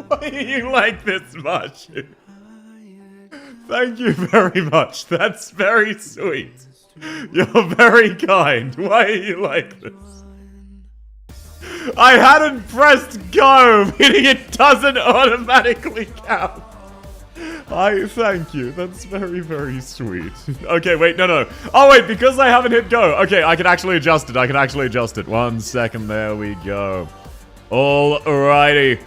Why are you like this, Marshu? Thank you very much. That's very sweet. You're very kind. Why are you like this? I hadn't pressed go, meaning it doesn't automatically count. Thank you. That's very, very sweet. Okay, wait, no. Oh, wait, because I haven't hit go. Okay, I can actually adjust it. 1 second, there we go. Alrighty.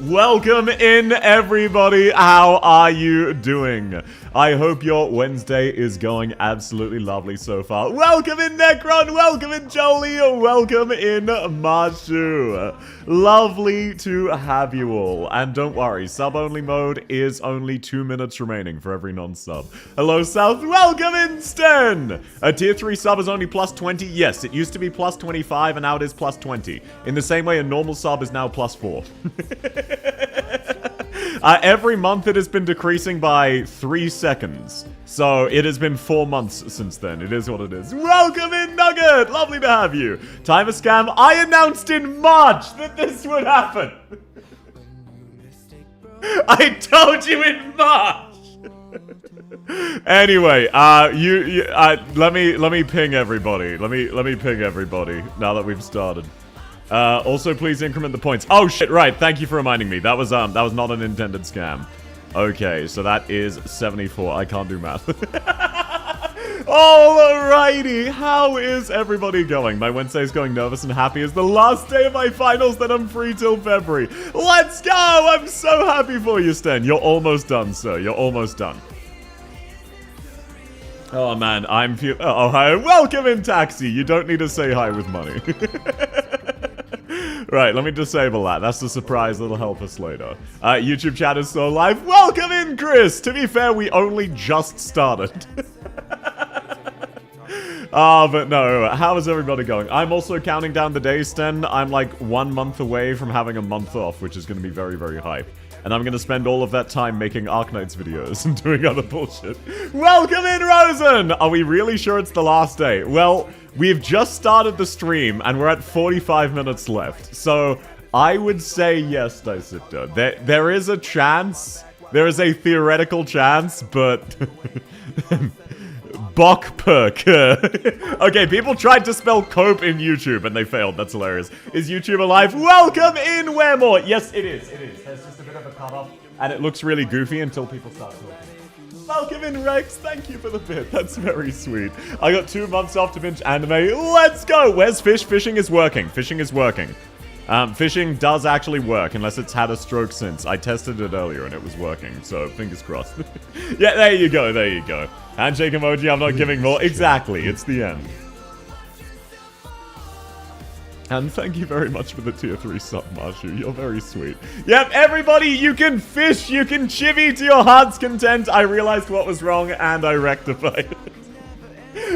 Welcome in, everybody. How are you doing? I hope your Wednesday is going absolutely lovely so far. Welcome in, Necron. Welcome in, Jolie. Welcome in, Marshu. Lovely to have you all. And don't worry, sub-only mode is only 2 minutes remaining for every non-sub. Hello, South. Welcome in, Sten. A tier 3 sub is only plus 20. Yes, it used to be plus 25, and now it is plus 20. In the same way, a normal sub is now plus 4. Every month it has been decreasing by 3 seconds. So it has been 4 months since then. It is what it is. Welcome in, Nugget! Lovely to have you. Timer scam. I announced in March that this would happen. I told you in March. Anyway, let me ping everybody. Let me ping everybody now that we've started. Also, please increment the points. Oh, shit, right. Thank you for reminding me. That was not an intended scam. Okay, so that is 74. I can't do math. Alrighty, how is everybody going? My Wednesday's going nervous and happy. It's the last day of my finals, then I'm free till February. Let's go! I'm so happy for you, Sten. You're almost done, sir. You're almost done. Oh, man, oh, hi. Welcome in, Taxi. You don't need to say hi with money. Right, let me disable that. That's the surprise that'll help us later. YouTube chat is still live. Welcome in, Chris! To be fair, we only just started. But no, how is everybody going? I'm also counting down the days, Sten. I'm like 1 month away from having a month off, which is going to be very, very hype. And I'm going to spend all of that time making Arknights videos and doing other bullshit. Welcome in, Rosen! Are we really sure it's the last day? Well, we've just started the stream, and we're at 45 minutes left. So, I would say yes, Dicipta. There is a chance. There is a theoretical chance, but... Bok perk. Okay, people tried to spell cope in YouTube, and they failed. That's hilarious. Is YouTube alive? Welcome in, Wheremore! Yes, it is. It is. There's just a bit of a cutoff, and it looks really goofy until people start talking. Welcome in, Rex. Thank you for the bit. That's very sweet. I got 2 months off to binge anime. Let's go! Where's fish? Fishing is working. Fishing is working. Fishing does actually work, unless it's had a stroke since. I tested it earlier, and it was working, so fingers crossed. Yeah, there you go, there you go. Handshake emoji, I'm not giving more. Exactly, it's the end. And thank you very much for the tier 3 sub, Marshu. You're very sweet. Yep, everybody, you can fish, you can chivvy to your heart's content. I realized what was wrong, and I rectified it.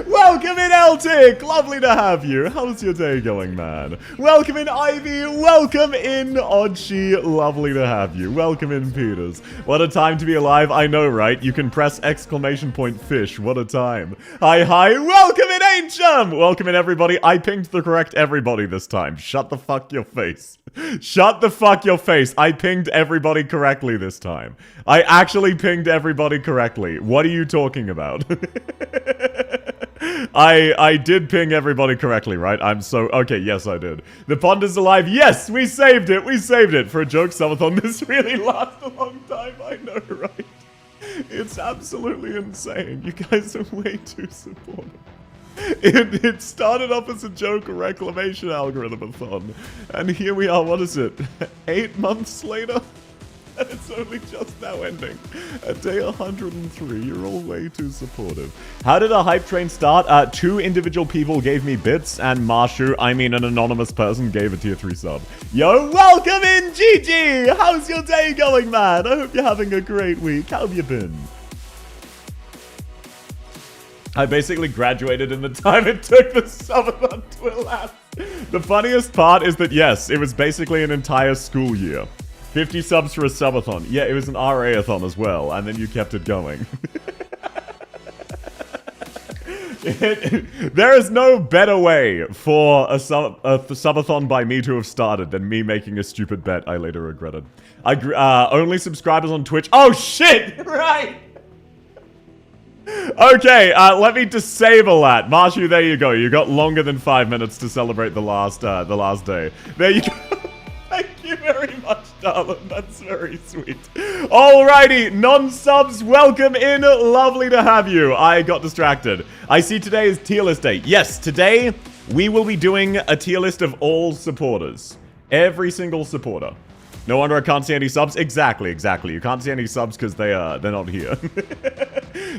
Welcome in, Eltic! Lovely to have you. How's your day going, man? Welcome in, Ivy. Welcome in, Oddshi. Lovely to have you. Welcome in, Peters. What a time to be alive. I know, right? You can press exclamation point fish. What a time. Hi, hi. Welcome in, Ancient! Welcome in, everybody. I pinged the correct everybody this time. Shut the fuck your face. Shut the fuck your face. I pinged everybody correctly this time. I actually pinged everybody correctly. What are you talking about? I did ping everybody correctly, right? Okay, yes, I did. The pond is alive. Yes, we saved it. We saved it. For a joke, Subathon, this really lasts a long time. I know, right? It's absolutely insane. You guys are way too supportive. It started off as a joke reclamation algorithm-a-thon. And here we are, what is it? 8 months later? And it's only just now ending. At day 103, you're all way too supportive. How did a hype train start? 2 individual people gave me bits, and Marshu, I mean an anonymous person, gave a tier 3 sub. Yo, welcome in, GG! How's your day going, man? I hope you're having a great week. How have you been? I basically graduated in the time it took the subathon to elapse. The funniest part is that, yes, it was basically an entire school year. 50 subs for a subathon. Yeah, it was an RA-a-thon as well, and then you kept it going. There is no better way for a subathon by me to have started than me making a stupid bet I later regretted. Only subscribers on Twitch. Oh shit! Right! Okay, let me disable that. Marshu, there you go. You got longer than 5 minutes to celebrate the last day. There you go. Thank you very much, darling. That's very sweet. Alrighty, non-subs, welcome in. Lovely to have you. I got distracted. I see today is tier list day. Yes, today we will be doing a tier list of all supporters. Every single supporter. No wonder I can't see any subs. Exactly. You can't see any subs because they're not here.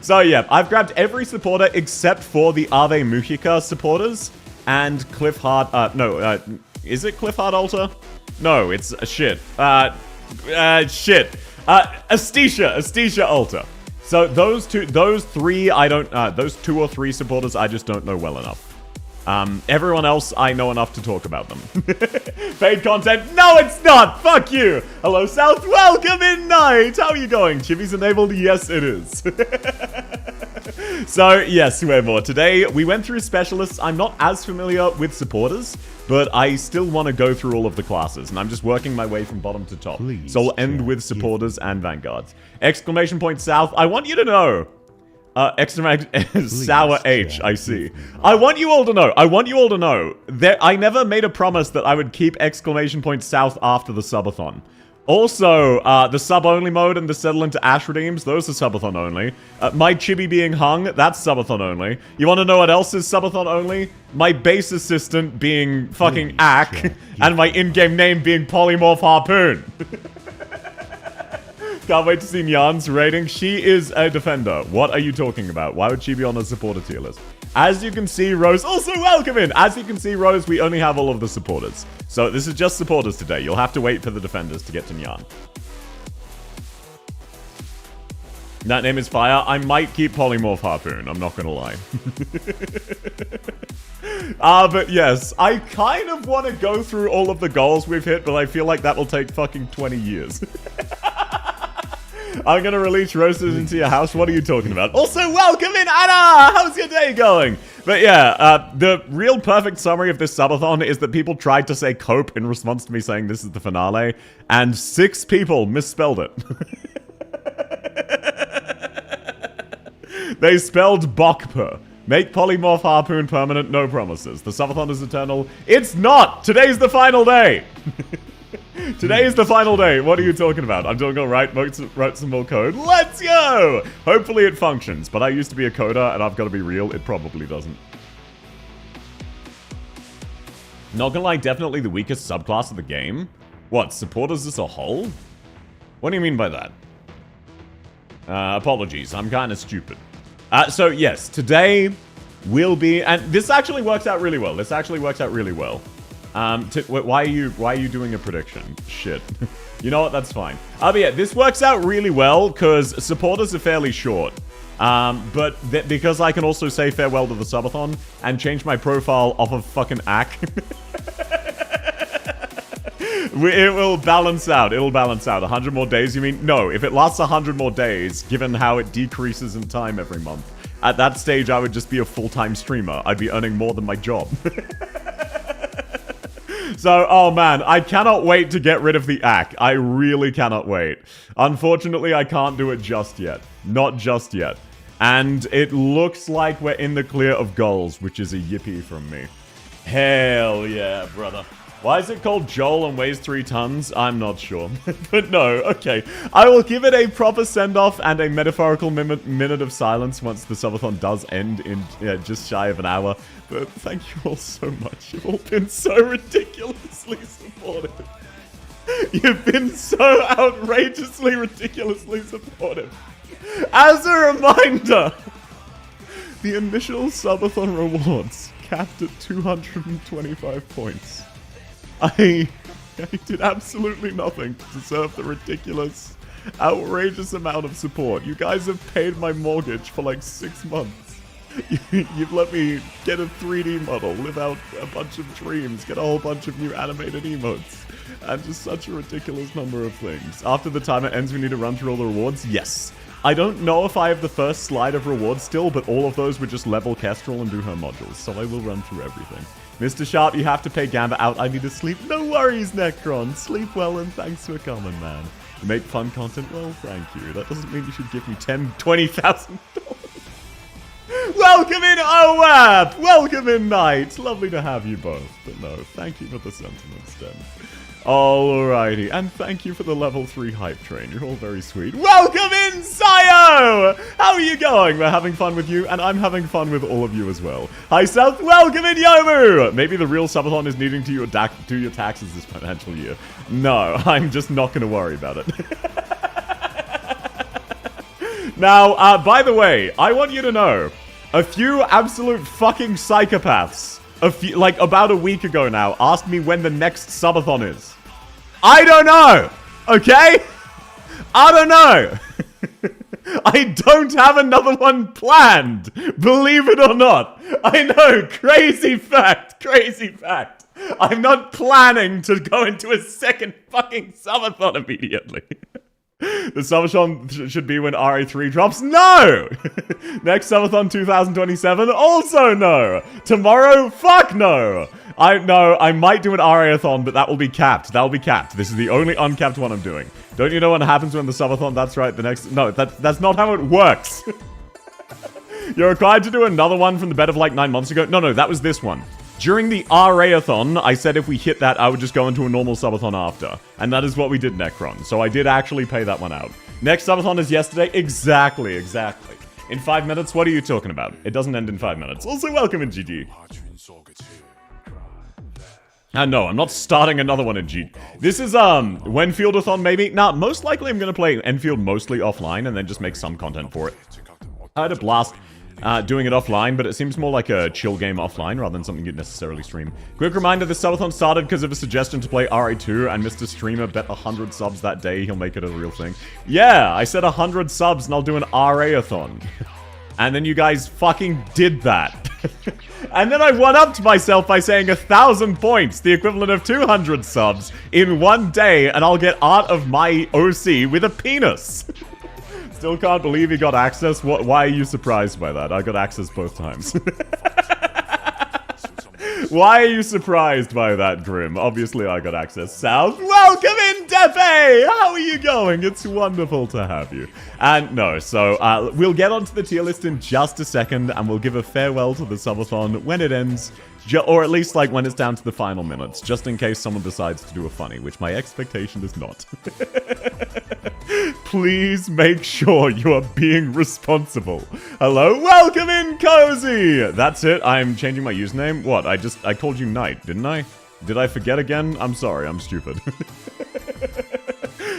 So yeah, I've grabbed every supporter except for the Ave Mujica supporters and Cliff Hart. Is it Cliff Hart Altar? No, it's shit. Astecia Altar. So those two or three supporters I just don't know well enough. Everyone else, I know enough to talk about them. Paid content? No, it's not! Fuck you! Hello, South. Welcome in, Night! How are you going? Chibi's enabled? Yes, it is. So, yes, more. Today, we went through specialists. I'm not as familiar with supporters, but I still want to go through all of the classes, and I'm just working my way from bottom to top. Please, so I'll end with supporters and vanguards. Exclamation point South, I want you to know. Sour H, I see. I want you all to know. I never made a promise that I would keep exclamation point South after the subathon. Also, the sub-only mode and the settle into Ash redeems, those are subathon only. My chibi being hung, that's subathon only. You want to know what else is subathon only? My base assistant being fucking Ack, and my in-game name being Polymorph Harpoon. Can't wait to see Nyan's rating. She is a defender. What are you talking about? Why would she be on a supporter tier list? As you can see, Rose, also welcome in. As you can see, Rose, we only have all of the supporters. So this is just supporters today. You'll have to wait for the defenders to get to Nyan. That name is fire. I might keep Polymorph Harpoon. I'm not gonna lie. But yes, I kind of want to go through all of the goals we've hit, but I feel like that will take fucking 20 years. I'm gonna release roasters into your house. What are you talking about? Also, welcome in, Anna! How's your day going? But yeah, the real perfect summary of this subathon is that people tried to say cope in response to me saying this is the finale, and 6 people misspelled it. They spelled Bokpa. Make Polymorph Harpoon permanent, no promises. The subathon is eternal. It's not! Today's the final day! Today is the final day. What are you talking about? I'm doing alright. Wrote some more code. Let's go! Hopefully it functions. But I used to be a coder, and I've got to be real. It probably doesn't. Not gonna lie, definitely the weakest subclass of the game. What, supporters as a whole? What do you mean by that? Apologies. I'm kind of stupid. So, yes. Today will be... And this actually works out really well. Why are you doing a prediction? Shit. You know what? That's fine. But yeah, this works out really well because supporters are fairly short. But because I can also say farewell to the subathon and change my profile off of fucking Ack. It will balance out. It'll balance out. 100 more days, you mean? No, if it lasts 100 more days, given how it decreases in time every month, at that stage I would just be a full-time streamer. I'd be earning more than my job. So, oh man, I cannot wait to get rid of the Ack. I really cannot wait. Unfortunately, I can't do it just yet. Not just yet. And it looks like we're in the clear of goals, which is a yippee from me. Hell yeah, brother. Why is it called Joel and weighs 3 tons? I'm not sure. But no, okay. I will give it a proper send-off and a metaphorical minute of silence once the subathon does end in just shy of an hour. But thank you all so much. You've all been so ridiculously supportive. You've been so outrageously, ridiculously supportive. As a reminder, the initial subathon rewards capped at 225 points. I did absolutely nothing to deserve the ridiculous, outrageous amount of support. You guys have paid my mortgage for like 6 months. You've let me get a 3D model, live out a bunch of dreams, get a whole bunch of new animated emotes, and just such a ridiculous number of things. After the timer ends, we need to run through all the rewards? Yes. I don't know if I have the first slide of rewards still, but all of those would just level Kestrel and do her modules, so I will run through everything. Mr. Sharp, you have to pay Gamba out. I need to sleep. No worries, Necron. Sleep well, and thanks for coming, man. You make fun content? Well, thank you. That doesn't mean you should give me $20,000. Welcome in, OWAP! Welcome in, Knight! Lovely to have you both. But no, thank you for the sentiments, then. Alrighty, and thank you for the level 3 hype train. You're all very sweet. Welcome in, Sayo! How are you going? We're having fun with you, and I'm having fun with all of you as well. Hi, South. Welcome in, Yomu! Maybe the real Subathon is needing to do your taxes this financial year. No, I'm just not going to worry about it. Now, by the way, I want you to know, a few absolute fucking psychopaths, like about a week ago now, asked me when the next Subathon is. I don't know, okay? I don't know. I don't have another one planned, believe it or not. I know, crazy fact, crazy fact. I'm not planning to go into a second fucking Subathon immediately. The Subathon should be when RA3 drops? No! Next Subathon 2027? Also no! Tomorrow? Fuck no! I might do an RA-a-thon, but that will be capped. That will be capped. This is the only uncapped one I'm doing. Don't you know what happens when the Subathon? That's right, the next... No, that's not how it works. You're required to do another one from the bed of like 9 months ago? No, that was this one. During the RA-a-thon, I said if we hit that, I would just go into a normal Subathon after. And that is what we did, Necron. So I did actually pay that one out. Next Subathon is yesterday? Exactly. In 5 minutes? What are you talking about? It doesn't end in 5 minutes. Also, welcome in GG. No, I'm not starting another one in G. This is, Wenfield-a-thon maybe? Nah, most likely I'm gonna play Enfield mostly offline and then just make some content for it. I had a blast doing it offline, but it seems more like a chill game offline rather than something you'd necessarily stream. Quick reminder, this Subathon started because of a suggestion to play RA2, and Mr. Streamer bet 100 subs that day he'll make it a real thing. Yeah, I said 100 subs and I'll do an RA-a-thon. And then you guys fucking did that. And then I one-upped myself by saying 1,000 points, the equivalent of 200 subs, in one day, and I'll get art of my OC with a penis. Still can't believe he got access. Why are you surprised by that? I got access both times. Why are you surprised by that, Grim? Obviously, I got access. South, welcome in, Depe! How are you going? It's wonderful to have you. And no, so we'll get onto the tier list in just a second, and we'll give a farewell to the Subathon when it ends, or at least like when it's down to the final minutes, just in case someone decides to do a funny, which my expectation is not. Please make sure you are being responsible. Hello, welcome in, Cozy! That's it, I'm changing my username. What, I called you Knight, didn't I? Did I forget again? I'm sorry, I'm stupid.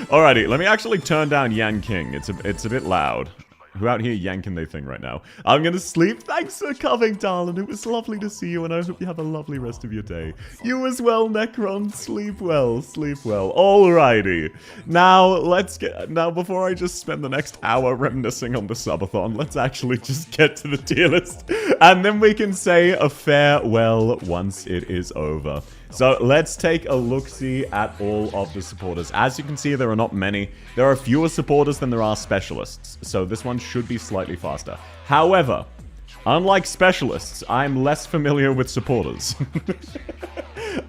Alrighty, let me actually turn down Yan King. It's a bit loud. Who out here yanking their thing right now? I'm gonna sleep. Thanks for coming, darling. It was lovely to see you, and I hope you have a lovely rest of your day. You as well, Necron. Sleep well. Sleep well. Alrighty. Now, before I just spend the next hour reminiscing on the Subathon, let's actually just get to the tier list. And then we can say a farewell once it is over. So let's take a look-see at all of the supporters. As you can see, there are not many. There are fewer supporters than there are specialists, so this one should be slightly faster. However, unlike specialists, I'm less familiar with supporters.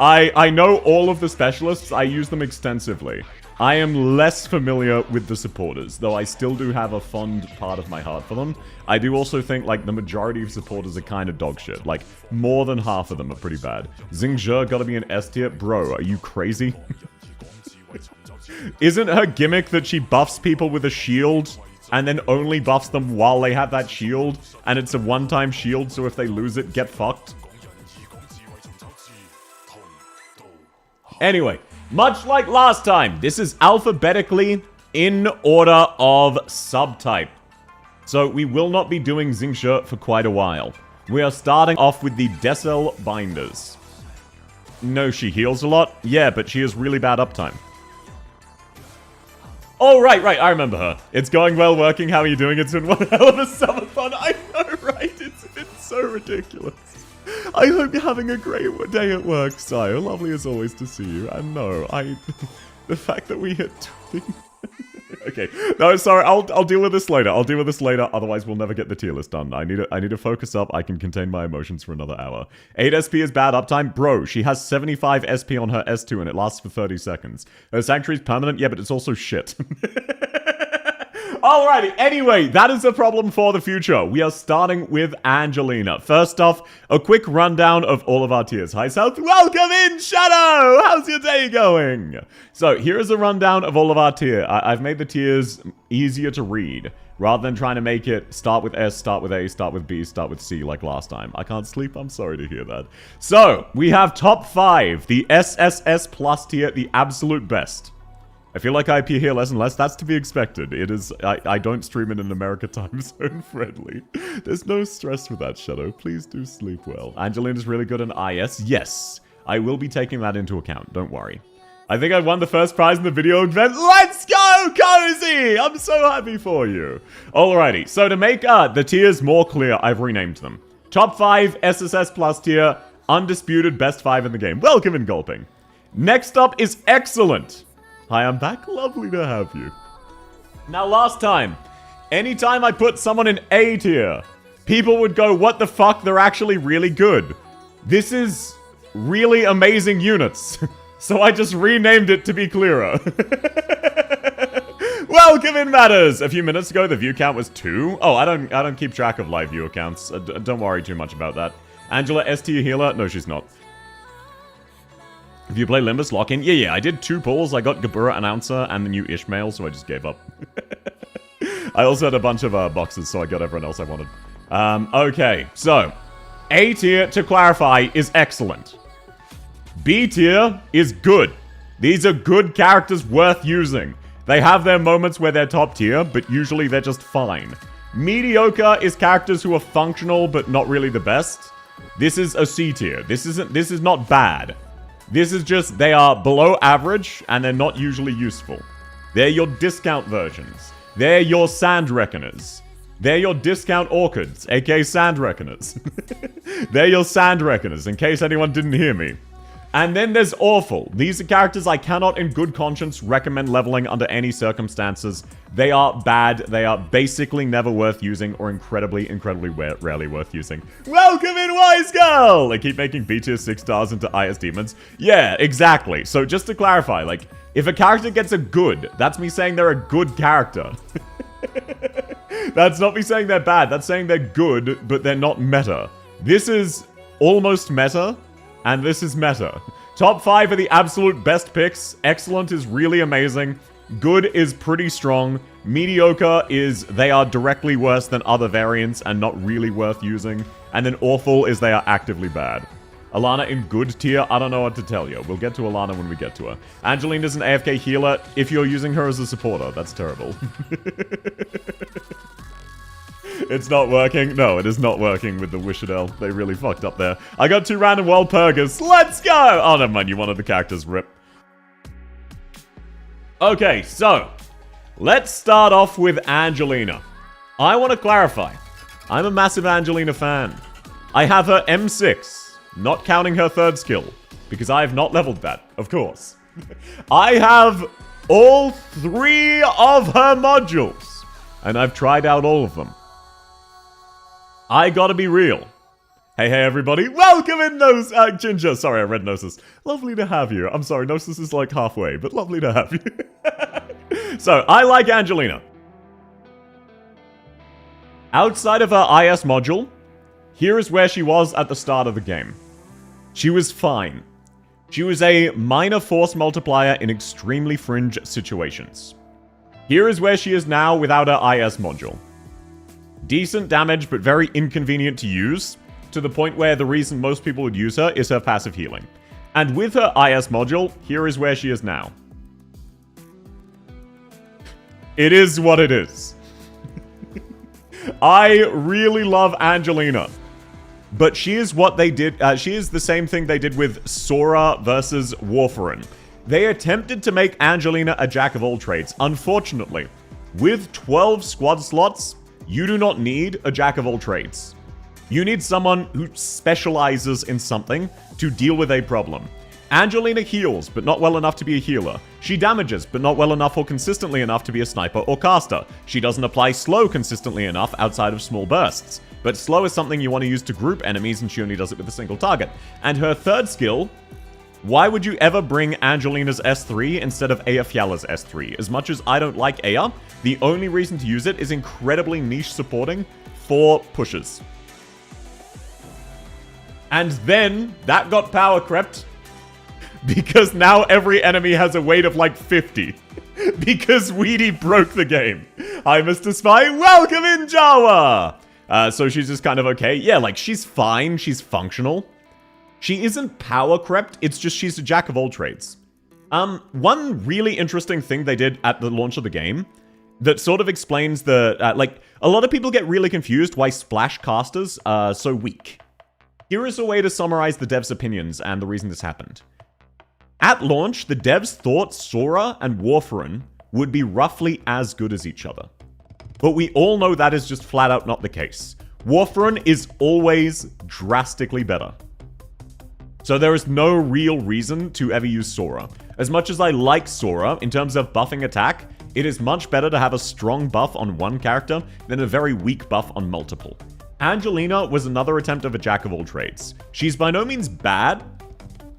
I know all of the specialists, I use them extensively. I am less familiar with the supporters, though I still do have a fond part of my heart for them. I do also think, like, the majority of supporters are kind of dog shit. Like, more than half of them are pretty bad. Xingzhe gotta be an S tier? Bro, are you crazy? Isn't her gimmick that she buffs people with a shield, and then only buffs them while they have that shield, and it's a one-time shield, so if they lose it, get fucked? Anyway. Much like last time, this is alphabetically in order of subtype. So we will not be doing Xingzhe for quite a while. We are starting off with the Decel Binders. No, she heals a lot? Yeah, but she has really bad uptime. Oh, right, I remember her. It's going well working, how are you doing? It's been one hell of a Subathon. I know, right? It's been so ridiculous. I hope you're having a great day at work, Sire. Lovely as always to see you. And no, the fact that we hit 20... Okay. No, sorry. I'll deal with this later. I'll deal with this later. Otherwise, we'll never get the tier list done. I need to focus up. I can contain my emotions for another hour. 8 SP is bad uptime. Bro, she has 75 SP on her S2 and it lasts for 30 seconds. Her Sanctuary's permanent, yeah, but it's also shit. Alrighty, anyway, that is a problem for the future. We are starting with Angelina. First off, a quick rundown of all of our tiers. Hi, South. Welcome in, Shadow! How's your day going? So, here is a rundown of all of our tier. I've made the tiers easier to read, rather than trying to make it start with S, start with A, start with B, start with C like last time. I can't sleep, I'm sorry to hear that. So, we have top 5, the SSS Plus tier, the absolute best. I feel like I appear here less and less. That's to be expected. It is... I don't stream in an America time zone friendly. There's no stress with that, Shadow. Please do sleep well. Angelina's really good in IS. Yes. I will be taking that into account. Don't worry. I think I won the first prize in the video event. Let's go, Cozy! I'm so happy for you. Alrighty. So to make the tiers more clear, I've renamed them. Top 5 SSS Plus tier. Undisputed best 5 in the game. Welcome in Gulping. Next up is Excellent. Hi, I'm back. Lovely to have you. Now, last time, anytime I put someone in A tier, people would go, what the fuck, they're actually really good. This is really amazing units. So I just renamed it to be clearer. Welcome in Matters! A few minutes ago, the view count was 2. Oh, I don't keep track of live viewer counts. Don't worry too much about that. Angela, S tier healer? No, she's not. If you play Limbus, lock in. Yeah, I did 2 pulls. I got Gabura Announcer and the new Ishmael, so I just gave up. I also had a bunch of boxes, so I got everyone else I wanted. Okay, so A tier, to clarify, is excellent. B tier is good. These are good characters worth using. They have their moments where they're top tier, but usually they're just fine. Mediocre is characters who are functional, but not really the best. This is a C tier. This is not bad. This is just, they are below average, and they're not usually useful. They're your discount versions. They're your sand reckoners. They're your discount orchids, aka sand reckoners. They're your sand reckoners, in case anyone didn't hear me. And then there's Awful. These are characters I cannot in good conscience recommend leveling under any circumstances. They are bad, they are basically never worth using, or incredibly rarely worth using. Welcome in, Wise Girl! They keep making B tier 6 stars into IS demons. Yeah, exactly. So just to clarify, like, if a character gets a good, that's me saying they're a good character. That's not me saying they're bad, that's saying they're good, but they're not meta. This is almost meta. And this is meta. Top 5 are the absolute best picks. Excellent is really amazing. Good is pretty strong. Mediocre is they are directly worse than other variants and not really worth using. And then Awful is they are actively bad. Alana in good tier, I don't know what to tell you. We'll get to Alana when we get to her. Angelina's an AFK healer if you're using her as a supporter. That's terrible. It's not working. No, it is not working with the Wishadel. They really fucked up there. I got 2 random world purgers. Let's go! Oh, never mind. You wanted the characters. Rip. Okay, so let's start off with Angelina. I want to clarify. I'm a massive Angelina fan. I have her M6, not counting her 3rd skill, because I have not leveled that, of course. I have all 3 of her modules, and I've tried out all of them. I gotta be real. Hey, everybody. Welcome in, Ginger. Sorry, I read Gnosis. Lovely to have you. I'm sorry, Gnosis is like halfway, but lovely to have you. So, I like Angelina. Outside of her IS module, here is where she was at the start of the game. She was fine. She was a minor force multiplier in extremely fringe situations. Here is where she is now without her IS module. Decent damage, but very inconvenient to use, to the point where the reason most people would use her is her passive healing. And with her IS module, here is where she is now. It is what it is. I really love Angelina. But she is what they did, she is the same thing they did with Sora versus Warfarin. They attempted to make Angelina a jack of all trades. Unfortunately, with 12 squad slots, you do not need a jack of all trades. You need someone who specializes in something to deal with a problem. Angelina heals, but not well enough to be a healer. She damages, but not well enough or consistently enough to be a sniper or caster. She doesn't apply slow consistently enough outside of small bursts. But slow is something you want to use to group enemies, and she only does it with a single target. And her third skill, why would you ever bring Angelina's S3 instead of Eyjafjalla's S3? As much as I don't like Eya, the only reason to use it is incredibly niche supporting for pushes. And then, that got power crept, because now every enemy has a weight of like 50. Because Weedy broke the game. Hi, Mr. Spy. Welcome in, Jawa! So she's just kind of okay. Yeah, like, she's fine. She's functional. She isn't power crept. It's just she's a jack of all trades. One really interesting thing they did at the launch of the game that sort of explains the... like, a lot of people get really confused why splash casters are so weak. Here is a way to summarize the devs' opinions and the reason this happened. At launch, the devs thought Sora and Warfarin would be roughly as good as each other. But we all know that is just flat out not the case. Warfarin is always drastically better. So there is no real reason to ever use Sora. As much as I like Sora, in terms of buffing attack, it is much better to have a strong buff on one character than a very weak buff on multiple. Angelina was another attempt of a jack of all trades. She's by no means bad,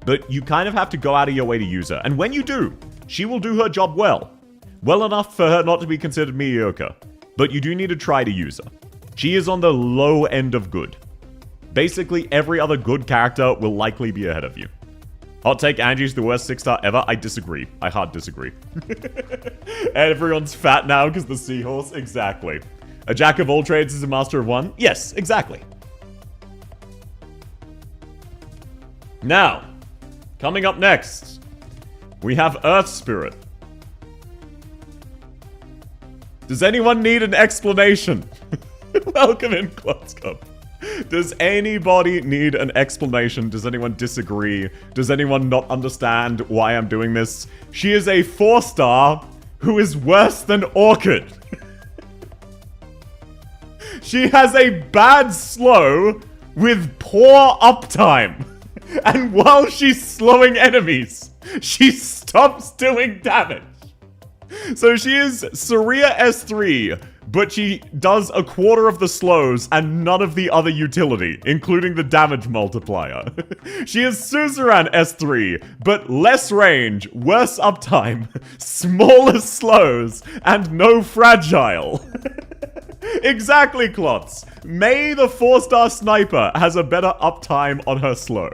but you kind of have to go out of your way to use her. And when you do, she will do her job well. Well enough for her not to be considered mediocre. But you do need to try to use her. She is on the low end of good. Basically, every other good character will likely be ahead of you. Hot take, Angie's the worst 6-star ever. I disagree. I hard disagree. Everyone's fat now because the seahorse? Exactly. A jack of all trades is a master of one? Yes, exactly. Now, coming up next, we have Earth Spirit. Does anyone need an explanation? Welcome in, Klotzkopf. Does anybody need an explanation? Does anyone disagree? Does anyone not understand why I'm doing this? She is a 4-star who is worse than Orchid. She has a bad slow with poor uptime. And while she's slowing enemies, she stops doing damage. So she is Saria S3, but she does a quarter of the slows and none of the other utility, including the damage multiplier. She is Suzerain S3, but less range, worse uptime, smaller slows, and no fragile. Exactly, Klotz. May the 4-star sniper has a better uptime on her slow.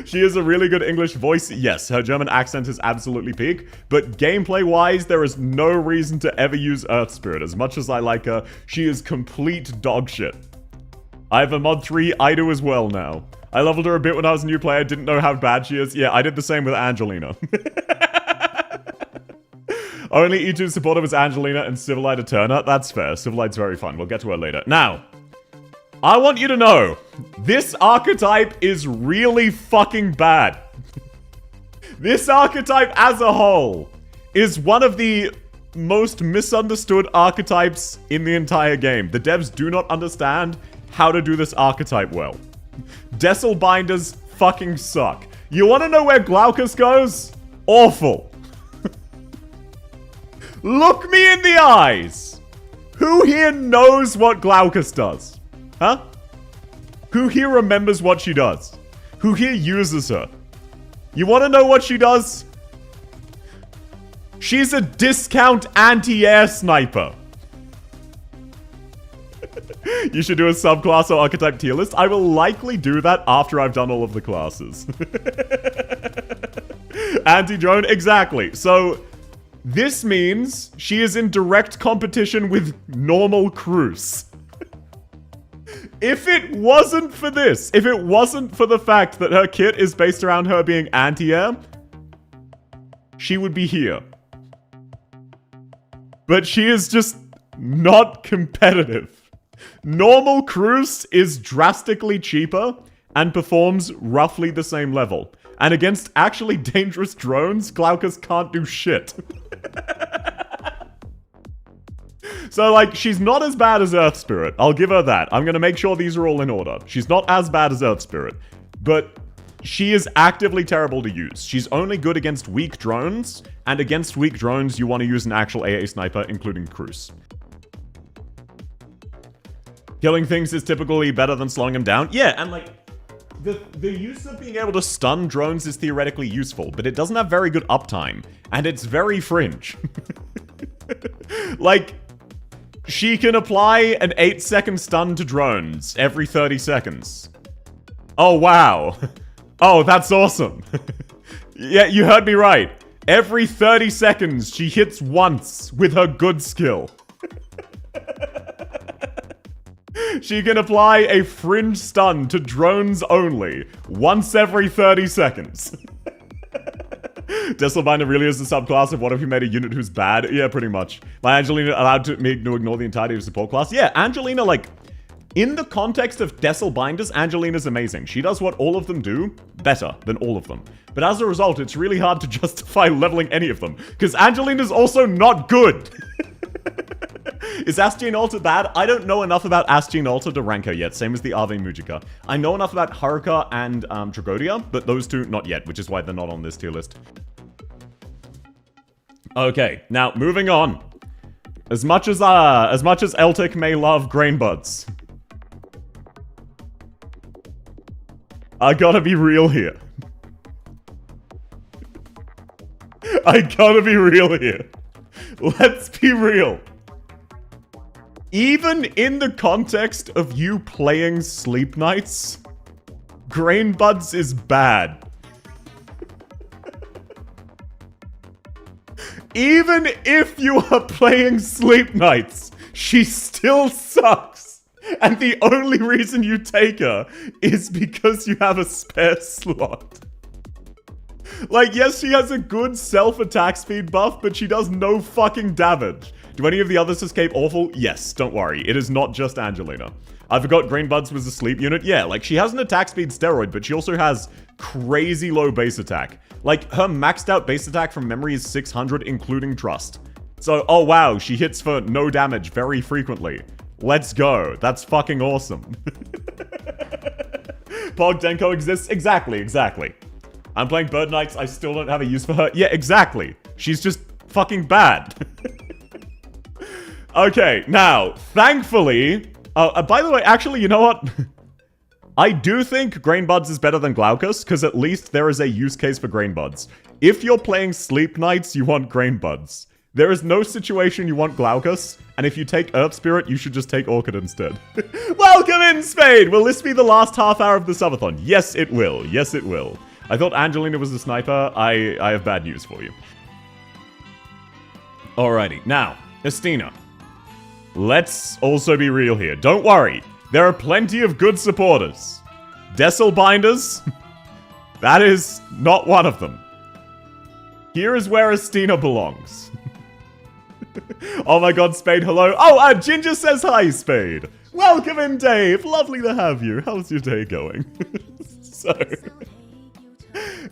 She is a really good English voice. Yes, her German accent is absolutely peak, but gameplay-wise, there is no reason to ever use Earth Spirit. As much as I like her, she is complete dog shit. I have a mod 3, I do as well now. I leveled her a bit when I was a new player, didn't know how bad she is. Yeah, I did the same with Angelina. Only E2 supporter was Angelina and Civilite Eterna. That's fair. Civilite's very fun. We'll get to her later. Now, I want you to know, this archetype is really fucking bad. This archetype as a whole is one of the most misunderstood archetypes in the entire game. The devs do not understand how to do this archetype well. Decil binders fucking suck. You want to know where Glaucus goes? Awful. Look me in the eyes! Who here knows what Glaucus does? Huh? Who here remembers what she does? Who here uses her? You want to know what she does? She's a discount anti-air sniper. You should do a subclass or archetype tier list. I will likely do that after I've done all of the classes. Anti-drone, exactly. So, this means she is in direct competition with normal Cruz. If it wasn't for this, if it wasn't for the fact that her kit is based around her being anti-air, she would be here. But she is just not competitive. Normal Cruz is drastically cheaper and performs roughly the same level. And against actually dangerous drones, Glaucus can't do shit. So, like, she's not as bad as Earth Spirit. I'll give her that. I'm gonna make sure these are all in order. She's not as bad as Earth Spirit. But she is actively terrible to use. She's only good against weak drones, and against weak drones, you want to use an actual AA sniper, including Cruise. Killing things is typically better than slowing them down. Yeah, and like, the use of being able to stun drones is theoretically useful, but it doesn't have very good uptime, and it's very fringe. Like, she can apply an 8-second stun to drones every 30 seconds. Oh, wow. Oh, that's awesome. Yeah, you heard me right. Every 30 seconds, she hits once with her good skill. She can apply a fringe stun to drones only, once every 30 seconds. Desselbinder really is the subclass of what if you made a unit who's bad? Yeah, pretty much. My Angelina allowed me to ignore the entirety of support class? Yeah, Angelina, like, in the context of Desselbinders, Angelina's amazing. She does what all of them do better than all of them. But as a result, it's really hard to justify leveling any of them, because Angelina's also not good. Is Astion Alta bad? I don't know enough about Astion Alta to rank her yet, same as the Ave Mujika. I know enough about Haruka and Tragodia, but those two, not yet, which is why they're not on this tier list. Okay, now, moving on. As much as Eltic may love Grain Buds, I gotta be real here. I gotta be real here. Let's be real. Even in the context of you playing Sleep Nights, Grain Buds is bad. Even if you are playing Sleep Nights, she still sucks. And the only reason you take her is because you have a spare slot. Like, yes, she has a good self-attack speed buff, but she does no fucking damage. Do any of the others escape awful? Yes, don't worry. It is not just Angelina. I forgot Green Buds was a sleep unit. Yeah, like, she has an attack speed steroid, but she also has crazy low base attack. Like, her maxed out base attack from memory is 600, including Trust. So, oh wow, she hits for no damage very frequently. Let's go. That's fucking awesome. Pog Denko exists? Exactly. I'm playing Bird Knights, I still don't have a use for her. Yeah, exactly. She's just fucking bad. Okay, now, thankfully... by the way, actually, you know what? I do think Grain Buds is better than Glaucus, because at least there is a use case for Grain Buds. If you're playing Sleep Nights, you want Grain Buds. There is no situation you want Glaucus, and if you take Earth Spirit, you should just take Orchid instead. Welcome in, Spade! Will this be the last half hour of the Subathon? Yes, it will. Yes, it will. I thought Angelina was a sniper. I have bad news for you. Alrighty, now, Estina. Let's also be real here. Don't worry. There are plenty of good supporters. Desselbinders? That is not one of them. Here is where Estina belongs. Oh my god, Spade, hello. Oh, Ginger says hi, Spade. Welcome in, Dave. Lovely to have you. How's your day going? So,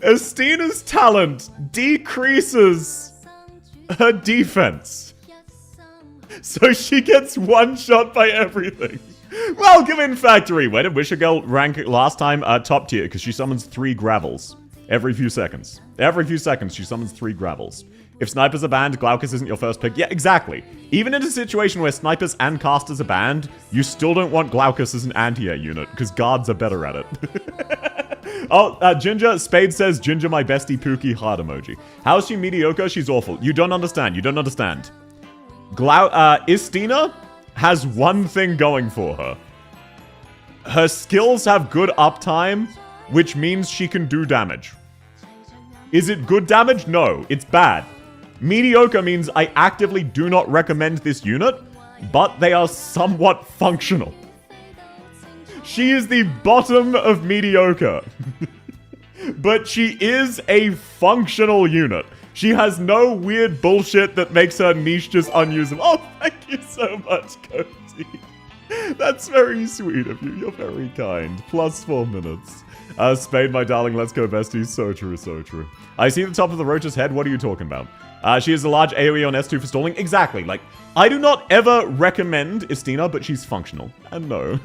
Estina's talent decreases her defense. So she gets one shot by everything. Welcome in, Factory. Where did Wishergirl rank last time? Top tier, because she summons 3 gravels. Every few seconds. Every few seconds, she summons 3 gravels. If snipers are banned, Glaucus isn't your first pick. Yeah, exactly. Even in a situation where snipers and casters are banned, you still don't want Glaucus as an anti-air unit, because guards are better at it. Oh, Ginger, Spade says, Ginger, my bestie, Pookie, heart emoji. How is she mediocre? She's awful. You don't understand. You don't understand. Estina has one thing going for her. Her skills have good uptime, which means she can do damage. Is it good damage? No, it's bad. Mediocre means I actively do not recommend this unit, but they are somewhat functional. She is the bottom of mediocre. But she is a functional unit. She has no weird bullshit that makes her niche just unusable. Oh, thank you so much, Cody. That's very sweet of you. You're very kind. +4 minutes. Spade, my darling, let's go bestie. So true, so true. I see the top of the Roach's head. What are you talking about? She has a large AoE on S2 for stalling. Exactly. Like, I do not ever recommend Istina, but she's functional. And no.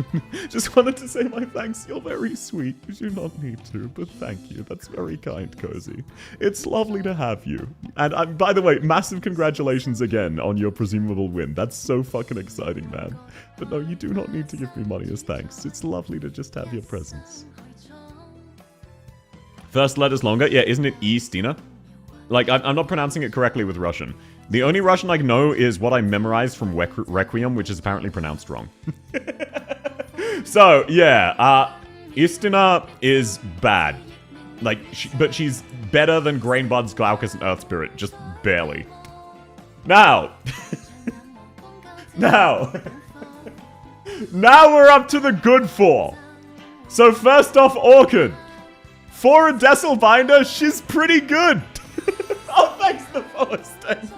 Just wanted to say my thanks. You're very sweet. You do not need to, but thank you. That's very kind, Cozy. It's lovely to have you. And by the way, massive congratulations again on your presumable win. That's so fucking exciting, man. But no, you do not need to give me money as thanks. It's lovely to just have your presence. First letter's longer. Yeah, isn't it Istina? Like, I'm not pronouncing it correctly with Russian. The only Russian I know is what I memorized from Requiem, which is apparently pronounced wrong. So, yeah, Istina is bad. Like, but she's better than Grainbuds, Glaucus, and Earth Spirit. Just barely. Now! Now! Now we're up to the good four. So first off, Orchid. For a Decil Binder, she's pretty good. Oh, thanks the Philistine.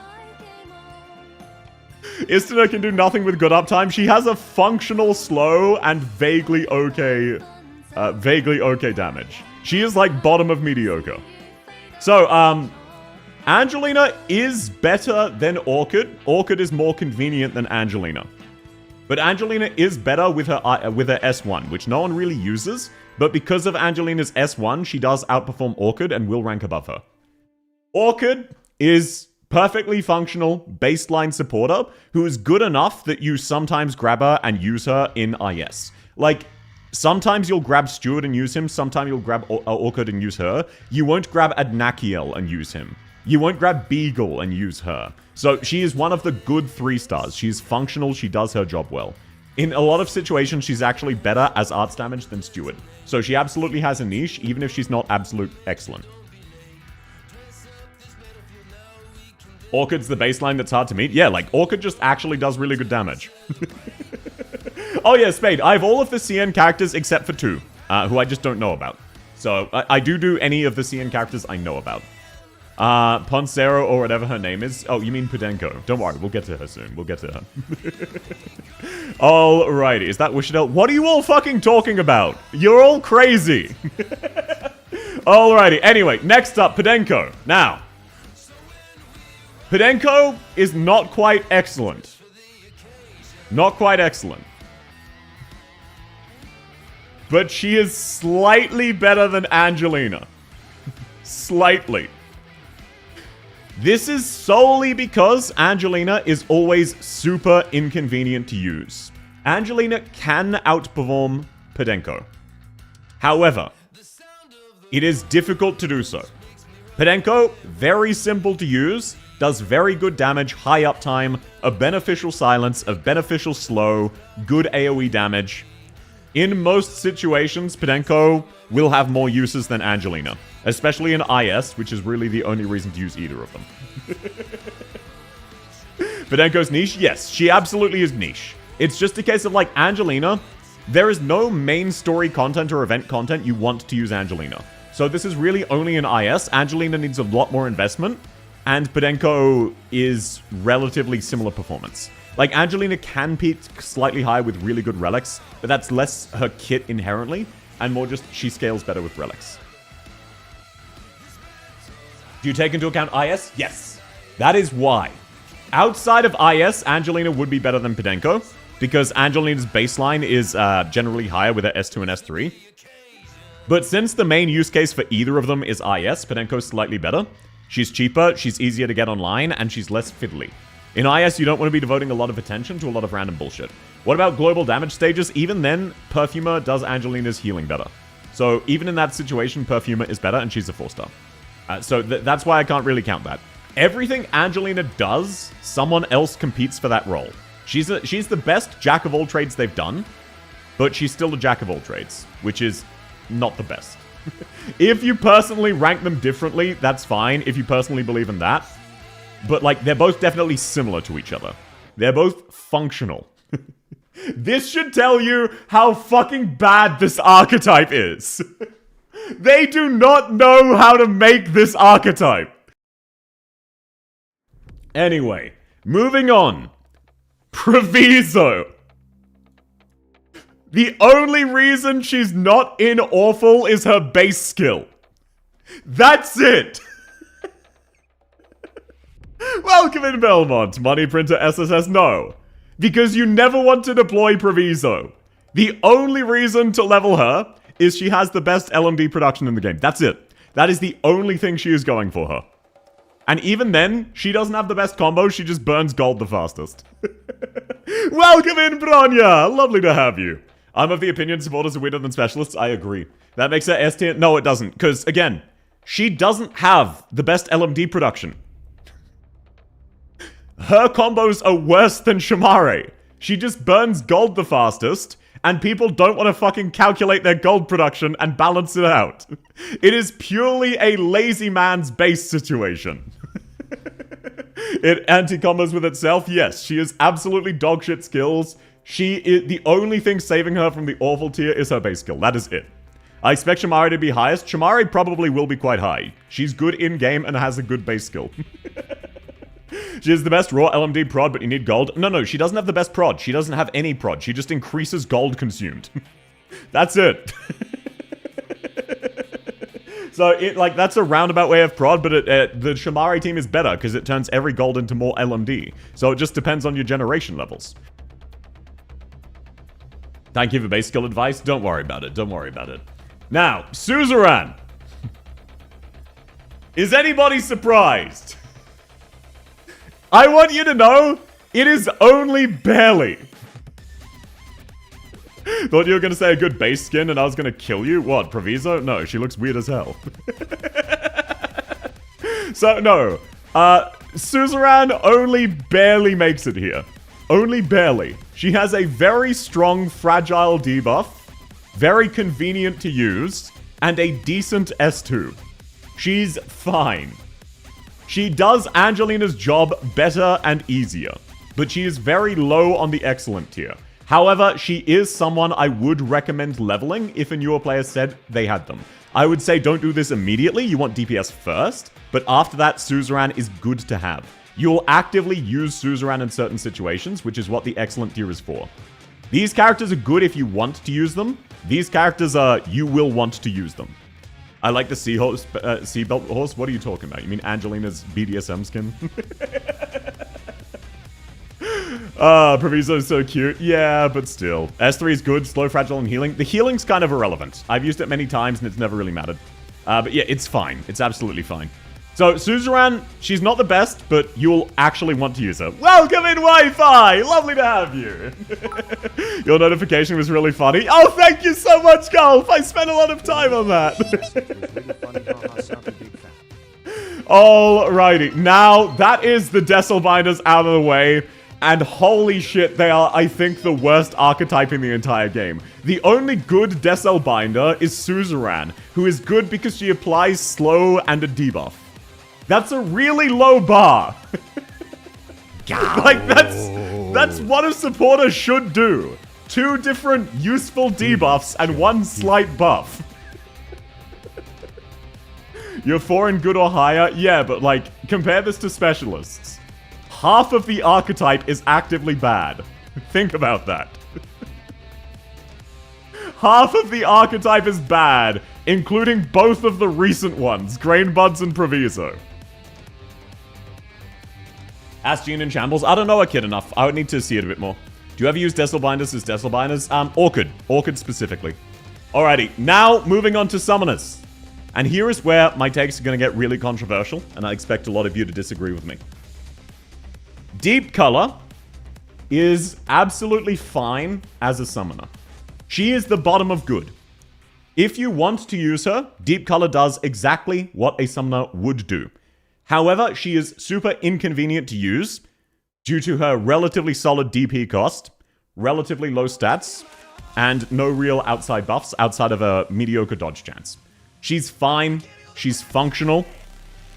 Istina can do nothing with good uptime. She has a functional slow and vaguely okay damage. She is like bottom of mediocre. So, Angelina is better than Orchid. Orchid is more convenient than Angelina. But Angelina is better with her S1, which no one really uses. But because of Angelina's S1, she does outperform Orchid and will rank above her. Orchid is perfectly functional baseline supporter who is good enough that you sometimes grab her and use her in IS. Like, sometimes you'll grab Steward and use him, sometimes you'll grab Orchid and use her. You won't grab Adnakiel and use him. You won't grab Beagle and use her. So she is one of the good 3 stars. She's functional, she does her job well. In a lot of situations, she's actually better as arts damage than Steward. So she absolutely has a niche, even if she's not absolute excellent. Orchid's the baseline that's hard to meet. Yeah, like, Orchid just actually does really good damage. Oh yeah, Spade. I have all of the CN characters except for 2, who I just don't know about. So, I do any of the CN characters I know about. Poncero or whatever her name is. Oh, you mean Pudenko. Don't worry, we'll get to her soon. We'll get to her. Alrighty, is that Wishadel? What are you all fucking talking about? You're all crazy. Alrighty, anyway, next up, Pudenko. Now, Pudenko is not quite excellent. Not quite excellent. But she is slightly better than Angelina. Slightly. This is solely because Angelina is always super inconvenient to use. Angelina can outperform Pudenko. However, it is difficult to do so. Pudenko, very simple to use, does very good damage, high uptime, a beneficial silence, a beneficial slow, good AoE damage. In most situations, Pudenko will have more uses than Angelina. Especially in IS, which is really the only reason to use either of them. Pudenko's niche? Yes, she absolutely is niche. It's just a case of, like, Angelina, there is no main story content or event content you want to use Angelina. So this is really only in IS. Angelina needs a lot more investment, and Pudenko is relatively similar performance. Like, Angelina can peak slightly higher with really good relics, but that's less her kit inherently, and more just she scales better with relics. Do you take into account IS? Yes. That is why. Outside of IS, Angelina would be better than Pudenko, because Angelina's baseline is generally higher with her S2 and S3. But since the main use case for either of them is IS, Pudenko's slightly better. She's cheaper, she's easier to get online, and she's less fiddly. In IS, you don't want to be devoting a lot of attention to a lot of random bullshit. What about global damage stages? Even then, Perfumer does Angelina's healing better. So even in that situation, Perfumer is better, and she's a 4-star. So that's why I can't really count that. Everything Angelina does, someone else competes for that role. She's the best jack of all trades they've done, but she's still a jack of all trades, which is not the best. If you personally rank them differently, that's fine, if you personally believe in that. But, like, they're both definitely similar to each other. They're both functional. This should tell you how fucking bad this archetype is. They do not know how to make this archetype. Anyway, moving on. Proviso. The only reason she's not in awful is her base skill. That's it. Welcome in Belmont. Money printer SSS, no. Because you never want to deploy Proviso. The only reason to level her is she has the best LMD production in the game. That's it. That is the only thing she is going for her. And even then, she doesn't have the best combo, she just burns gold the fastest. Welcome in, Bronya! Lovely to have you. I'm of the opinion supporters are weirder than specialists. I agree. That makes her S tier. No, it doesn't. Because, again, she doesn't have the best LMD production. Her combos are worse than Shamare. She just burns gold the fastest, and people don't want to fucking calculate their gold production and balance it out. It is purely a lazy man's base situation. It anti-combos with itself? Yes, she is absolutely dogshit skills. The only thing saving her from the awful tier is her base skill. That is it. I expect Shamari to be highest. Shamari probably will be quite high. She's good in-game and has a good base skill. She has the best raw LMD prod, but you need gold. No, she doesn't have the best prod. She doesn't have any prod. She just increases gold consumed. That's it. So, that's a roundabout way of prod, but the Shamari team is better because it turns every gold into more LMD. So it just depends on your generation levels. Thank you for base skill advice. Don't worry about it. Don't worry about it. Now, Suzerain. Is anybody surprised? I want you to know, it is only barely. Thought you were going to say a good base skin and I was going to kill you? What, Proviso? No, she looks weird as hell. So, no. Suzerain only barely makes it here. Only barely. She has a very strong, fragile debuff, very convenient to use, and a decent S2. She's fine. She does Angelina's job better and easier, but she is very low on the excellent tier. However, she is someone I would recommend leveling if a newer player said they had them. I would say don't do this immediately, you want DPS first, but after that, Suzerain is good to have. You'll actively use Suzerain in certain situations, which is what the excellent tier is for. These characters are good if you want to use them. These characters are, you will want to use them. I like the seatbelt horse. What are you talking about? You mean Angelina's BDSM skin? Proviso's so cute. Yeah, but still. S3 is good, slow, fragile, and healing. The healing's kind of irrelevant. I've used it many times and it's never really mattered. But yeah, it's fine. It's absolutely fine. So, Suzerain, she's not the best, but you'll actually want to use her. Welcome in, Wi-Fi! Lovely to have you! Your notification was really funny. Oh, thank you so much, Golf! I spent a lot of time on that. Alrighty, now that is the Desselbinders out of the way. And holy shit, they are, I think, the worst archetype in the entire game. The only good Desselbinder is Suzerain, who is good because she applies slow and a debuff. That's a really low bar. Like, that's what a supporter should do. 2 different useful debuffs and 1 slight buff. You're 4 in good or higher? Yeah, but like, compare this to specialists. Half of the archetype is actively bad. Think about that. Half of the archetype is bad, including both of the recent ones, Grain Buds and Proviso. Ask Gene in Shambles. I don't know a kid enough. I would need to see it a bit more. Do you ever use Desselbinders as Desselbinders? Orchid. Orchid specifically. Alrighty, now moving on to Summoners. And here is where my takes are going to get really controversial, and I expect a lot of you to disagree with me. Deep Color is absolutely fine as a summoner. She is the bottom of good. If you want to use her, Deep Color does exactly what a summoner would do. However, she is super inconvenient to use due to her relatively solid DP cost, relatively low stats, and no real outside buffs outside of a mediocre dodge chance. She's fine, she's functional,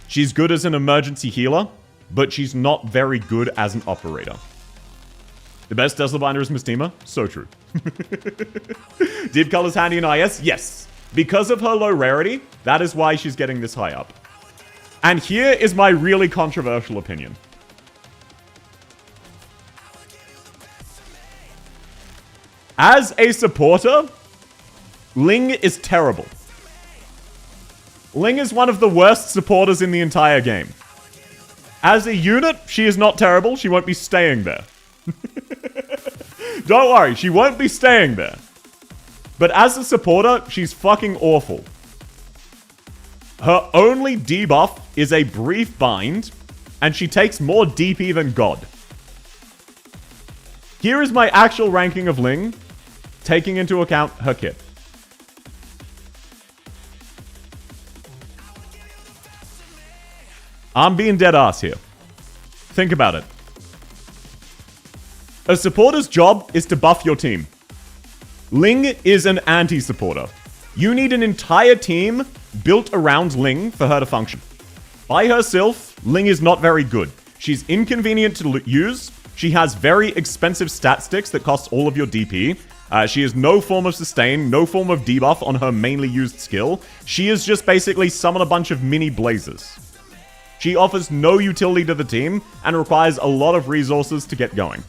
she's good as an emergency healer, but she's not very good as an operator. The best Desselbinder is Mystima? So true. Deep Color's handy in IS? Yes. Because of her low rarity, that is why she's getting this high up. And here is my really controversial opinion. As a supporter, Ling is terrible. Ling is one of the worst supporters in the entire game. As a unit, she is not terrible. She won't be staying there. Don't worry, she won't be staying there. But as a supporter, she's fucking awful. Her only debuff is a brief bind, and she takes more DP than God. Here is my actual ranking of Ling, taking into account her kit. I'm being dead ass here. Think about it. A supporter's job is to buff your team. Ling is an anti-supporter. You need an entire team built around Ling for her to function. By herself, Ling is not very good. She's inconvenient to use. She has very expensive stat sticks that cost all of your DP. She has no form of sustain, no form of debuff on her mainly used skill. She is just basically summon a bunch of mini blazes. She offers no utility to the team and requires a lot of resources to get going.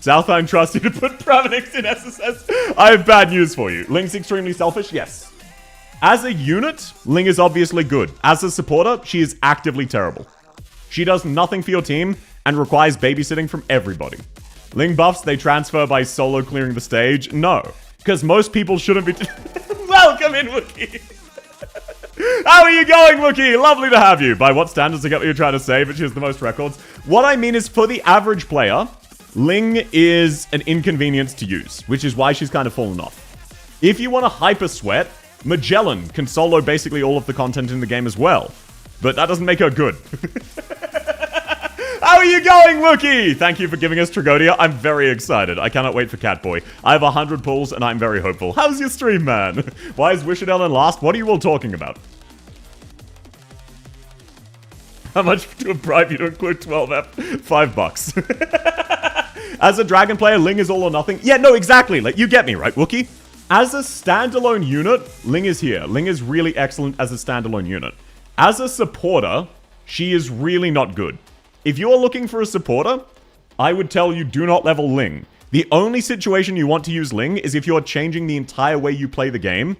Subathon trusts you to put Pravenix in SSS. I have bad news for you. Ling's extremely selfish, yes. As a unit, Ling is obviously good. As a supporter, she is actively terrible. She does nothing for your team and requires babysitting from everybody. Ling buffs, they transfer by solo clearing the stage? No, because most people shouldn't be... Welcome in, Wookie! How are you going, Wookie? Lovely to have you. By what standards, I get what you're trying to say, but she has the most records. What I mean is, for the average player, Ling is an inconvenience to use, which is why she's kind of fallen off. If you want to hyper sweat, Magellan can solo basically all of the content in the game as well. But that doesn't make her good. How are you going, Wookie? Thank you for giving us Tragodia. I'm very excited. I cannot wait for Catboy. I have 100 pulls and I'm very hopeful. How's your stream, man? Why is Wishadel in last? What are you all talking about? How much to bribe you to include 12F? $5. As a dragon player, Ling is all or nothing. Yeah, no, exactly. Like, you get me, right, Wookie? As a standalone unit, Ling is here. Ling is really excellent as a standalone unit. As a supporter, she is really not good. If you're looking for a supporter, I would tell you do not level Ling. The only situation you want to use Ling is if you're changing the entire way you play the game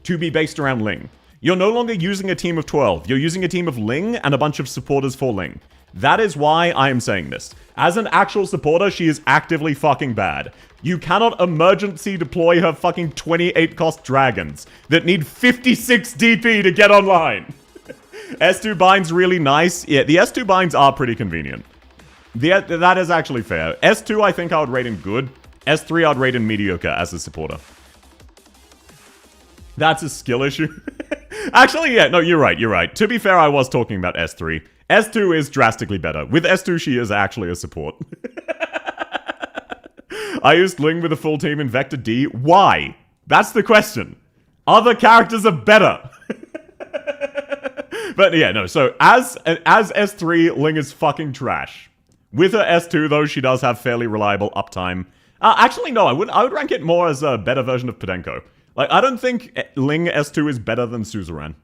to be based around Ling. You're no longer using a team of 12. You're using a team of Ling and a bunch of supporters for Ling. That is why I am saying this. As an actual supporter, she is actively fucking bad. You cannot emergency deploy her fucking 28 cost dragons that need 56 DP to get online. S2 binds really nice. Yeah, the S2 binds are pretty convenient. That is actually fair. S2 I think I would rate in good. S3 I'd rate in mediocre as a supporter. That's a skill issue. Actually, yeah, no, you're right. To be fair, I was talking about S3. S2 is drastically better. With S2, she is actually a support. I used Ling with a full team in Vector D. Why? That's the question. Other characters are better. But yeah, no, so as S3, Ling is fucking trash. With her S2, though, she does have fairly reliable uptime. Actually, no, I would rank it more as a better version of Podenko. Like, I don't think Ling S2 is better than Suzerain.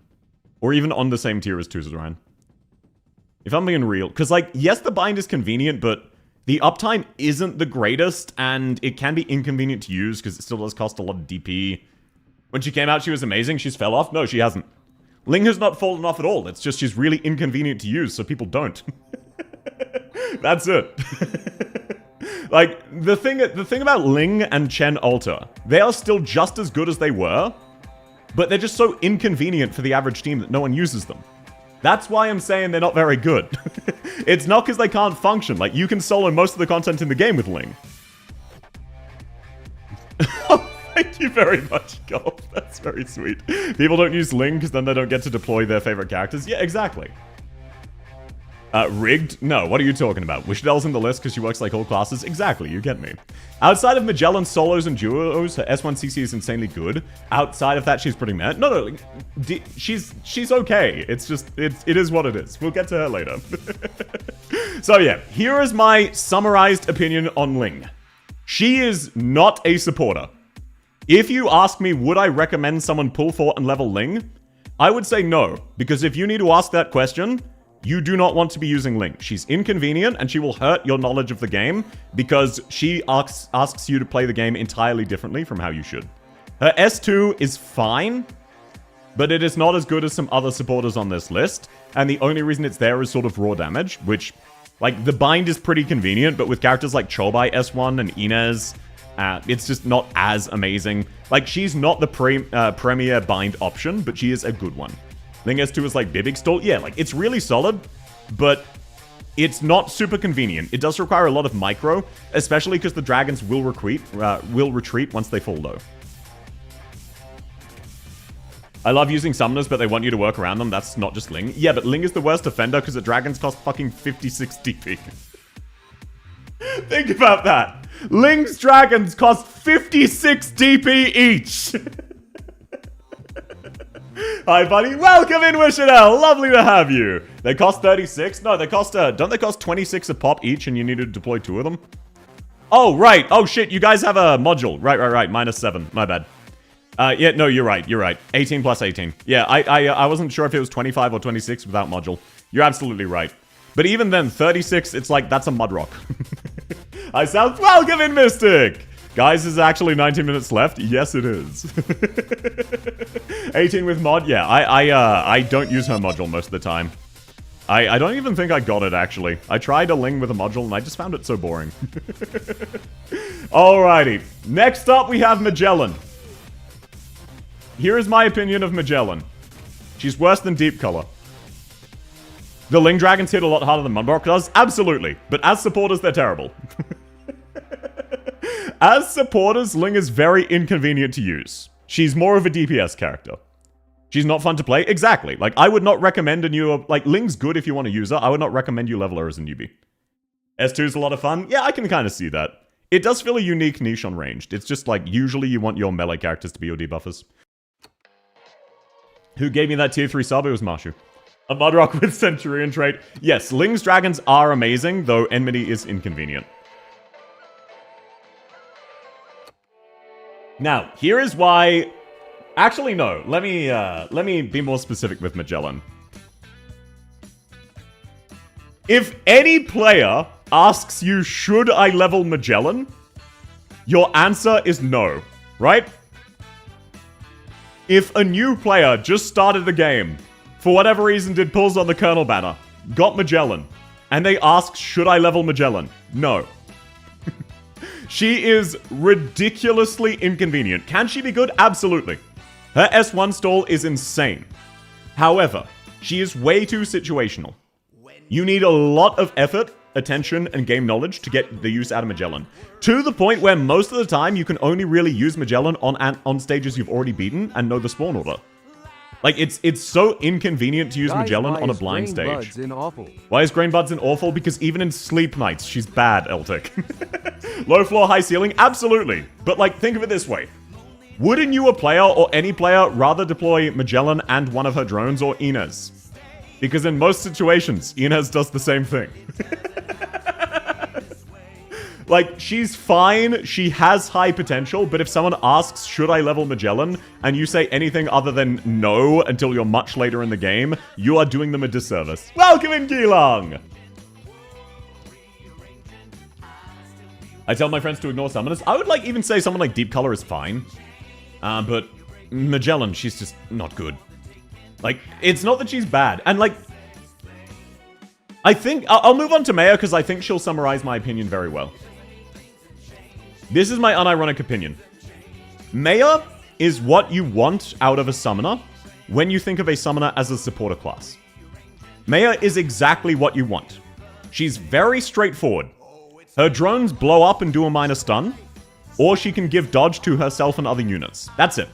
Or even on the same tier as Suzerain. If I'm being real. Because, like, yes, the bind is convenient, but the uptime isn't the greatest, and it can be inconvenient to use because it still does cost a lot of DP. When she came out, she was amazing. She's fell off. No, she hasn't. Ling has not fallen off at all. It's just she's really inconvenient to use, so people don't. That's it. Like, the thing about Ling and Chen Alter, they are still just as good as they were, but they're just so inconvenient for the average team that no one uses them. That's why I'm saying they're not very good. It's not because they can't function. Like, you can solo most of the content in the game with Ling. Thank you very much, Golf. That's very sweet. People don't use Ling because then they don't get to deploy their favorite characters. Yeah, exactly. Rigged? No, what are you talking about? Wishdel's in the list because she works like all classes? Exactly, you get me. Outside of Magellan solos and duos, her S1CC is insanely good. Outside of that, she's pretty mad. No, she's okay. It's just, it is what it is. We'll get to her later. So yeah, here is my summarized opinion on Ling. She is not a supporter. If you ask me, would I recommend someone pull fort and level Ling? I would say no, because if you need to ask that question, you do not want to be using Ling. She's inconvenient, and she will hurt your knowledge of the game because she asks you to play the game entirely differently from how you should. Her S2 is fine, but it is not as good as some other supporters on this list, and the only reason it's there is sort of raw damage, which, like, the bind is pretty convenient, but with characters like Chobai S1 and Inez, it's just not as amazing. Like, she's not the premier bind option, but she is a good one. Ling S2 is like Bibig Stall. Yeah, like, it's really solid, but it's not super convenient. It does require a lot of micro, especially because the dragons will retreat once they fall low. I love using summoners, but they want you to work around them. That's not just Ling. Yeah, but Ling is the worst offender because the dragons cost fucking 56 DP. Think about that. Ling's dragons cost 56 DP each. Hi, buddy. Welcome in, Wishanel. Lovely to have you. They cost 36? No, they cost, don't they cost 26 a pop each and you need to deploy 2 of them? Oh, right. Oh, shit. You guys have a module. Right. -7. My bad. Yeah, no, you're right. 18 plus 18. Yeah, I wasn't sure if it was 25 or 26 without module. You're absolutely right. But even then, 36, it's like, that's a mud rock. I sound welcome in, Mystic! Guys, there's actually 19 minutes left. Yes, it is. 18 with mod? Yeah, I don't use her module most of the time. I don't even think I got it, actually. I tried a Ling with a module, and I just found it so boring. Alrighty. Next up, we have Magellan. Here is my opinion of Magellan. She's worse than Deep Color. The Ling Dragons hit a lot harder than Mudrock does? Absolutely. But as supporters, they're terrible. As supporters, Ling is very inconvenient to use. She's more of a DPS character. She's not fun to play? Exactly. Like, I would not recommend a new... Like, Ling's good if you want to use her. I would not recommend you level her as a newbie. S2's a lot of fun? Yeah, I can kind of see that. It does feel a unique niche on ranged. It's just like, usually you want your melee characters to be your debuffers. Who gave me that tier 3 sub? It was Marshu. A Mudrock with Centurion trait. Yes, Ling's dragons are amazing, though enmity is inconvenient. Now, here is why... Actually, no. Let me be more specific with Magellan. If any player asks you, should I level Magellan? Your answer is no, right? If a new player just started the game, for whatever reason did pulls on the Colonel banner, got Magellan, and they ask, should I level Magellan? No. She is ridiculously inconvenient. Can she be good? Absolutely. Her S1 stall is insane. However, she is way too situational. You need a lot of effort, attention, and game knowledge to get the use out of Magellan. To the point where most of the time you can only really use Magellan on stages you've already beaten and know the spawn order. Like, it's so inconvenient to use Magellan on a blind stage. Why is Grain Buds in awful? Because even in Sleep Nights, she's bad, Eltic. Low floor, high ceiling? Absolutely. But, like, think of it this way. Would a newer player or any player rather deploy Magellan and one of her drones or Inez? Because in most situations, Inez does the same thing. Like, she's fine, she has high potential, but if someone asks, should I level Magellan, and you say anything other than no until you're much later in the game, you are doing them a disservice. Welcome in, Geelong! I tell my friends to ignore summoners. I would, like, even say someone like Deep Color is fine. But Magellan, she's just not good. Like, it's not that she's bad. And, like, I think... I'll move on to Maya, because I think she'll summarize my opinion very well. This is my unironic opinion. Maya is what you want out of a summoner when you think of a summoner as a supporter class. Maya is exactly what you want. She's very straightforward. Her drones blow up and do a minor stun, or she can give dodge to herself and other units. That's it.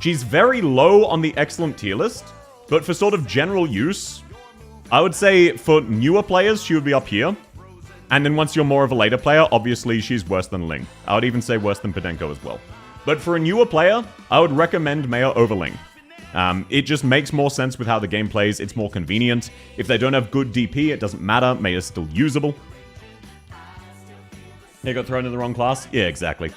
She's very low on the excellent tier list, but for sort of general use, I would say for newer players, she would be up here. And then once you're more of a later player, obviously she's worse than Ling. I would even say worse than Podenko as well. But for a newer player, I would recommend Maya over Ling. It just makes more sense with how the game plays. It's more convenient. If they don't have good DP, it doesn't matter. Maya's still usable. They got thrown in the wrong class? Yeah, exactly.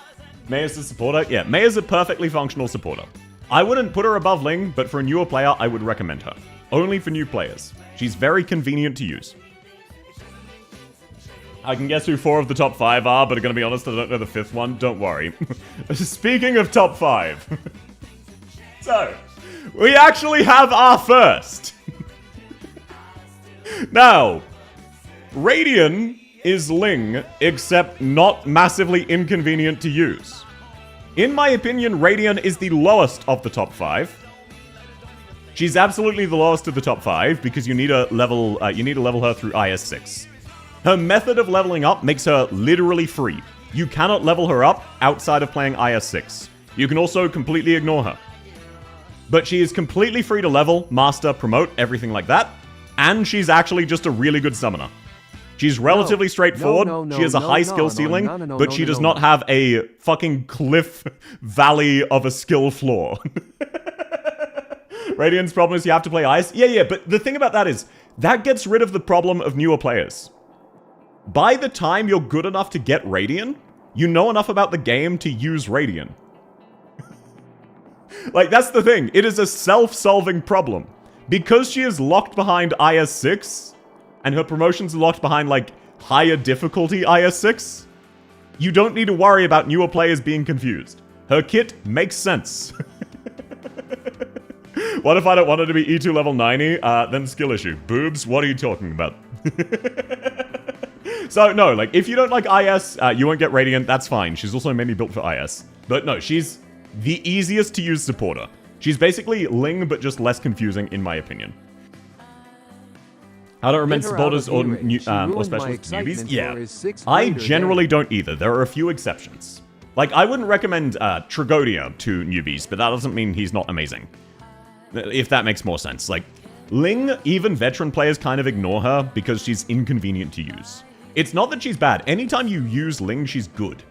Maya's a supporter? Yeah, Maya's a perfectly functional supporter. I wouldn't put her above Ling, but for a newer player, I would recommend her. Only for new players. She's very convenient to use. I can guess who 4 of the top 5 are, but I'm gonna be honest, I don't know the 5th one. Don't worry. Speaking of top 5. So, we actually have our first. Now, Radian is Ling, except not massively inconvenient to use. In my opinion, Radian is the lowest of the top 5. She's absolutely the lowest of the top 5 because you need to level her through IS6. Her method of leveling up makes her literally free. You cannot level her up outside of playing IS6. You can also completely ignore her. But she is completely free to level, master, promote, everything like that. And she's actually just a really good summoner. She's relatively straightforward. She has a high skill ceiling, but she does not have a fucking cliff valley of a skill floor. Radiant's problem is you have to play ice. Yeah, but the thing about that is, that gets rid of the problem of newer players. By the time you're good enough to get Radiant, you know enough about the game to use Radiant. Like, that's the thing. It is a self-solving problem. Because she is locked behind IS6, and her promotions are locked behind, like, higher difficulty IS6, you don't need to worry about newer players being confused. Her kit makes sense. What if I don't want her to be E2 level 90? Then skill issue. Boobs, what are you talking about? So, no, like, if you don't like IS, you won't get Radiant, that's fine. She's also mainly built for IS. But no, she's the easiest to use supporter. She's basically Ling, but just less confusing, in my opinion. I don't recommend supporters or specialists to newbies. Yeah, I generally don't either. There are a few exceptions. Like, I wouldn't recommend Tragonia to newbies, but that doesn't mean he's not amazing. If that makes more sense. Like, Ling, even veteran players kind of ignore her because she's inconvenient to use. It's not that she's bad. Anytime you use Ling, she's good.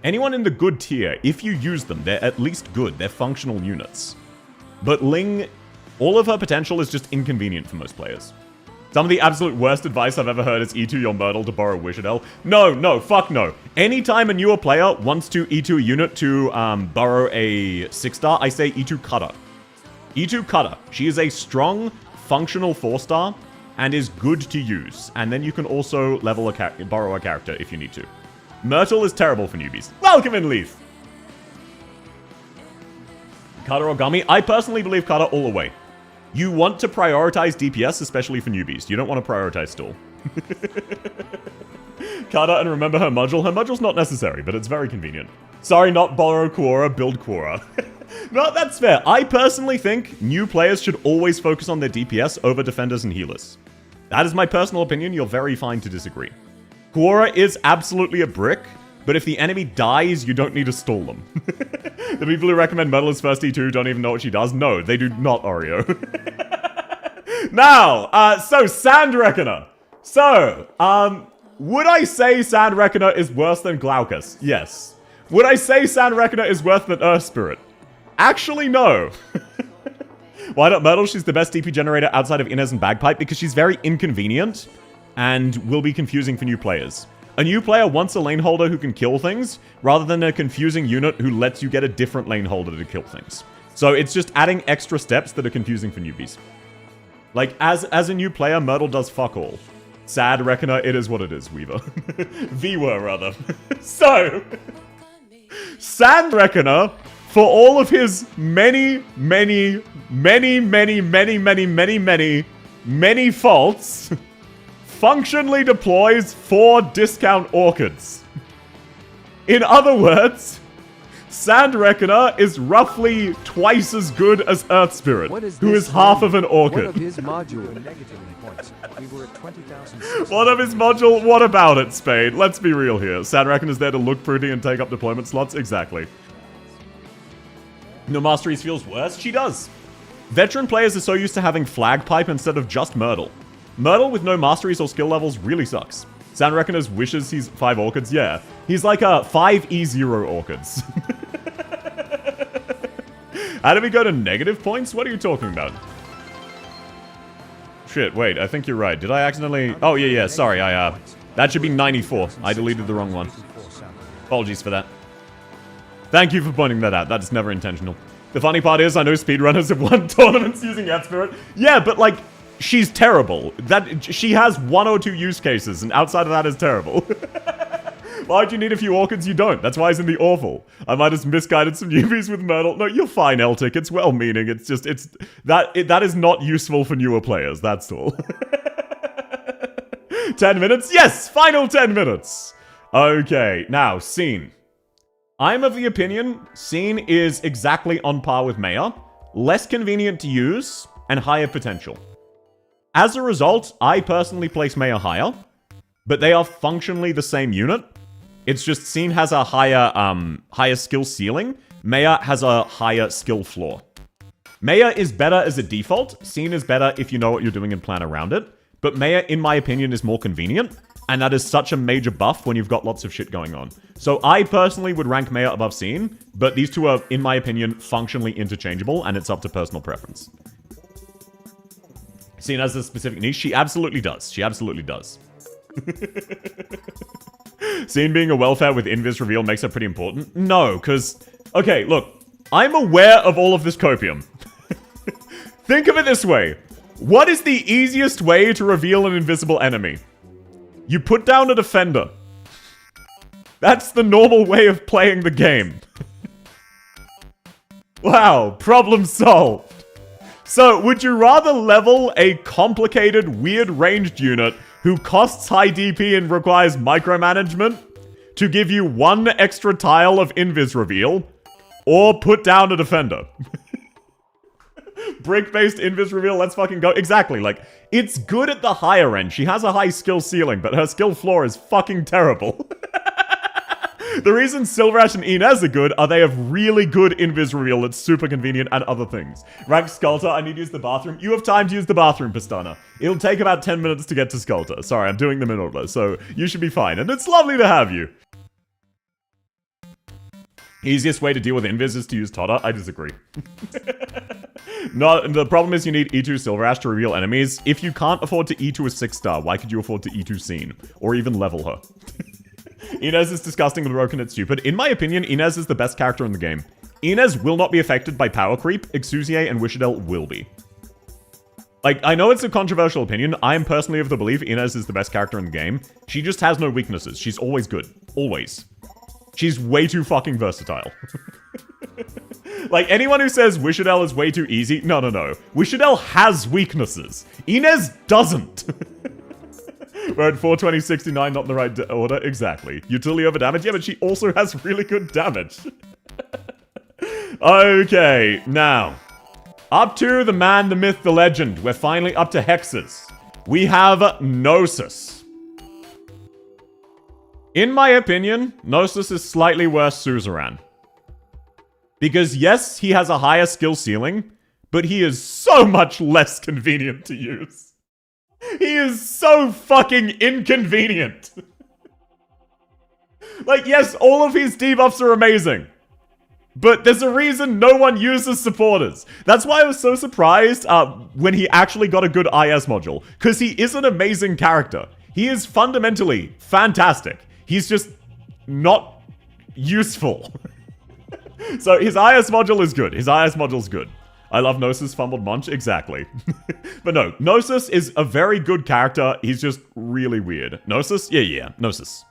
Anyone in the good tier, if you use them, they're at least good. They're functional units. But Ling, all of her potential is just inconvenient for most players. Some of the absolute worst advice I've ever heard is E2 your Myrtle to borrow Wishadel. No, fuck no. Anytime a newer player wants to E2 a unit to borrow a 6-star, I say E2 Cutter. E2 Cutter. She is a strong, functional 4-star and is good to use. And then you can also level borrow a character if you need to. Myrtle is terrible for newbies. Welcome in, Leaf! Cutter or Gummy? I personally believe Cutter all the way. You want to prioritize DPS, especially for newbies. You don't want to prioritize stall. Cutter, and remember her module. Her module's not necessary, but it's very convenient. Sorry, not borrow Quora, build Quora. No, that's fair. I personally think new players should always focus on their DPS over defenders and healers. That is my personal opinion. You're very fine to disagree. Quora is absolutely a brick, but if the enemy dies, you don't need to stall them. The people who recommend Myrtle as first E2 don't even know what she does. No, they do not, Oreo. Now, so Sand Reckoner. So, would I say Sand Reckoner is worse than Glaucus? Yes. Would I say Sand Reckoner is worse than Earth Spirit? Actually, no. Why not Myrtle? She's the best DP generator outside of Inez and Bagpipe because she's very inconvenient and will be confusing for new players. A new player wants a lane holder who can kill things, rather than a confusing unit who lets you get a different lane holder to kill things. So it's just adding extra steps that are confusing for newbies. Like, as a new player, Myrtle does fuck all. Sad Reckoner, it is what it is, Weaver. Viewer, rather. So, Sand Reckoner, for all of his many faults, functionally deploys 4 discount orchids. In other words, Sand Reckoner is roughly twice as good as Earth Spirit, who is half of an orchid. One of his module negative points. We were at 20,000. One of his module, what about it, Spade? Let's be real here. Sand Reckoner is there to look pretty and take up deployment slots? Exactly. No Masteries feels worse? She does. Veteran players are so used to having Flag Pipe instead of just Myrtle. Myrtle with no Masteries or skill levels really sucks. Sand Reckoner's wishes he's 5 orchids? Yeah. He's like a 5 E0 orchids. How do we go to negative points? What are you talking about? Shit, wait, I think you're right. Did I accidentally... Oh, yeah, sorry, that should be 94. I deleted the wrong one. Apologies for that. Thank you for pointing that out. That is never intentional. The funny part is, I know speedrunners have won tournaments using Ed Spirit. Yeah, but like, she's terrible. She has 1 or 2 use cases, and outside of that is terrible. Why'd you need a few orchids? You don't. That's why he's in the awful. I might have misguided some newbies with Myrtle. No, you're fine, Eltic. It's well-meaning. It's just, that is not useful for newer players. That's all. 10 minutes? Yes! Final 10 minutes! Okay, now, Scene. I'm of the opinion Scene is exactly on par with Maya, less convenient to use, and higher potential. As a result, I personally place Maya higher, but they are functionally the same unit. It's just Scene has a higher skill ceiling, Maya has a higher skill floor. Maya is better as a default, Scene is better if you know what you're doing and plan around it, but Maya, in my opinion, is more convenient, and that is such a major buff when you've got lots of shit going on. So I personally would rank Maya above Scene, but these two are, in my opinion, functionally interchangeable, and it's up to personal preference. Scene has a specific niche? She absolutely does. She absolutely does. Scene being a welfare with invis reveal makes it pretty important? No, because... Okay, look. I'm aware of all of this copium. Think of it this way. What is the easiest way to reveal an invisible enemy? You put down a defender. That's the normal way of playing the game. Wow, problem solved. So, would you rather level a complicated, weird ranged unit who costs high DP and requires micromanagement to give you 1 extra tile of invis reveal, or put down a defender? Brick-based invis reveal, let's fucking go. Exactly, like, it's good at the higher end. She has a high skill ceiling, but her skill floor is fucking terrible. The reason Silverash and Inez are good are they have really good invis reveal that's super convenient and other things. Rank Sculptor, I need to use the bathroom. You have time to use the bathroom, Pistana. It'll take about 10 minutes to get to Sculptor. Sorry, I'm doing them in order, so you should be fine. And it's lovely to have you. Easiest way to deal with invis is to use Totter. I disagree. No, the problem is you need E2 Silverash to reveal enemies. If you can't afford to E2 a 6-star, why could you afford to E2 Scene? Or even level her? Inez is disgusting and broken and stupid. In my opinion, Inez is the best character in the game. Inez will not be affected by power creep. Exusier and Wishadel will be. Like, I know it's a controversial opinion. I am personally of the belief Inez is the best character in the game. She just has no weaknesses. She's always good. Always. She's way too fucking versatile. Like, anyone who says Wishadel is way too easy, no. Wishadel has weaknesses. Inez doesn't. We're at 420-69, not in the right order. Exactly. Utility over damage? Yeah, but she also has really good damage. Okay, now. Up to the man, the myth, the legend. We're finally up to hexes. We have Gnosis. In my opinion, Gnosis is slightly worse Suzerain. Because yes, he has a higher skill ceiling, but he is so much less convenient to use. He is so fucking inconvenient. Like, yes, all of his debuffs are amazing. But there's a reason no one uses supporters. That's why I was so surprised when he actually got a good IS module. Because he is an amazing character. He is fundamentally fantastic. He's just not useful. So his IS module is good. His IS module's good. I love Gnosis fumbled munch. Exactly. But no, Gnosis is a very good character. He's just really weird. Gnosis? Yeah. Gnosis.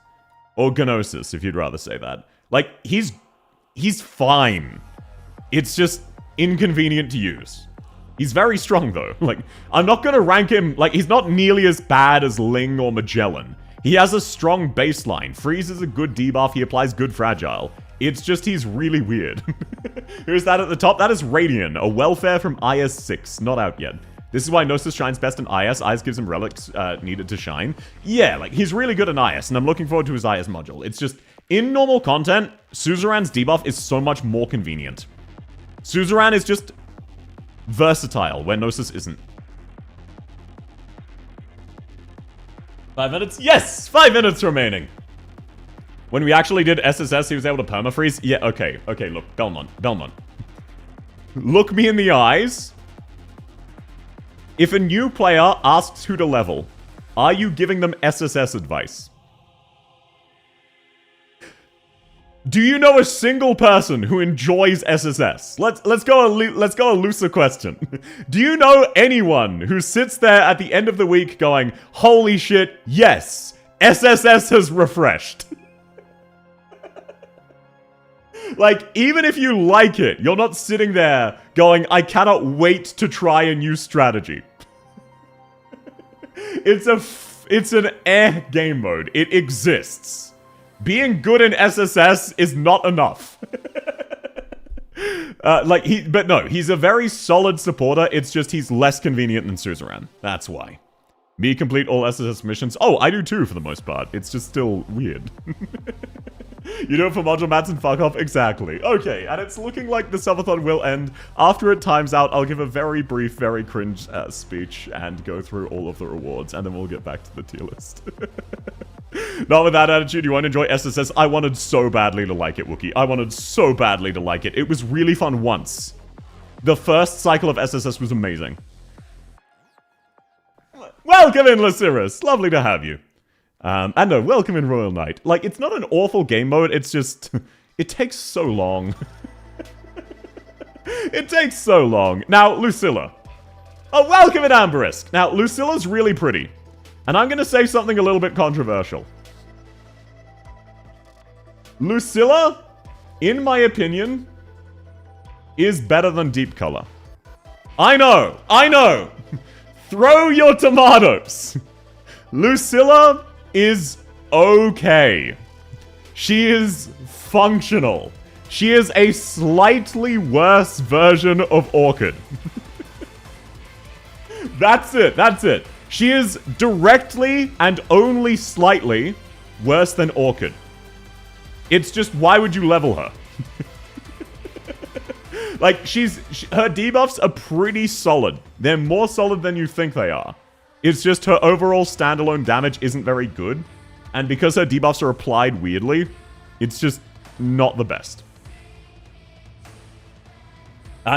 Or Gnosis, if you'd rather say that. Like, he's fine. It's just inconvenient to use. He's very strong, though. Like, I'm not gonna rank him... Like, he's not nearly as bad as Ling or Magellan. He has a strong baseline. Freeze is a good debuff. He applies good fragile. It's just he's really weird. Who's that at the top? That is Radiant, a welfare from IS-6. Not out yet. This is why Gnosis shines best in IS. IS gives him relics needed to shine. Yeah, like, he's really good in IS, and I'm looking forward to his IS module. It's just, in normal content, Suzerain's debuff is so much more convenient. Suzerain is just versatile, where Gnosis isn't. 5 minutes? Yes! 5 minutes remaining! When we actually did SSS, he was able to permafreeze? Yeah, okay, look, Belmont. Look me in the eyes. If a new player asks who to level, are you giving them SSS advice? Do you know a single person who enjoys SSS? Let's go a looser question. Do you know anyone who sits there at the end of the week going, "Holy shit, yes, SSS has refreshed"? Like, even if you like it, you're not sitting there going, "I cannot wait to try a new strategy." It's an game mode. It exists. Being good in SSS is not enough. But no, he's a very solid supporter. It's just he's less convenient than Suzerain. That's why. Me complete all SSS missions. Oh, I do too for the most part. It's just still weird. You do it for module mats and fuck off? Exactly. Okay, and it's looking like the subathon will end. After it times out, I'll give a very brief, very cringe speech and go through all of the rewards, and then we'll get back to the tier list. Not with that attitude, you won't enjoy SSS. I wanted so badly to like it, Wookie. I wanted so badly to like it. It was really fun once. The first cycle of SSS was amazing. Welcome in, Lysiris. Lovely to have you. And no, welcome in Royal Knight. Like, it's not an awful game mode, it's just... it takes so long. It takes so long. Now, Lucilla. Oh, welcome in Amberisk. Now, Lucilla's really pretty. And I'm gonna say something a little bit controversial. Lucilla, in my opinion, is better than Deep Color. I know! Throw your tomatoes! Lucilla is okay. She is functional. She is a slightly worse version of Orchid. That's it. She is directly and only slightly worse than Orchid. It's just, why would you level her? Like, her debuffs are pretty solid. They're more solid than you think they are. It's just her overall standalone damage isn't very good. And because her debuffs are applied weirdly, it's just not the best.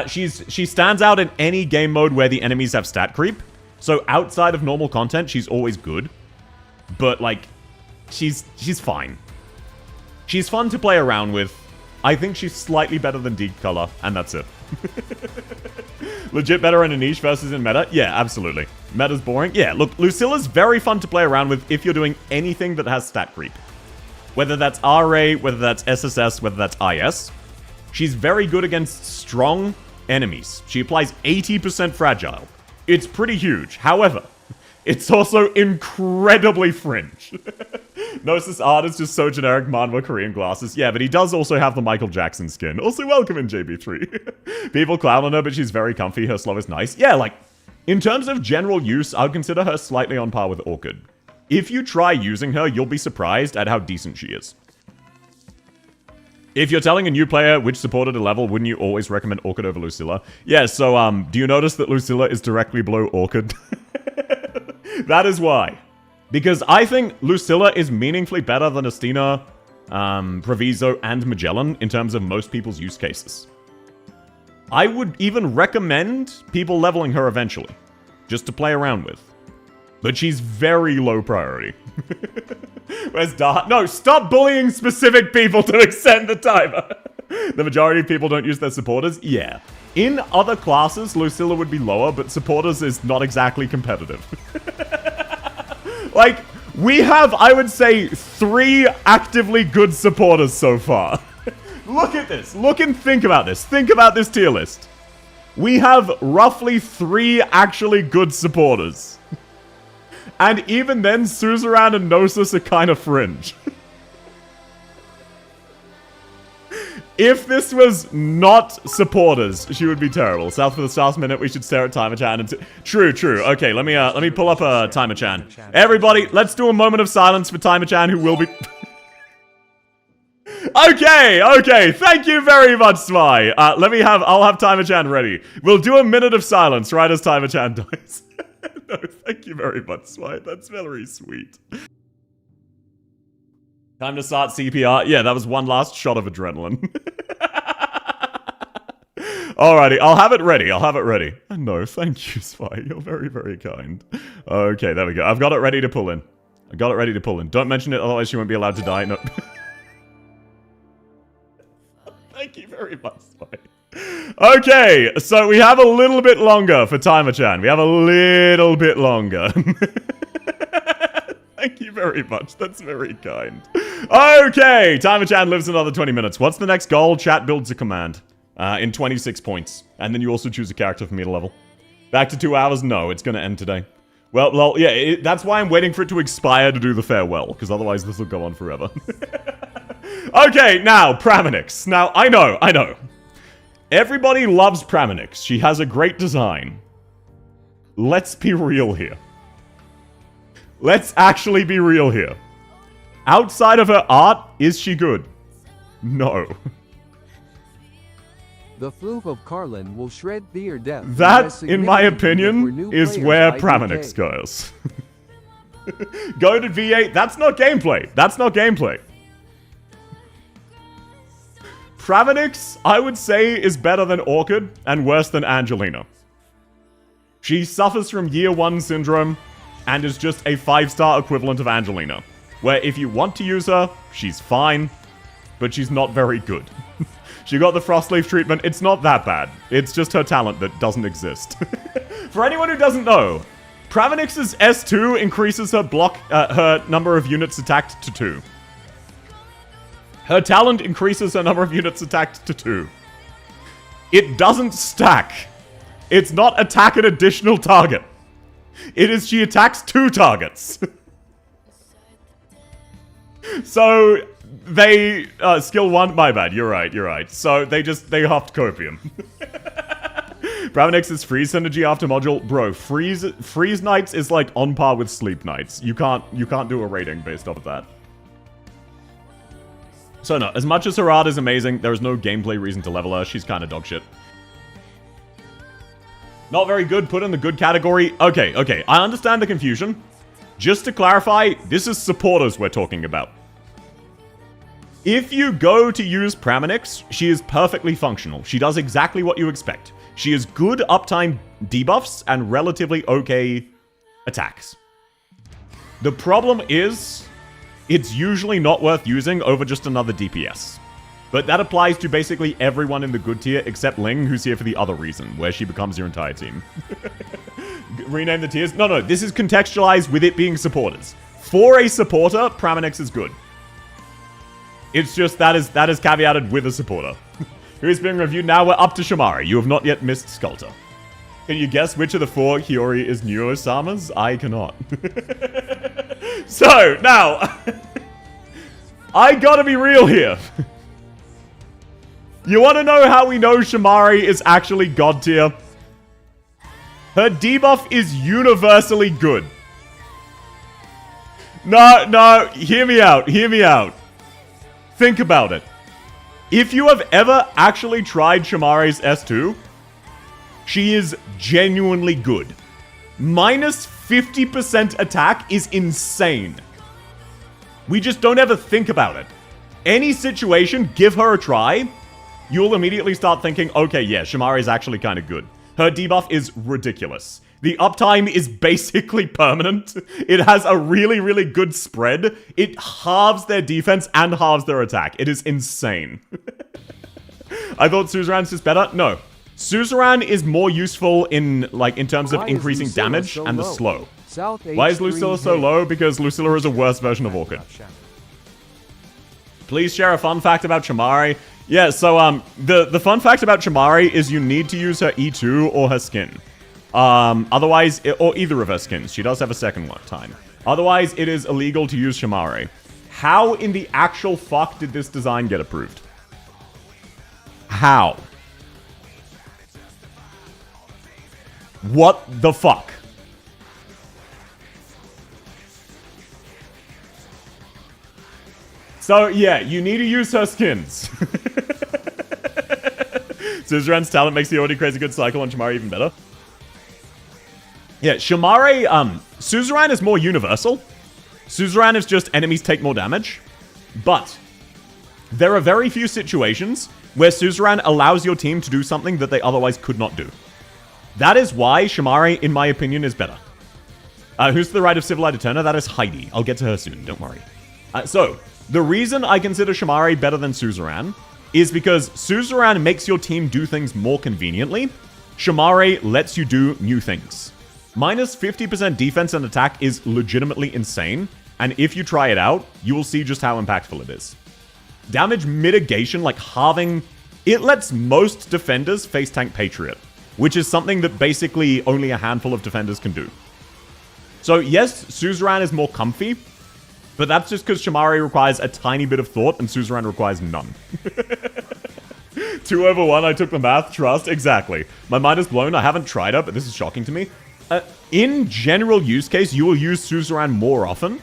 She stands out in any game mode where the enemies have stat creep. So outside of normal content, she's always good. But, like, she's fine. She's fun to play around with. I think she's slightly better than Deep Color, and that's it. Legit better in a niche versus in meta? Yeah, absolutely. Meta's boring? Yeah, look, Lucilla's very fun to play around with if you're doing anything that has stat creep. Whether that's RA, whether that's SSS, whether that's IS. She's very good against strong enemies. She applies 80% fragile. It's pretty huge. However, it's also incredibly fringe. Gnosis art is just so generic, manhwa Korean glasses. Yeah, but he does also have the Michael Jackson skin. Also, welcome in JB3. People clown on her, but she's very comfy. Her slow is nice. Yeah, like, in terms of general use, I would consider her slightly on par with Orchid. If you try using her, you'll be surprised at how decent she is. If you're telling a new player which supporter to level, wouldn't you always recommend Orchid over Lucilla? Yeah, so, do you notice that Lucilla is directly below Orchid? That is why. Because I think Lucilla is meaningfully better than Estina, Proviso, and Magellan in terms of most people's use cases. I would even recommend people leveling her eventually, just to play around with. But she's very low priority. Where's Dart? No, stop bullying specific people to extend the timer. The majority of people don't use their supporters? Yeah. In other classes, Lucilla would be lower, but supporters is not exactly competitive. Like, we have, I would say, 3 actively good supporters so far. Look at this. Look and think about this. Think about this tier list. We have roughly 3 actually good supporters. And even then, Suzerain and Gnosis are kind of fringe. If this was not supporters, she would be terrible. South for the South minute, we should stare at Timer-chan and... True. Okay, let me pull up Timer-chan. Everybody, let's do a moment of silence for Timer-chan, who will be... Okay, thank you very much, Spy. I'll have Timer-chan ready. We'll do a minute of silence right as Timer-chan dies. No, thank you very much, Spy. That's very sweet. Time to start CPR. Yeah, that was one last shot of adrenaline. Alrighty, I'll have it ready. No, thank you, Spy. You're very, very kind. Okay, there we go. I've got it ready to pull in. Don't mention it, otherwise she won't be allowed to die. No. very much so. Okay, so we have a little bit longer for Timer-chan. We have a little bit longer. Thank you very much. That's very kind. Okay, Timer-chan lives another 20 minutes. What's the next goal? Chat builds a command in 26 points. And then you also choose a character for me to level. Back to 2 hours? No, it's going to end today. Well, yeah, that's why I'm waiting for it to expire to do the farewell, because otherwise this will go on forever. Okay, now, Praminix. Now, I know. Everybody loves Praminix. She has a great design. Let's be real here. Let's actually be real here. Outside of her art, is she good? No. The floof of Carlin will shred Beer death. That, in my opinion, is where Praminix goes. Go to V8. That's not gameplay. That's not gameplay. Praminix, I would say, is better than Orchid and worse than Angelina. She suffers from Year 1 syndrome and is just a 5-star equivalent of Angelina. Where if you want to use her, she's fine, but she's not very good. She got the Frostleaf treatment. It's not that bad. It's just her talent that doesn't exist. For anyone who doesn't know, Praminix's S2 increases her her number of units attacked to 2. Her talent increases her number of units attacked to 2. It doesn't stack. It's not attack an additional target. It is she attacks 2 targets. So, they, skill 1, my bad, you're right. So, they huffed Copium. Praminix's freeze synergy after module, bro, freeze Knights is like on par with Sleep Knights. You can't do a rating based off of that. So no, as much as her art is amazing, there is no gameplay reason to level her. She's kind of dog shit. Not very good, put in the good category. Okay, I understand the confusion. Just to clarify, this is supporters we're talking about. If you go to use Praminix, she is perfectly functional. She does exactly what you expect. She has good uptime debuffs and relatively okay attacks. The problem is, it's usually not worth using over just another DPS. But that applies to basically everyone in the good tier except Ling, who's here for the other reason, where she becomes your entire team. Rename the tiers? No, this is contextualized with it being supporters. For a supporter, Praminix is good. It's just that is caveated with a supporter. Who's being reviewed now? We're up to Shamari. You have not yet missed Sculptor. Can you guess which of the 4 Hiyori is Neo-Sama's? I cannot. So, now, I gotta be real here. You wanna know how we know Shamari is actually God tier? Her debuff is universally good. No, hear me out. Think about it. If you have ever actually tried Shamari's S2, she is genuinely good. Minus 50% attack is insane. We just don't ever think about it. Any situation, give her a try, you'll immediately start thinking, okay, yeah, Shamari is actually kind of good. Her debuff is ridiculous. The uptime is basically permanent. It has a really, really good spread. It halves their defense and halves their attack. It is insane. I thought Suzerain's is better. No. Suzerain is more useful in terms of increasing damage and the slow. Why is Lucilla so low? Because Lucilla is a worse version of Orchid. Please share a fun fact about Shamari. Yeah, so the fun fact about Shamari is you need to use her E2 or her skin. Otherwise, or either of her skins. She does have a second one time. Otherwise, it is illegal to use Shamari. How in the actual fuck did this design get approved? How? What the fuck? So, yeah, you need to use her skins. Suzerain's talent makes the already crazy good cycle on Shamari even better. Yeah, Shamari, Suzerain is more universal. Suzerain is just enemies take more damage. But there are very few situations where Suzerain allows your team to do something that they otherwise could not do. That is why Shamari, in my opinion, is better. Who's to the right of Civilite Eterna? That is Heidi. I'll get to her soon, don't worry. So, the reason I consider Shamari better than Suzerain is because Suzerain makes your team do things more conveniently. Shamare lets you do new things. Minus 50% defense and attack is legitimately insane, and if you try it out, you will see just how impactful it is. Damage mitigation, like halving, it lets most defenders face tank Patriot, which is something that basically only a handful of defenders can do. So yes, Suzerain is more comfy, but that's just because Shamari requires a tiny bit of thought and Suzerain requires none. 2 over 1, I took the math, trust, exactly. My mind is blown, I haven't tried it, but this is shocking to me. In general use case, you will use Suzerain more often,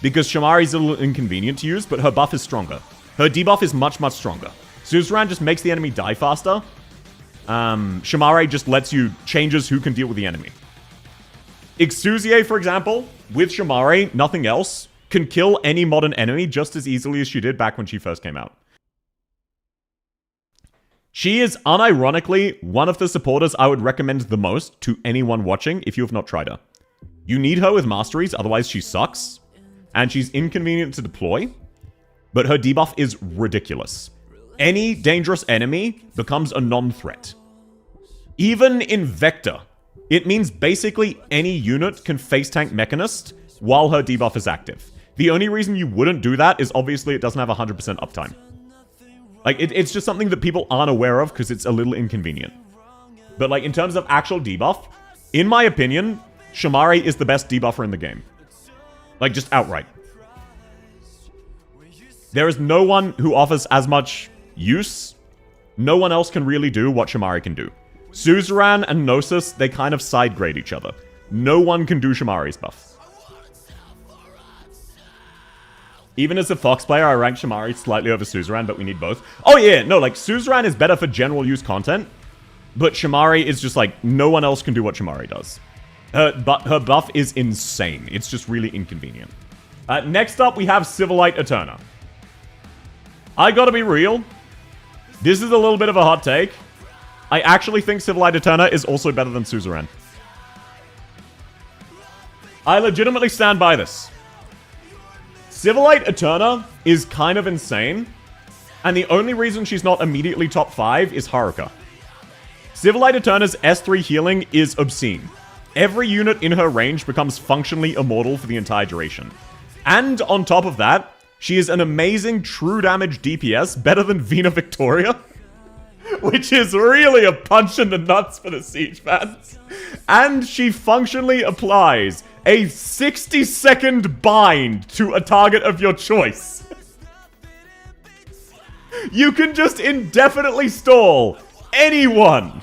because Shamari is a little inconvenient to use, but her buff is stronger. Her debuff is much, much stronger. Suzerain just makes the enemy die faster. Shamari just lets you, changes who can deal with the enemy. Exusier, for example, with Shamari, nothing else, can kill any modern enemy just as easily as she did back when she first came out. She is unironically one of the supporters I would recommend the most to anyone watching if you have not tried her. You need her with masteries, otherwise she sucks. And she's inconvenient to deploy, but her debuff is ridiculous. Any dangerous enemy becomes a non-threat. Even in Vector, it means basically any unit can face tank Mechanist while her debuff is active. The only reason you wouldn't do that is obviously it doesn't have 100% uptime. Like, it's just something that people aren't aware of because it's a little inconvenient. But, like, in terms of actual debuff, in my opinion, Shamari is the best debuffer in the game. Like, just outright. There is no one who offers as much use. No one else can really do what Shamari can do. Suzerain and Gnosis, they kind of side grade each other. No one can do Shamari's buff. Even as a Fox player, I rank Shamari slightly over Suzerain, but we need both. Oh yeah, no, like, Suzerain is better for general use content, but Shamari is just like, no one else can do what Shamari does. But her buff is insane. It's just really inconvenient. Next up, we have Civilite Eterna. I gotta be real. This is a little bit of a hot take. I actually think Civilite Eterna is also better than Suzerain. I legitimately stand by this. Civilite Eterna is kind of insane, and the only reason she's not immediately top 5 is Haruka. Civilite Eterna's S3 healing is obscene. Every unit in her range becomes functionally immortal for the entire duration. And on top of that, she is an amazing true damage DPS, better than Vina Victoria, which is really a punch in the nuts for the Siege fans. And she functionally applies a 60-second bind to a target of your choice. You can just indefinitely stall anyone.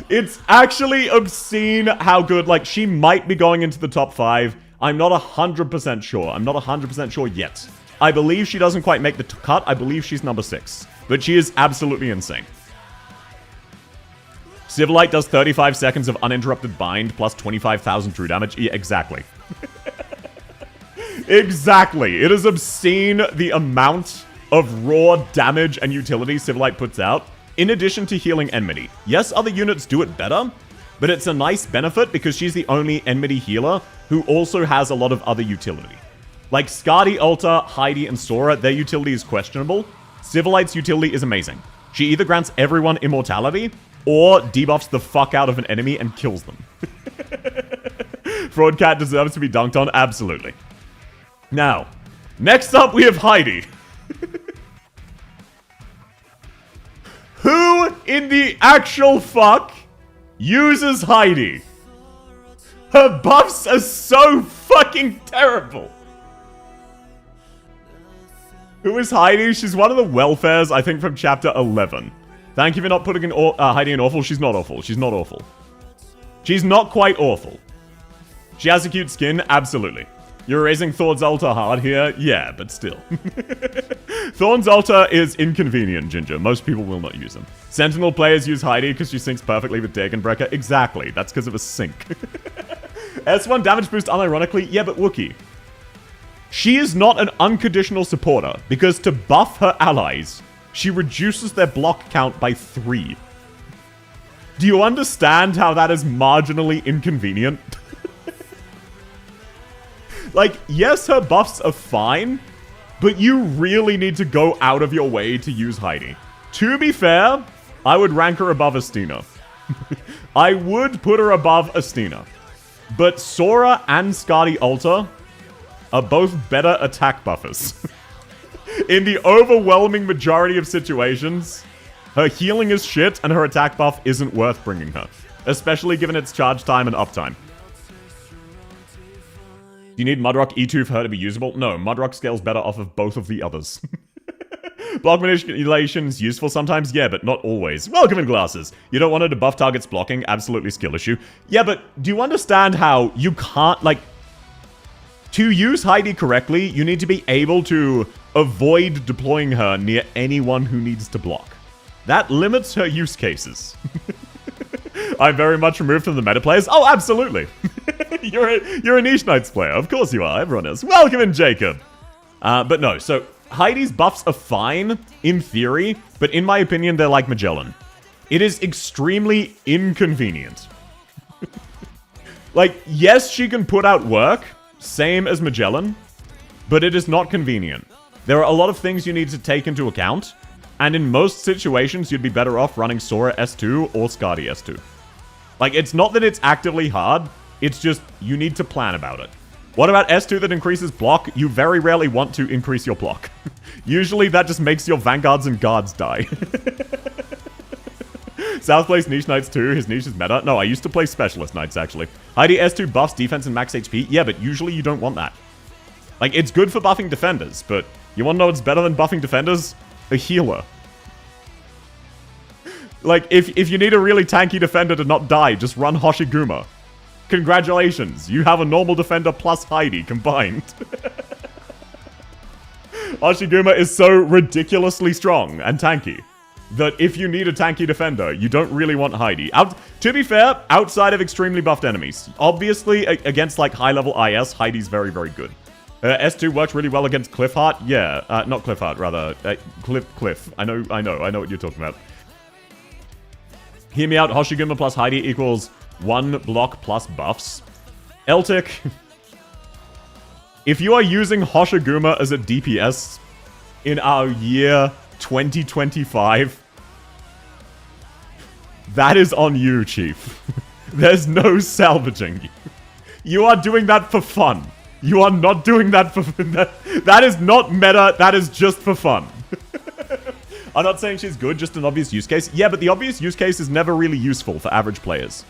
It's actually obscene how good, like, she might be going into the top 5. I'm not 100% sure. I'm not 100% sure yet. I believe she doesn't quite make the cut. I believe she's number 6. But she is absolutely insane. Civilite does 35 seconds of uninterrupted bind plus 25,000 true damage. Yeah, exactly. Exactly. It is obscene the amount of raw damage and utility Civilite puts out, in addition to healing enmity. Yes, other units do it better, but it's a nice benefit because she's the only enmity healer who also has a lot of other utility. Like Skadi, Ulta, Heidi, and Sora, their utility is questionable. Civilite's utility is amazing. She either grants everyone immortality, or debuffs the fuck out of an enemy and kills them. Fraudcat deserves to be dunked on, absolutely. Now, next up we have Heidi. Who in the actual fuck uses Heidi? Her buffs are so fucking terrible. Who is Heidi? She's one of the welfares, I think, from chapter 11. Thank you for not putting Heidi in awful. She's not awful. She's not awful. She's not quite awful. She has a cute skin, absolutely. You're raising Thorn's Altar hard here? Yeah, but still. Thorn's Altar is inconvenient, Ginger. Most people will not use him. Sentinel players use Heidi because she syncs perfectly with Dagenbrecker. Exactly. That's because of a sync. S1 damage boost unironically? Yeah, but Wookiee. She is not an unconditional supporter because to buff her allies, she reduces their block count by 3. Do you understand how that is marginally inconvenient? Like, yes, her buffs are fine, But you really need to go out of your way to use Heidi. To be fair, I would rank her above Estina. I would put her above Estina. But Sora and Skadi Alta are both better attack buffers. In the overwhelming majority of situations, her healing is shit and her attack buff isn't worth bringing her. Especially given its charge time and uptime. Do you need Mudrock E2 for her to be usable? No, Mudrock scales better off of both of the others. Block manipulation's useful sometimes? Yeah, but not always. Welcome in, Glasses. You don't want her to buff targets blocking? Absolutely skill issue. Yeah, but do you understand how you can't, like... To use Heidi correctly, you need to be able to avoid deploying her near anyone who needs to block. That limits her use cases. I'm very much removed from the meta players. Oh, absolutely. You're a Niche Knights player. Of course you are. Everyone is. Welcome in, Jacob. But no, so Heidi's buffs are fine, in theory, but in my opinion, they're like Magellan. It is extremely inconvenient. Like, yes, she can put out work, same as Magellan, but it is not convenient. There are a lot of things you need to take into account, and in most situations, you'd be better off running Sora S2 or Skadi S2. Like, it's not that it's actively hard, it's just you need to plan about it. What about S2 that increases block? You very rarely want to increase your block. Usually that just makes your Vanguards and Guards die. South plays Niche Knights too, his niche is meta. No, I used to play Specialist Knights actually. Heidi S2 buffs defense and max HP. Yeah, but usually you don't want that. Like, it's good for buffing defenders, but you want to know what's better than buffing defenders? A healer. Like, if you need a really tanky defender to not die, just run Hoshiguma. Congratulations, you have a normal defender plus Heidi combined. Hoshiguma is so ridiculously strong and tanky that if you need a tanky defender, you don't really want Heidi. To be fair, outside of extremely buffed enemies, obviously against like high-level IS, Heidi's very, very good. S2 works really well against Cliffheart. Yeah, not Cliffheart, rather. Cliff. I know what you're talking about. Hear me out, Hoshiguma plus Heidi equals 1 block plus buffs. Eltic. If you are using Hoshiguma as a DPS in our year 2025, that is on you, Chief. There's no salvaging you. You are doing that for fun. You are not doing that for... That is not meta, that is just for fun. I'm not saying she's good, just an obvious use case. Yeah, but the obvious use case is never really useful for average players.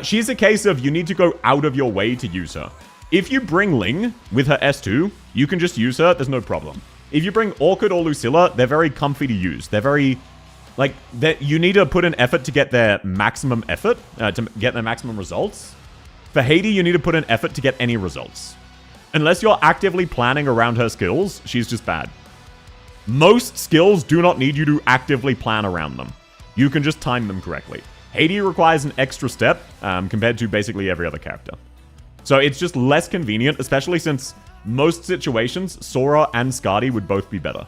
She's a case of you need to go out of your way to use her. If you bring Ling with her S2, you can just use her, there's no problem. If you bring Orchid or Lucilla, they're very comfy to use. They're very... Like, you need to put an effort to get their maximum effort, to get their maximum results. For Heidi, you need to put an effort to get any results. Unless you're actively planning around her skills, she's just bad. Most skills do not need you to actively plan around them. You can just time them correctly. Heidi requires an extra step compared to basically every other character. So it's just less convenient, especially since most situations, Sora and Skadi would both be better.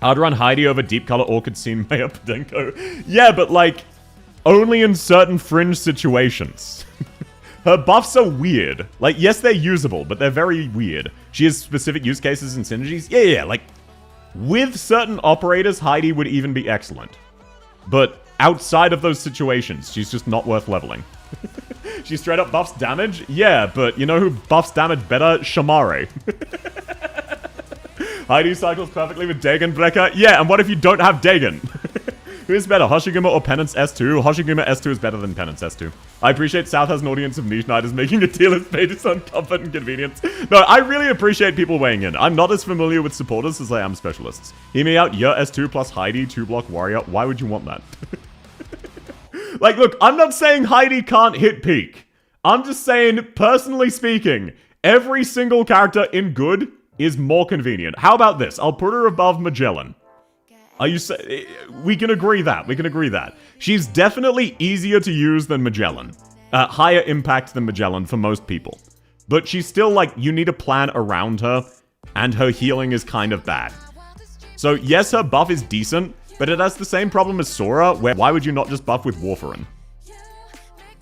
I'd run Heidi over Deep Color Orchid Scene Maya Podenko. Yeah, but like, only in certain fringe situations. Her buffs are weird. Like, yes, they're usable, but they're very weird. She has specific use cases and synergies. Yeah, like, with certain operators, Heidi would even be excellent. But outside of those situations, she's just not worth leveling. She straight up buffs damage? Yeah, but you know who buffs damage better? Shamare. Heidi cycles perfectly with Dagon Brecker. Yeah, and what if you don't have Dagon? Who is better, Hoshiguma or Penance S2? Hoshiguma S2 is better than Penance S2. I appreciate South has an audience of Niche Knights making a tier list based on comfort and convenience. No, I really appreciate people weighing in. I'm not as familiar with supporters as I am specialists. Hear me out, you're S2 plus Heidi, 2-block warrior. Why would you want that? Like, look, I'm not saying Heidi can't hit peak. I'm just saying, personally speaking, every single character in good is more convenient. How about this? I'll put her above Magellan. Are you say we can agree that. We can agree that. She's definitely easier to use than Magellan. Higher impact than Magellan for most people. But she's still like, you need to plan around her, and her healing is kind of bad. So yes, her buff is decent, but it has the same problem as Sora, where why would you not just buff with Warfarin?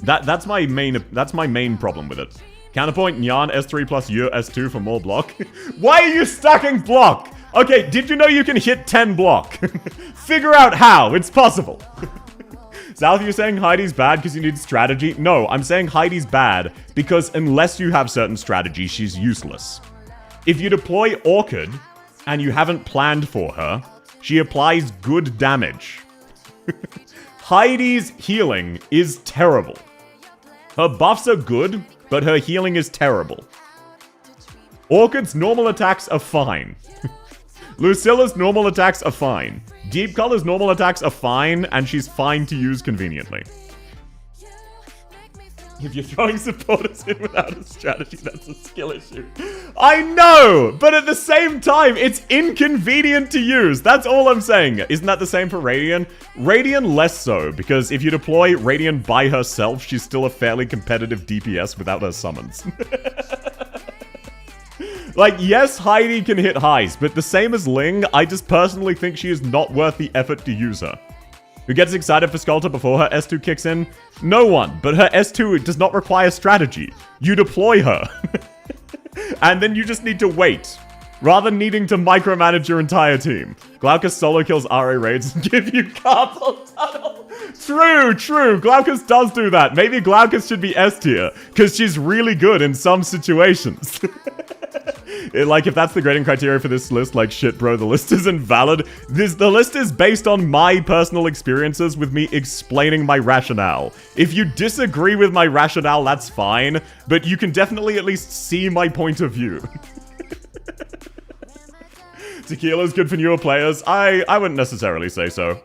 That's my main problem with it. Counterpoint, Nyan S3 plus Yu S2 for more block. Why are you stacking block? Okay, did you know you can hit 10 block? Figure out how. It's possible. South, you're saying Heidi's bad because you need strategy? No, I'm saying Heidi's bad because unless you have certain strategy, she's useless. If you deploy Orchid and you haven't planned for her, she applies good damage. Heidi's healing is terrible. Her buffs are good, but her healing is terrible. Orchid's normal attacks are fine. Lucilla's normal attacks are fine. Deep Color's normal attacks are fine, and she's fine to use conveniently. If you're throwing supporters in without a strategy, that's a skill issue. I know! But at the same time, it's inconvenient to use. That's all I'm saying. Isn't that the same for Radian? Radian less so, because if you deploy Radian by herself, she's still a fairly competitive DPS without her summons. Like, yes, Heidi can hit highs, but the same as Ling, I just personally think she is not worth the effort to use her. Who gets excited for Skulter before her S2 kicks in? No one, but her S2 does not require strategy. You deploy her. And then you just need to wait, rather than needing to micromanage your entire team. Glaucus solo kills RA raids and give you carpal tunnel. True. Glaucus does do that. Maybe Glaucus should be S tier, because she's really good in some situations. Like, if that's the grading criteria for this list, like, shit, bro, the list is invalid. The list is based on my personal experiences with me explaining my rationale. If you disagree with my rationale, that's fine, but you can definitely at least see my point of view. Tequila's good for newer players. I wouldn't necessarily say so.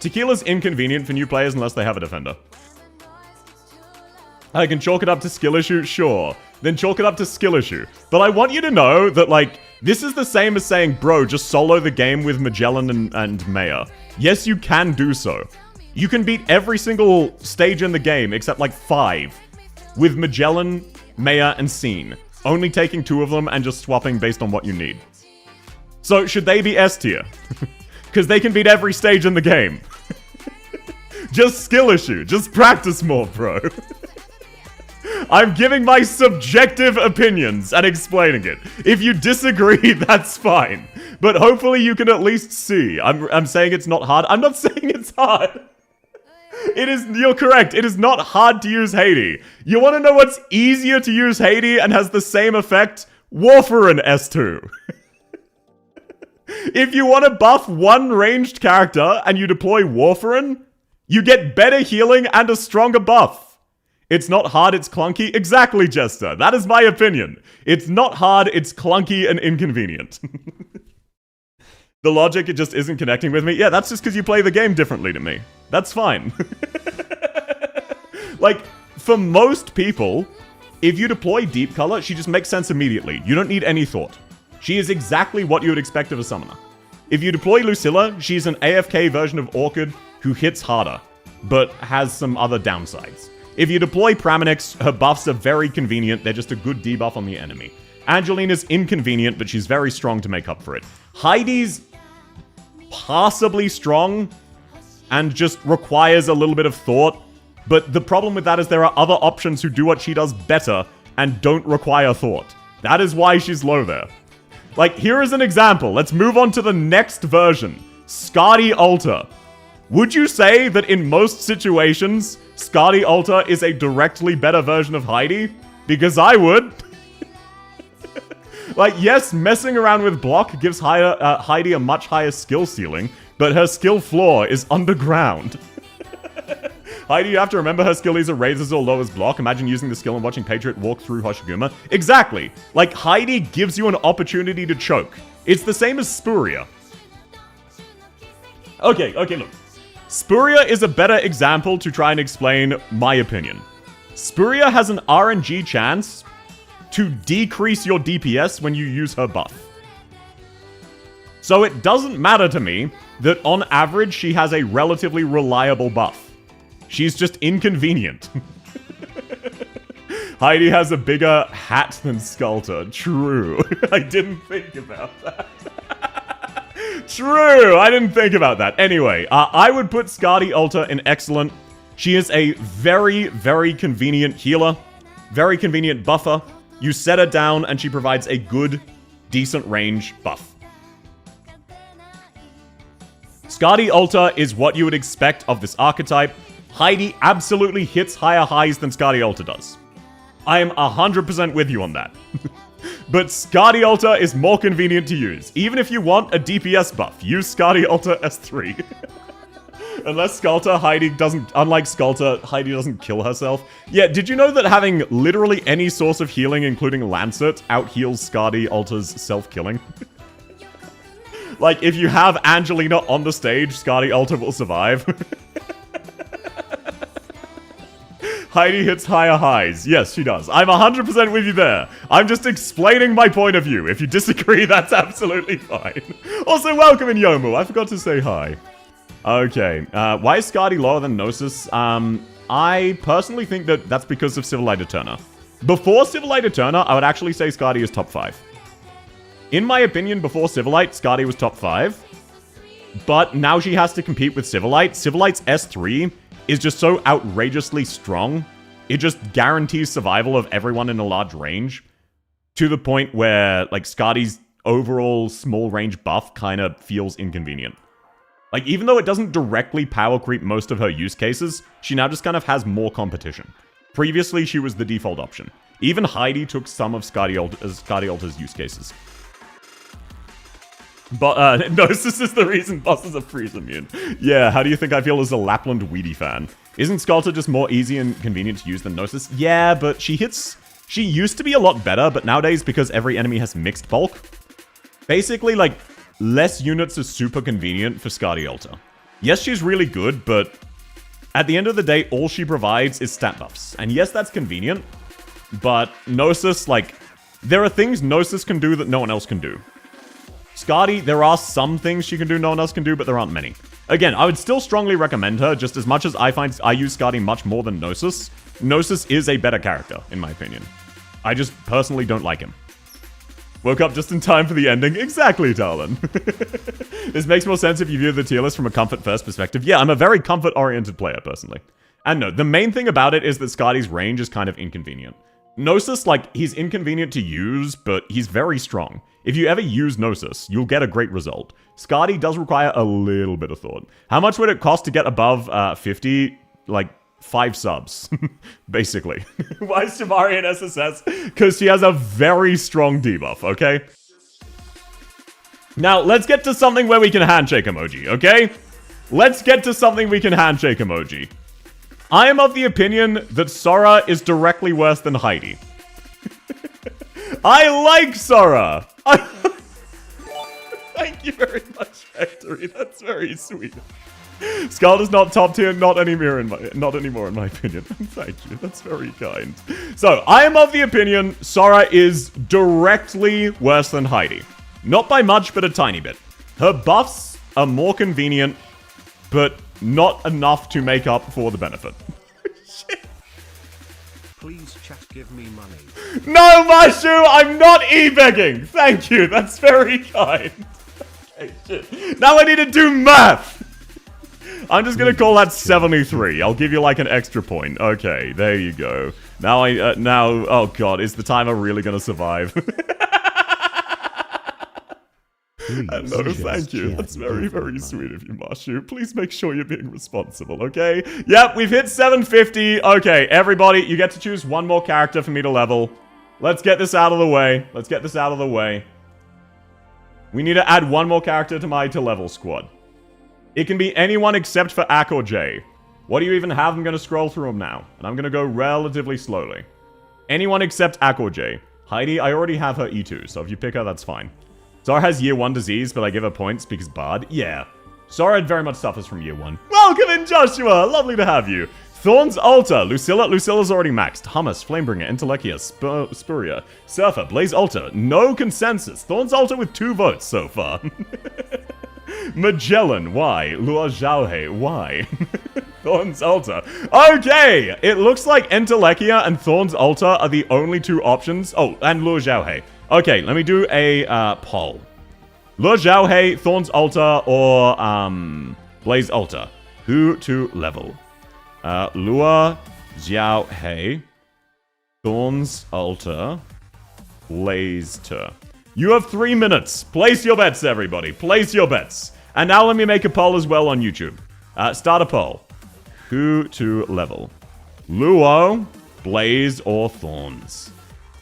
Tequila's inconvenient for new players unless they have a defender. I can chalk it up to skill issue? Sure. Then chalk it up to skill issue. But I want you to know that, like, this is the same as saying, bro, just solo the game with Magellan and Maya. Yes, you can do so. You can beat every single stage in the game, except, like, 5, with Magellan, Maya, and Scene. Only taking 2 of them and just swapping based on what you need. So, should they be S tier? Because they can beat every stage in the game. Just skill issue. Just practice more, bro. I'm giving my subjective opinions and explaining it. If you disagree, that's fine. But hopefully you can at least see. I'm saying it's not hard. I'm not saying it's hard. You're correct. It is not hard to use Haiti. You want to know what's easier to use Haiti and has the same effect? Warfarin S2. If you want to buff one ranged character and you deploy Warfarin, you get better healing and a stronger buff. It's not hard, it's clunky. Exactly, Jester. That is my opinion. It's not hard, it's clunky and inconvenient. The logic, it just isn't connecting with me. Yeah, that's just because you play the game differently to me. That's fine. Like, for most people, if you deploy Deep Color, she just makes sense immediately. You don't need any thought. She is exactly what you would expect of a summoner. If you deploy Lucilla, she's an AFK version of Orchid who hits harder, but has some other downsides. If you deploy Praminix, her buffs are very convenient, they're just a good debuff on the enemy. Angelina's inconvenient, but she's very strong to make up for it. Heidi's passably strong, and just requires a little bit of thought, but the problem with that is there are other options who do what she does better, and don't require thought. That is why she's low there. Like, here is an example. Let's move on to the next version. Skadi Alta. Would you say that in most situations, Skadi Alta is a directly better version of Heidi? Because I would. Like, yes, messing around with block gives Heidi a much higher skill ceiling, but her skill floor is underground. Heidi, you have to remember her skill either raises or lowers block. Imagine using the skill and watching Patriot walk through Hoshiguma. Exactly. Like, Heidi gives you an opportunity to choke. It's the same as Spuria. Okay, look. Spuria is a better example to try and explain my opinion. Spuria has an RNG chance to decrease your DPS when you use her buff. So it doesn't matter to me that on average she has a relatively reliable buff. She's just inconvenient. Heidi has a bigger hat than Skulter. True. I didn't think about that. True, I didn't think about that. Anyway, I would put Skadi Alta in excellent. She is a very, very convenient healer. Very convenient buffer. You set her down and she provides a good, decent range buff. Skadi Ulta is what you would expect of this archetype. Heidi absolutely hits higher highs than Skadi Ulta does. I am 100% with you on that. But Skadi Ulta is more convenient to use. Even if you want a DPS buff, use Skadi Ulta S3. Unless Skulta, Heidi doesn't... Unlike Skulta, Heidi doesn't kill herself. Yeah, did you know that having literally any source of healing, including Lancet, out-heals Skadi Ulta's self-killing? Like, if you have Angelina on the stage, Skadi Ulta will survive. Heidi hits higher highs. Yes, she does. I'm 100% with you there. I'm just explaining my point of view. If you disagree, that's absolutely fine. Also, welcome in Yomu. I forgot to say hi. Okay, why is Skadi lower than Gnosis? I personally think that that's because of Civilite Eterna. Before Civilite Eterna, I would actually say Skadi is top 5. In my opinion, before Civilite, Skadi was top 5. But now she has to compete with Civilite. Civilite's S3 is just so outrageously strong. It just guarantees survival of everyone in a large range. To the point where, like, Skadi's overall small range buff kind of feels inconvenient. Like, even though it doesn't directly power creep most of her use cases, she now just kind of has more competition. Previously, she was the default option. Even Heidi took some of Skadi Ulta's use cases. But, Gnosis is the reason bosses are freeze immune. Yeah, how do you think I feel as a Lapland Weedy fan? Isn't Skulta just more easy and convenient to use than Gnosis? Yeah, but she used to be a lot better, but nowadays, because every enemy has mixed bulk, basically, like, less units are super convenient for Skadi Ulta. Yes, she's really good, but at the end of the day, all she provides is stat buffs. And yes, that's convenient, but Gnosis, like, there are things Gnosis can do that no one else can do. Skadi, there are some things she can do no one else can do, but there aren't many. Again, I would still strongly recommend her, just as much as I find I use Skadi much more than Gnosis. Gnosis is a better character, in my opinion. I just personally don't like him. Woke up just in time for the ending. Exactly, Talon. This makes more sense if you view the tier list from a comfort-first perspective. Yeah, I'm a very comfort-oriented player, personally. And no, the main thing about it is that Skadi's range is kind of inconvenient. Gnosis, like, he's inconvenient to use, but he's very strong. If you ever use Gnosis, you'll get a great result. Skadi does require a little bit of thought. How much would it cost to get above 50? Like, 5 subs, basically. Why is Shamari in SSS? Because she has a very strong debuff, okay? Now, let's get to something where we can handshake emoji, okay? Let's get to something we can handshake emoji. I am of the opinion that Sora is directly worse than Heidi. I like Sora! Thank you very much, Factory. That's very sweet. Skull is not top tier, not anymore in my opinion. Thank you, that's very kind. So, I am of the opinion Sora is directly worse than Heidi. Not by much, but a tiny bit. Her buffs are more convenient, but not enough to make up for the benefit. Shit. Please chat, give me money. No, Mashu, I'm not e-begging. Thank you, that's very kind. Okay, shit. Now I need to do math. I'm just gonna call that 73. I'll give you like an extra point. Okay, there you go. Now oh god, is the timer really gonna survive? No, thank you. That's very, very sweet of you, Mashu. Please make sure you're being responsible, okay? Yep, we've hit 750. Okay, everybody, you get to choose one more character for me to level. Let's get this out of the way. Let's get this out of the way. We need to add one more character to my to-level squad. It can be anyone except for Ak or Jay. What do you even have? I'm going to scroll through them now. And I'm going to go relatively slowly. Anyone except Ak or Jay. Heidi, I already have her E2, so if you pick her, that's fine. Sora has year 1 disease, but I give her points because Bard. Yeah. Sora very much suffers from year 1. Welcome in, Joshua! Lovely to have you. Thorn's Altar. Lucilla's already maxed. Hummus, Flamebringer, Intellectia, Spuria, Surfer, Blaze Altar. No consensus. Thorn's Altar with 2 votes so far. Magellan, why? Luo Zhaohe, why? Thorn's Altar. Okay! It looks like Entelechia and Thorn's Altar are the only 2 options. Oh, and Luo Zhaohe. Okay, let me do a poll. Luo Zhaohe, Thorn's Altar, or Blaze Altar. Who to level? Luo Zhaohe, Thorns, Alter, Blaze, Tur. You have 3 minutes. Place your bets, everybody. Place your bets. And now let me make a poll as well on YouTube. Start a poll. Who to level? Luo, Blaze, or Thorns?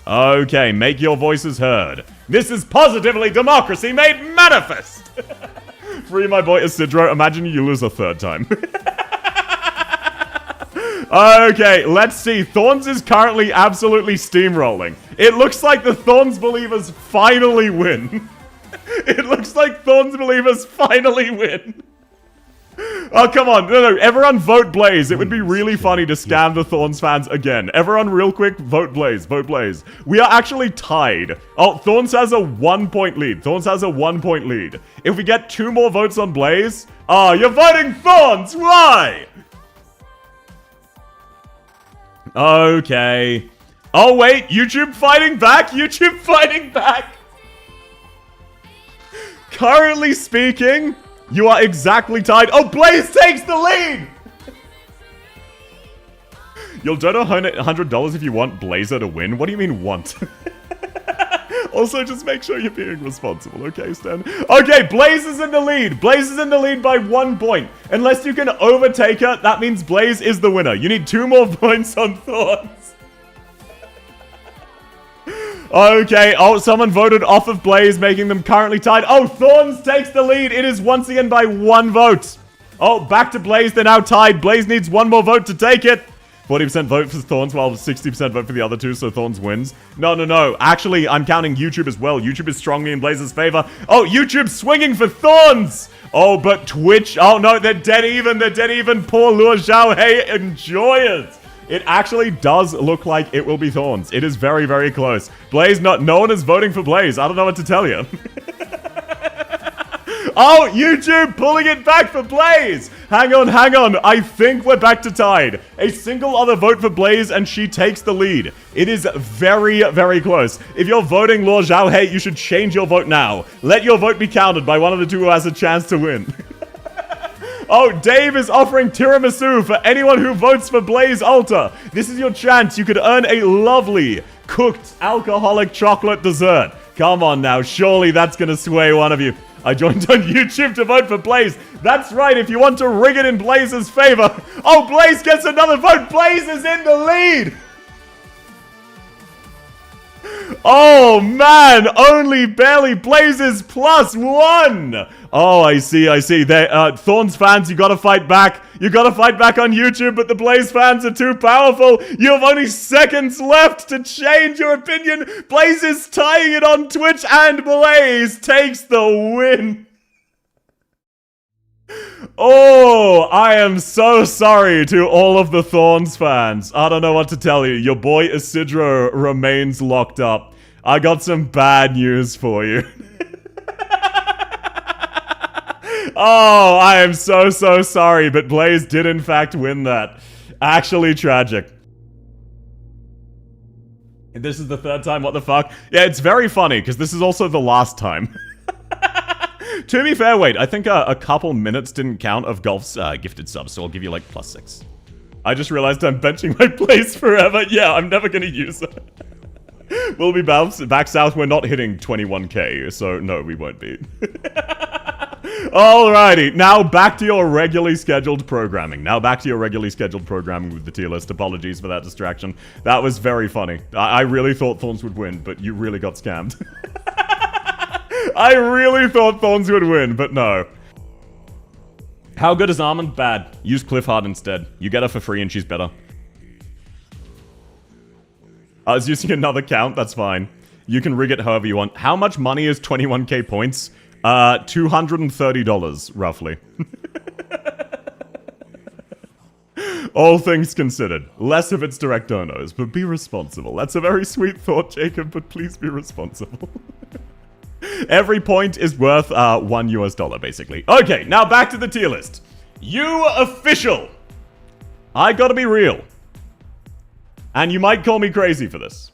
Okay, make your voices heard. This is positively democracy made manifest! Free my boy Isidro. Imagine you lose a 3rd time. Okay, let's see. Thorns is currently absolutely steamrolling. It looks like the Thorns believers finally win. It looks like Thorns believers finally win. Oh, come on. No. Everyone vote Blaze. It would be really funny to scam the Thorns fans again. Everyone real quick, vote Blaze. Vote Blaze. We are actually tied. Oh, Thorns has a 1-point lead. Thorns has a 1-point lead. If we get 2 more votes on Blaze... Oh, you're voting Thorns! Why? Okay. Oh, wait. YouTube fighting back? YouTube fighting back? Currently speaking... You are exactly tied. Oh, Blaze takes the lead! You'll donate $100 if you want Blazer to win. What do you mean want? Also, just make sure you're being responsible, okay, Stan? Okay, Blaze is in the lead. Blaze is in the lead by 1 point. Unless you can overtake her, that means Blaze is the winner. You need 2 more points on Thorns. Okay, oh, someone voted off of Blaze, making them currently tied. Oh, Thorns takes the lead. It is once again by 1 vote. Oh, back to Blaze. They're now tied. Blaze needs 1 more vote to take it. 40% vote for Thorns, while 60% vote for the other 2, so Thorns wins. No. Actually, I'm counting YouTube as well. YouTube is strongly in Blaze's favor. Oh, YouTube's swinging for Thorns! Oh, but Twitch... Oh, no, they're dead even. They're dead even. Poor Luo Zhao. Hey, enjoy it. It actually does look like it will be Thorns. It is very, very close. Blaze, no one is voting for Blaze. I don't know what to tell you. Oh, YouTube pulling it back for Blaze. Hang on. I think we're back to tied. A single other vote for Blaze and she takes the lead. It is very, very close. If you're voting Luo Zhao, hey, you should change your vote now. Let your vote be counted by one of the 2 who has a chance to win. Oh, Dave is offering tiramisu for anyone who votes for Blaze Alter. This is your chance. You could earn a lovely, cooked, alcoholic chocolate dessert. Come on now. Surely that's going to sway one of you. I joined on YouTube to vote for Blaze. That's right. If you want to rig it in Blaze's favor. Oh, Blaze gets another vote. Blaze is in the lead. Oh, man. Only barely. Blaze is +1. Oh, I see. Thorns fans, you gotta fight back. You gotta fight back on YouTube, but the Blaze fans are too powerful. You have only seconds left to change your opinion. Blaze is tying it on Twitch, and Blaze takes the win. Oh, I am so sorry to all of the Thorns fans. I don't know what to tell you. Your boy Isidro remains locked up. I got some bad news for you. Oh, I am so sorry, but Blaze did in fact win that. Actually tragic. This is the 3rd time, what the fuck? Yeah, it's very funny, because this is also the last time. To be fair, wait, I think a couple minutes didn't count of Golf's gifted subs, so I'll give you like +6. I just realized I'm benching my Blaze forever. Yeah, I'm never gonna use it. We'll be back south. We're not hitting 21k, so no, we won't be. Alrighty, now back to your regularly scheduled programming. With the tier list. Apologies for that distraction. That was very funny. I really thought Thorns would win, but you really got scammed. I really thought Thorns would win, but no. How good is Armand? Bad. Use Cliffheart instead. You get her for free and she's better. I was using another count, that's fine. You can rig it however you want. How much money is 21k points? $230, roughly. All things considered. Less if it's direct donos, but be responsible. That's a very sweet thought, Jacob, but please be responsible. Every point is worth $1 US, basically. Okay, now back to the tier list. You official! I gotta be real. And you might call me crazy for this.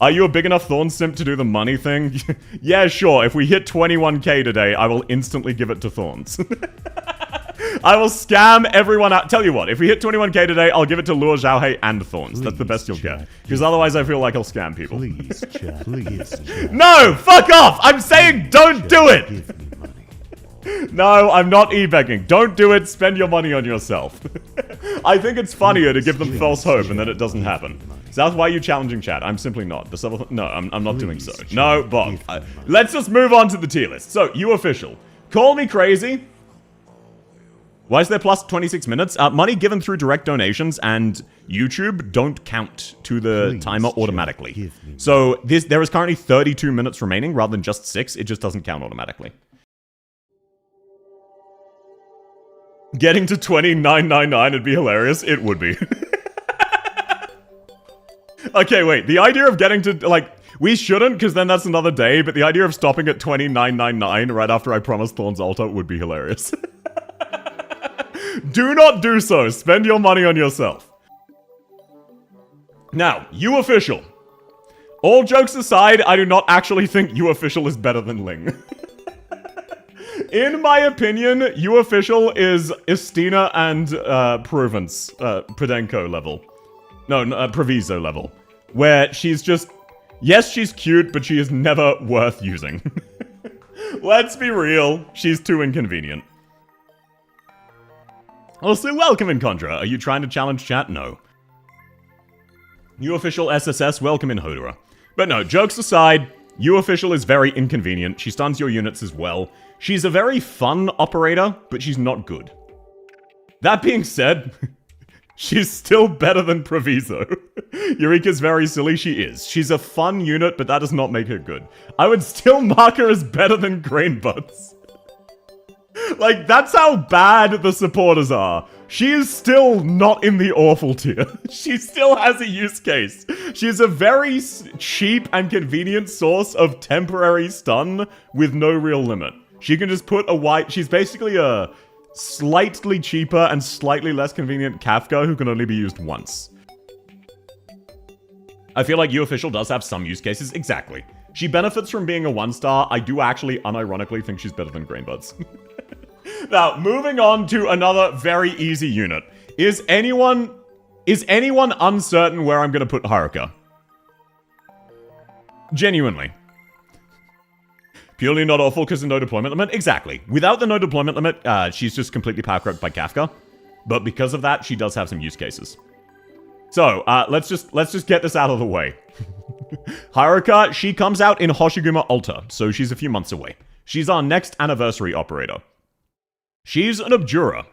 Are you a big enough Thorn simp to do the money thing? Yeah, sure. If we hit 21k today, I will instantly give it to Thorns. I will scam everyone out. Tell you what, if we hit 21k today, I'll give it to Luo, Xiaohei, and Thorns. That's the best you'll get. Because otherwise I feel like I'll scam people. Please, chat. Please, chat. No! Fuck off! I'm saying don't do it! Give me money. No, I'm not e-begging. Don't do it. Spend your money on yourself. I think it's funnier to give them false hope and then it doesn't happen. South, why are you challenging chat? I'm simply not. The Subathon. No, I'm not doing so. No, Bob. Let's just move on to the tier list. So, you official. Call me crazy. Why is there plus 26 minutes? Money given through direct donations and YouTube don't count to the timer automatically. So, there is currently 32 minutes remaining rather than just 6. It just doesn't count automatically. Getting to 29.99 would be hilarious. It would be. Okay, wait. The idea of getting to, like, we shouldn't, because then that's another day, but the idea of stopping at 29.99 right after I promised Thorn's altar would be hilarious. Do not do so. Spend your money on yourself. Now, you official. All jokes aside, I do not actually think you official is better than Ling. In my opinion, you official is Istina and Provenco level. No, Proviso level. Where she's just... Yes, she's cute, but she is never worth using. Let's be real. She's too inconvenient. Also, welcome in Contra. Are you trying to challenge chat? No. You official SSS, welcome in Hodora. But no, jokes aside, you official is very inconvenient. She stuns your units as well. She's a very fun operator, but she's not good. That being said... She's still better than Proviso. Eureka's very silly, she is. She's a fun unit, but that does not make her good. I would still mark her as better than Grainbutts. Like, that's how bad the supporters are. She is still not in the awful tier. She still has a use case. She is a very cheap and convenient source of temporary stun with no real limit. She can just put a white... She's basically a... slightly cheaper and slightly less convenient Kafka who can only be used once. I feel like U-Official does have some use cases. Exactly. She benefits from being a 1-star. I do actually, unironically, think she's better than Grainbuds. Now, moving on to another very easy unit. Is anyone uncertain where I'm going to put Haruka? Genuinely. Purely not awful because of no deployment limit? Exactly. Without the no deployment limit, she's just completely power crept by Kafka. But because of that, she does have some use cases. So, let's just get this out of the way. Haruka, she comes out in Hoshiguma Alta, so she's a few months away. She's our next anniversary operator. She's an Abjura,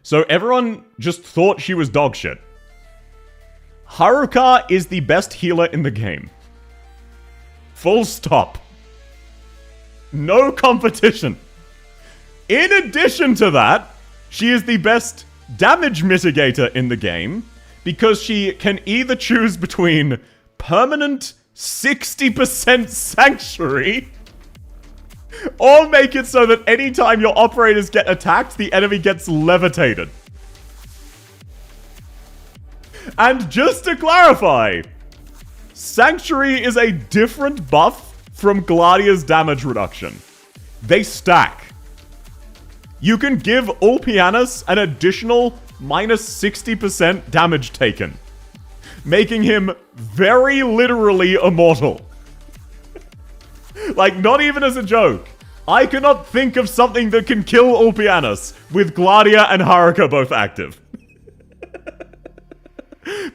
so everyone just thought she was dog shit. Haruka is the best healer in the game. Full stop. No competition. In addition to that, she is the best damage mitigator in the game because she can either choose between permanent 60% sanctuary or make it so that anytime your operators get attacked, the enemy gets levitated. And just to clarify, sanctuary is a different buff from Gladia's damage reduction. They stack. You can give Ulpianus an additional minus 60% damage taken, making him very literally immortal. Like, not even as a joke. I cannot think of something that can kill Ulpianus with Gladia and Haruka both active.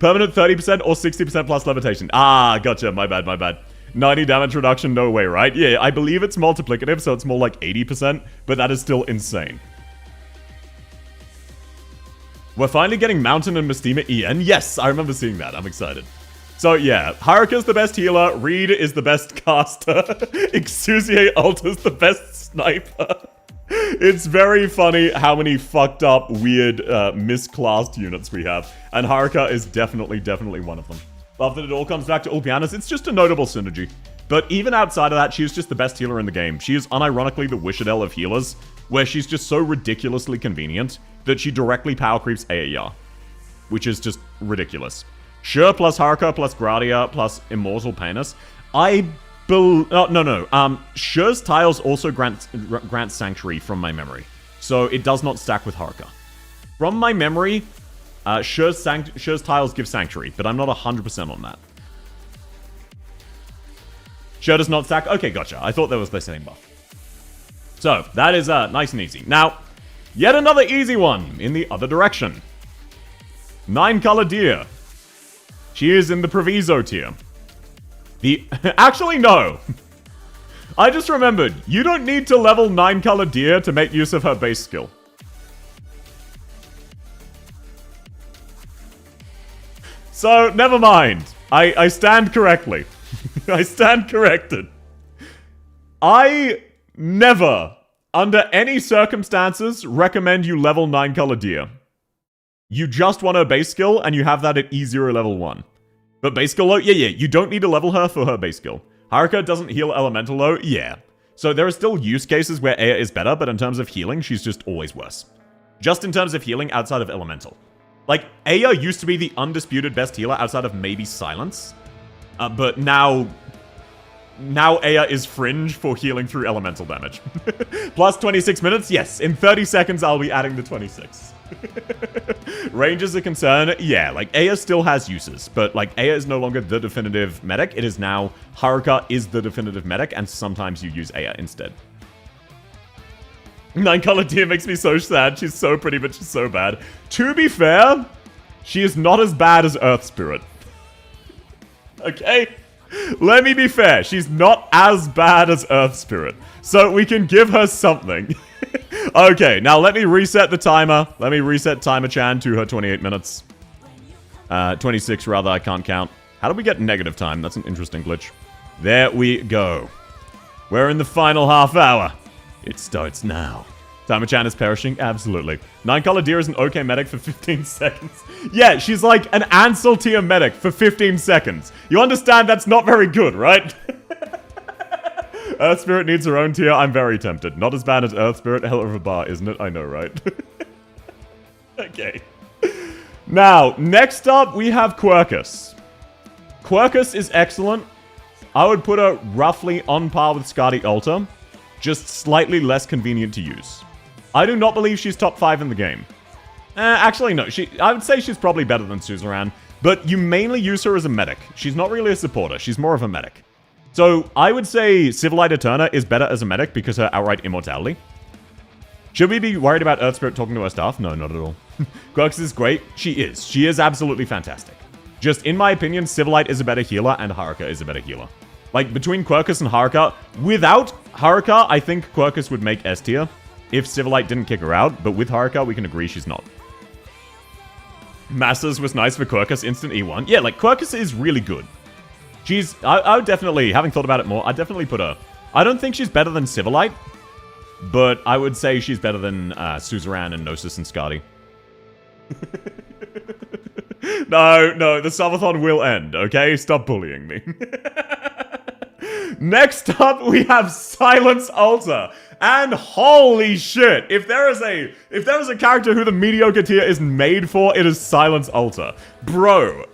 Permanent 30% or 60% plus levitation. Ah, gotcha. My bad, my bad. 90 damage reduction, no way, right? Yeah, I believe it's multiplicative, so it's more like 80%, but that is still insane. We're finally getting Mountain and Mystima EN. Yes, I remember seeing that. I'm excited. So yeah, Haruka's the best healer, Reed is the best caster, Exusier Alta's the best sniper. It's very funny how many fucked up, weird, misclassed units we have, and Haruka is definitely one of them. Love that it all comes back to Ulpianus. It's just a notable synergy. But even outside of that, she's just the best healer in the game. She is unironically the Wishadel of healers, where she's just so ridiculously convenient that she directly power creeps Aeya, which is just ridiculous. Sure plus Haruka plus Gradia plus Immortal Painus. Sure's tiles also grant Sanctuary from my memory, so it does not stack with Haruka. From my memory, Sure's tiles give Sanctuary, but I'm not 100% on that. Sure does not stack? Okay, gotcha. I thought that was the same buff. So, that is nice and easy. Now, yet another easy one in the other direction. 9-color deer. She is in the Proviso tier. Actually, no. I just remembered, you don't need to level 9-color deer to make use of her base skill. So, never mind. I stand correctly. I stand corrected. I never, under any circumstances, recommend you level 9-color deer. You just want her base skill, and you have that at E0 level 1. But base skill low? Yeah, you don't need to level her for her base skill. Haruka doesn't heal elemental low? Yeah. So there are still use cases where Aya is better, but in terms of healing, she's just always worse. Just in terms of healing outside of elemental. Like, Aya used to be the undisputed best healer outside of maybe Silence. But now Aya is fringe for healing through elemental damage. Plus 26 minutes? Yes, in 30 seconds I'll be adding the 26. Range is a concern? Yeah, like, Aya still has uses, but, like, Aya is no longer the definitive medic. It is now Haruka is the definitive medic, and sometimes you use Aya instead. 9-color deer makes me so sad. She's so pretty, but she's so bad. To be fair, she is not as bad as Earth Spirit. Okay? Let me be fair. She's not as bad as Earth Spirit. So we can give her something. Okay, now let me reset the timer. Let me reset Timer-chan to her 28 minutes. 26 rather, I can't count. How do we get negative time? That's an interesting glitch. There we go. We're in the final half hour. It starts now. Timer-chan is perishing? Absolutely. 9-color deer is an okay medic for 15 seconds. Yeah, she's like an Ansel tier medic for 15 seconds. You understand that's not very good, right? Earth Spirit needs her own tier. I'm very tempted. Not as bad as Earth Spirit. Hell of a bar, isn't it? I know, right? Okay. Now, next up, we have Quercus. Quercus is excellent. I would put her roughly on par with Skadi Alta. Just slightly less convenient to use. I do not believe she's top 5 in the game. Actually, no. I would say she's probably better than Suzerain, but you mainly use her as a medic. She's not really a supporter. She's more of a medic. So, I would say Civilite Eterna is better as a medic because her outright immortality. Should we be worried about Earth Spirit talking to her staff? No, not at all. Quercus is great. She is. She is absolutely fantastic. Just, in my opinion, Civilite is a better healer and Haruka is a better healer. Like, between Quercus and Haruka, without Haruka, I think Quercus would make S tier if Civilite didn't kick her out, but with Haruka, we can agree she's not. Masters was nice for Quercus, instant E1. Yeah, like, Quercus is really good. I would definitely, having thought about it more, I'd definitely put her... I don't think she's better than Civilite, but I would say she's better than Suzerain and Gnosis and Skadi. No, the Subathon will end, okay? Stop bullying me. Next up, we have Silence Alta. And holy shit, if there is a character who the mediocre tier is made for, it is Silence Alta. Bro.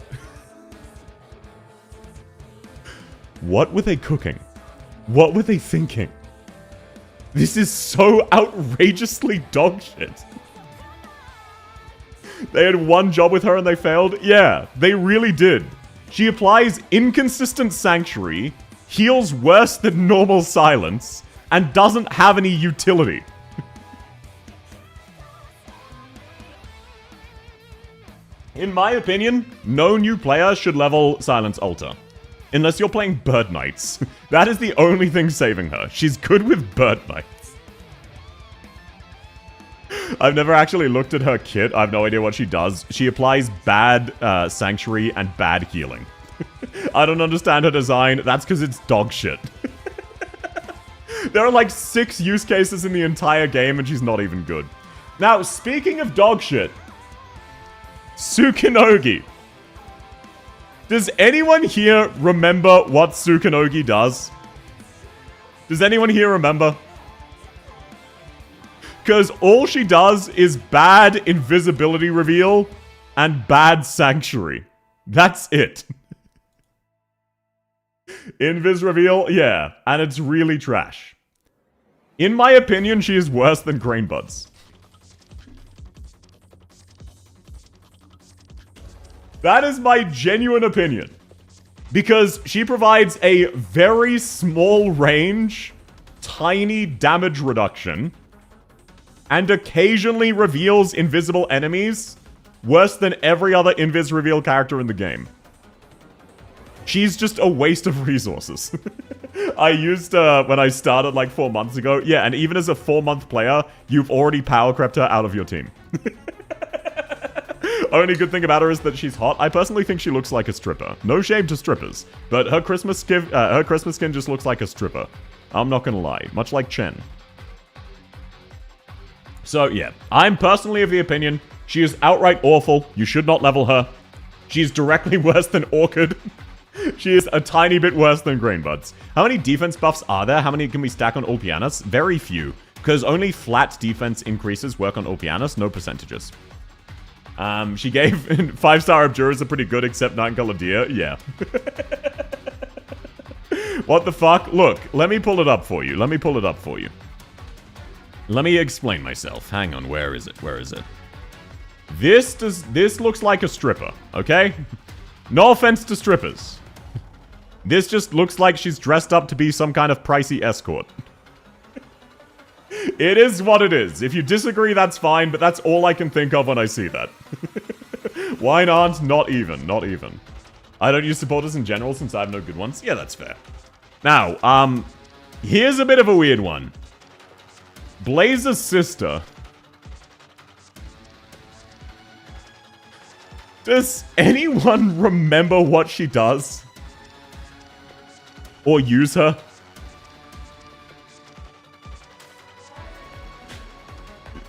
What were they cooking? What were they thinking? This is so outrageously dogshit. They had one job with her and they failed? Yeah, they really did. She applies inconsistent Sanctuary, heals worse than normal Silence, and doesn't have any utility. In my opinion, no new player should level Silence Alta. Unless you're playing Bird Knights. That is the only thing saving her. She's good with Bird Knights. I've never actually looked at her kit. I have no idea what she does. She applies bad Sanctuary and bad healing. I don't understand her design. That's because it's dog shit. There are like 6 use cases in the entire game and she's not even good. Now, speaking of dog shit. Tsukunogi. Does anyone here remember what Tsukunogi does? Does anyone here remember? Because all she does is bad invisibility reveal and bad Sanctuary. That's it. Invis reveal, yeah, and it's really trash. In my opinion, she is worse than Grainbuds. That is my genuine opinion. Because she provides a very small range, tiny damage reduction, and occasionally reveals invisible enemies worse than every other invis reveal character in the game. She's just a waste of resources. I used when I started like 4 months ago. Yeah, and even as a 4-month player, you've already power crept her out of your team. Only good thing about her is that she's hot. I personally think she looks like a stripper. No shame to strippers, but her Christmas skin just looks like a stripper. I'm not gonna lie, much like Chen. So yeah, I'm personally of the opinion she is outright awful. You should not level her. She's directly worse than Orchid. She is a tiny bit worse than Grainbuds. How many defense buffs are there? How many can we stack on Ulpianus? Very few, because only flat defense increases work on Ulpianus, no percentages. She gave 5-star Abjuras are pretty good, except Nightingale Deer. Yeah. What the fuck? Look, let me pull it up for you. Let me explain myself. Hang on, where is it? This looks like a stripper, okay? No offense to strippers. This just looks like she's dressed up to be some kind of pricey escort. It is what it is. If you disagree, that's fine, but that's all I can think of when I see that. Why not? Not even. I don't use supporters in general since I have no good ones. Yeah, that's fair. Now, here's a bit of a weird one. Blaze's sister. Does anyone remember what she does? Or use her?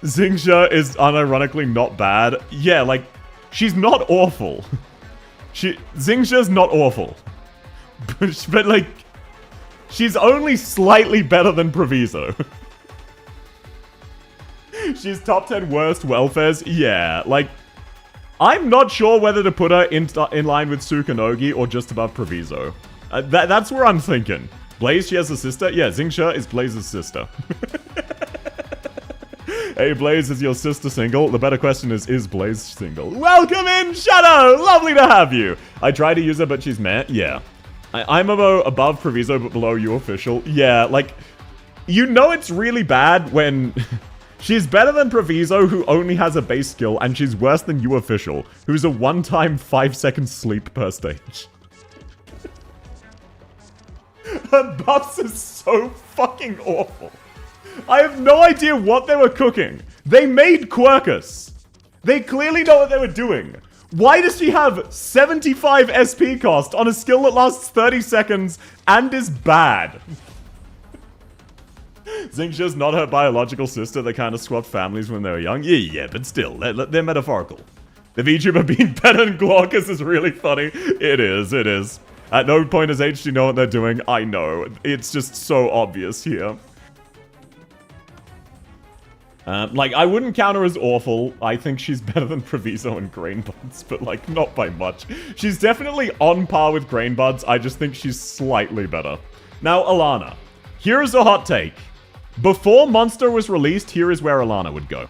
Xingxia is unironically not bad. Yeah, like, she's not awful. Xingxia's not awful. But, like, she's only slightly better than Proviso. She's top 10 worst welfares. Yeah, like, I'm not sure whether to put her in line with Sukanogi or just above Proviso. That's where I'm thinking. Blaze, she has a sister? Yeah, Xingxia is Blaze's sister. Hey, Blaze, is your sister single? The better question is Blaze single? Welcome in, Shadow! Lovely to have you! I tried to use her, but she's meh. Yeah. I'm above Proviso, but below you official. Yeah, like, you know it's really bad when... She's better than Proviso, who only has a base skill, and she's worse than you official, who's a one-time 5-second sleep per stage. Her buffs are so fucking awful. I have no idea what they were cooking. They made Quercus. They clearly know what they were doing. Why does she have 75 SP cost on a skill that lasts 30 seconds and is bad? Xingxia's not her biological sister. They kind of swapped families when they were young. Yeah, but still, they're metaphorical. The VTuber being better than Glaucus is really funny. It is. At no point does HD know what they're doing. I know. It's just so obvious here. Like, I wouldn't count her as awful. I think she's better than Proviso and Grainbuds, but, like, not by much. She's definitely on par with Grainbuds. I just think she's slightly better. Now, Alana. Here's a hot take. Before Monster was released, here is where Alana would go.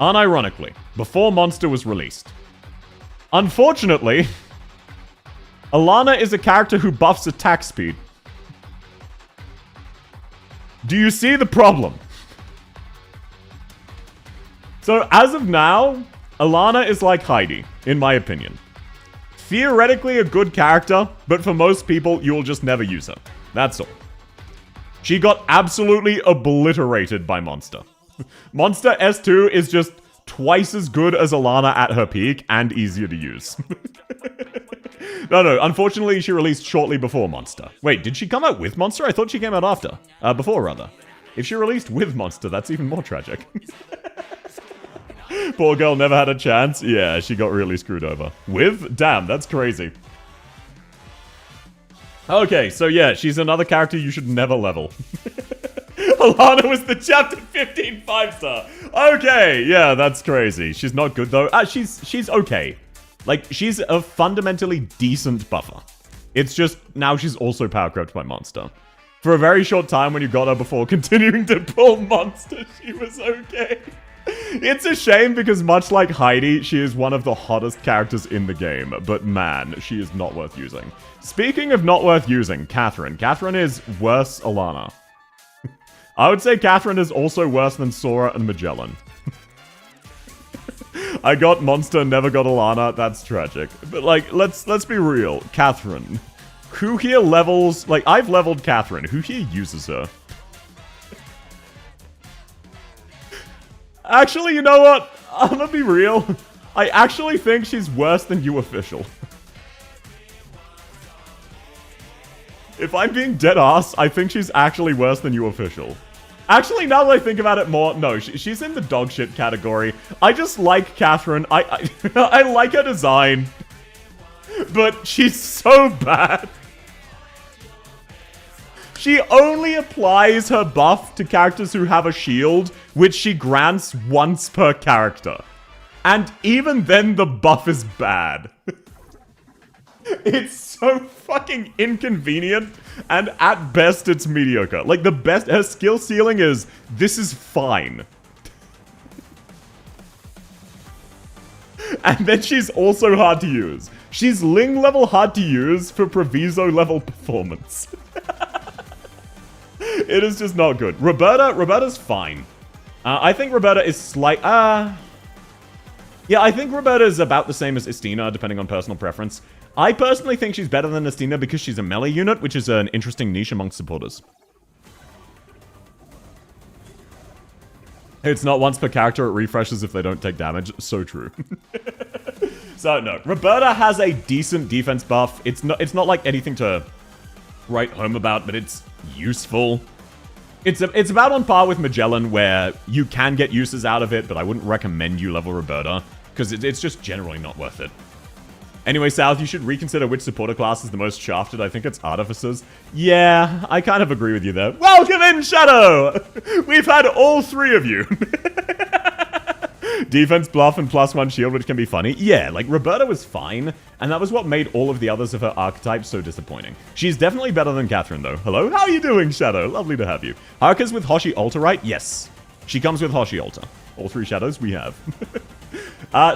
Unironically, before Monster was released. Unfortunately, Alana is a character who buffs attack speed. Do you see the problem? So, as of now, Alana is like Heidi, in my opinion. Theoretically a good character, but for most people, you will just never use her. That's all. She got absolutely obliterated by Monster. Monster S2 is just twice as good as Alana at her peak, and easier to use. No, unfortunately she released shortly before Monster. Wait, did she come out with Monster? I thought she came out after. Before, rather. If she released with Monster, that's even more tragic. Poor girl never had a chance. Yeah, she got really screwed over. With? Damn, that's crazy. Okay, so yeah, she's another character you should never level. Alana was the chapter 15 5-star. Okay, yeah, that's crazy. She's not good though. She's okay. Like, she's a fundamentally decent buffer. It's just, now she's also power crept by Monster. For a very short time when you got her before continuing to pull Monster, she was okay. It's a shame because much like Heidi, she is one of the hottest characters in the game, but man, she is not worth using. Speaking of not worth using, Catherine. Catherine is worse Alana. I would say Catherine is also worse than Sora and Magellan. I got Monster, never got Alana, that's tragic. But like, let's be real. Catherine. Who here levels... Like, I've leveled Catherine. Who here uses her? Actually, you know what? I'm gonna be real. I actually think she's worse than you official. If I'm being dead ass, I think she's actually worse than you official. Actually, now that I think about it more, no, she's in the dog shit category. I just like Catherine. I like her design. But she's so bad. She only applies her buff to characters who have a shield, which she grants once per character. And even then, the buff is bad. It's so fucking inconvenient, and at best, it's mediocre. Like, the best, her skill ceiling is, this is fine. And then she's also hard to use. She's Ling level hard to use for Proviso level performance. It is just not good. Roberta's fine. I think Roberta is yeah, I think Roberta is about the same as Estina, depending on personal preference. I personally think she's better than Estina because she's a melee unit, which is an interesting niche amongst supporters. It's not once per character, it refreshes if they don't take damage. So true. So, no. Roberta has a decent defense buff. It's not like anything to write home about, but it's useful. It's about on par with Magellan, where you can get uses out of it, but I wouldn't recommend you level Roberta, because it's just generally not worth it. Anyway, South, you should reconsider which supporter class is the most shafted. I think it's Artificers. Yeah, I kind of agree with you there. Welcome in, Shadow! We've had all three of you. Defense buff and +1 shield, which can be funny. Yeah, like, Roberta was fine, and that was what made all of the others of her archetypes so disappointing. She's definitely better than Catherine, though. Hello? How are you doing, Shadow? Lovely to have you. Haruka's with Hoshi Alta, right? Yes. She comes with Hoshi Alta. All three Shadows we have.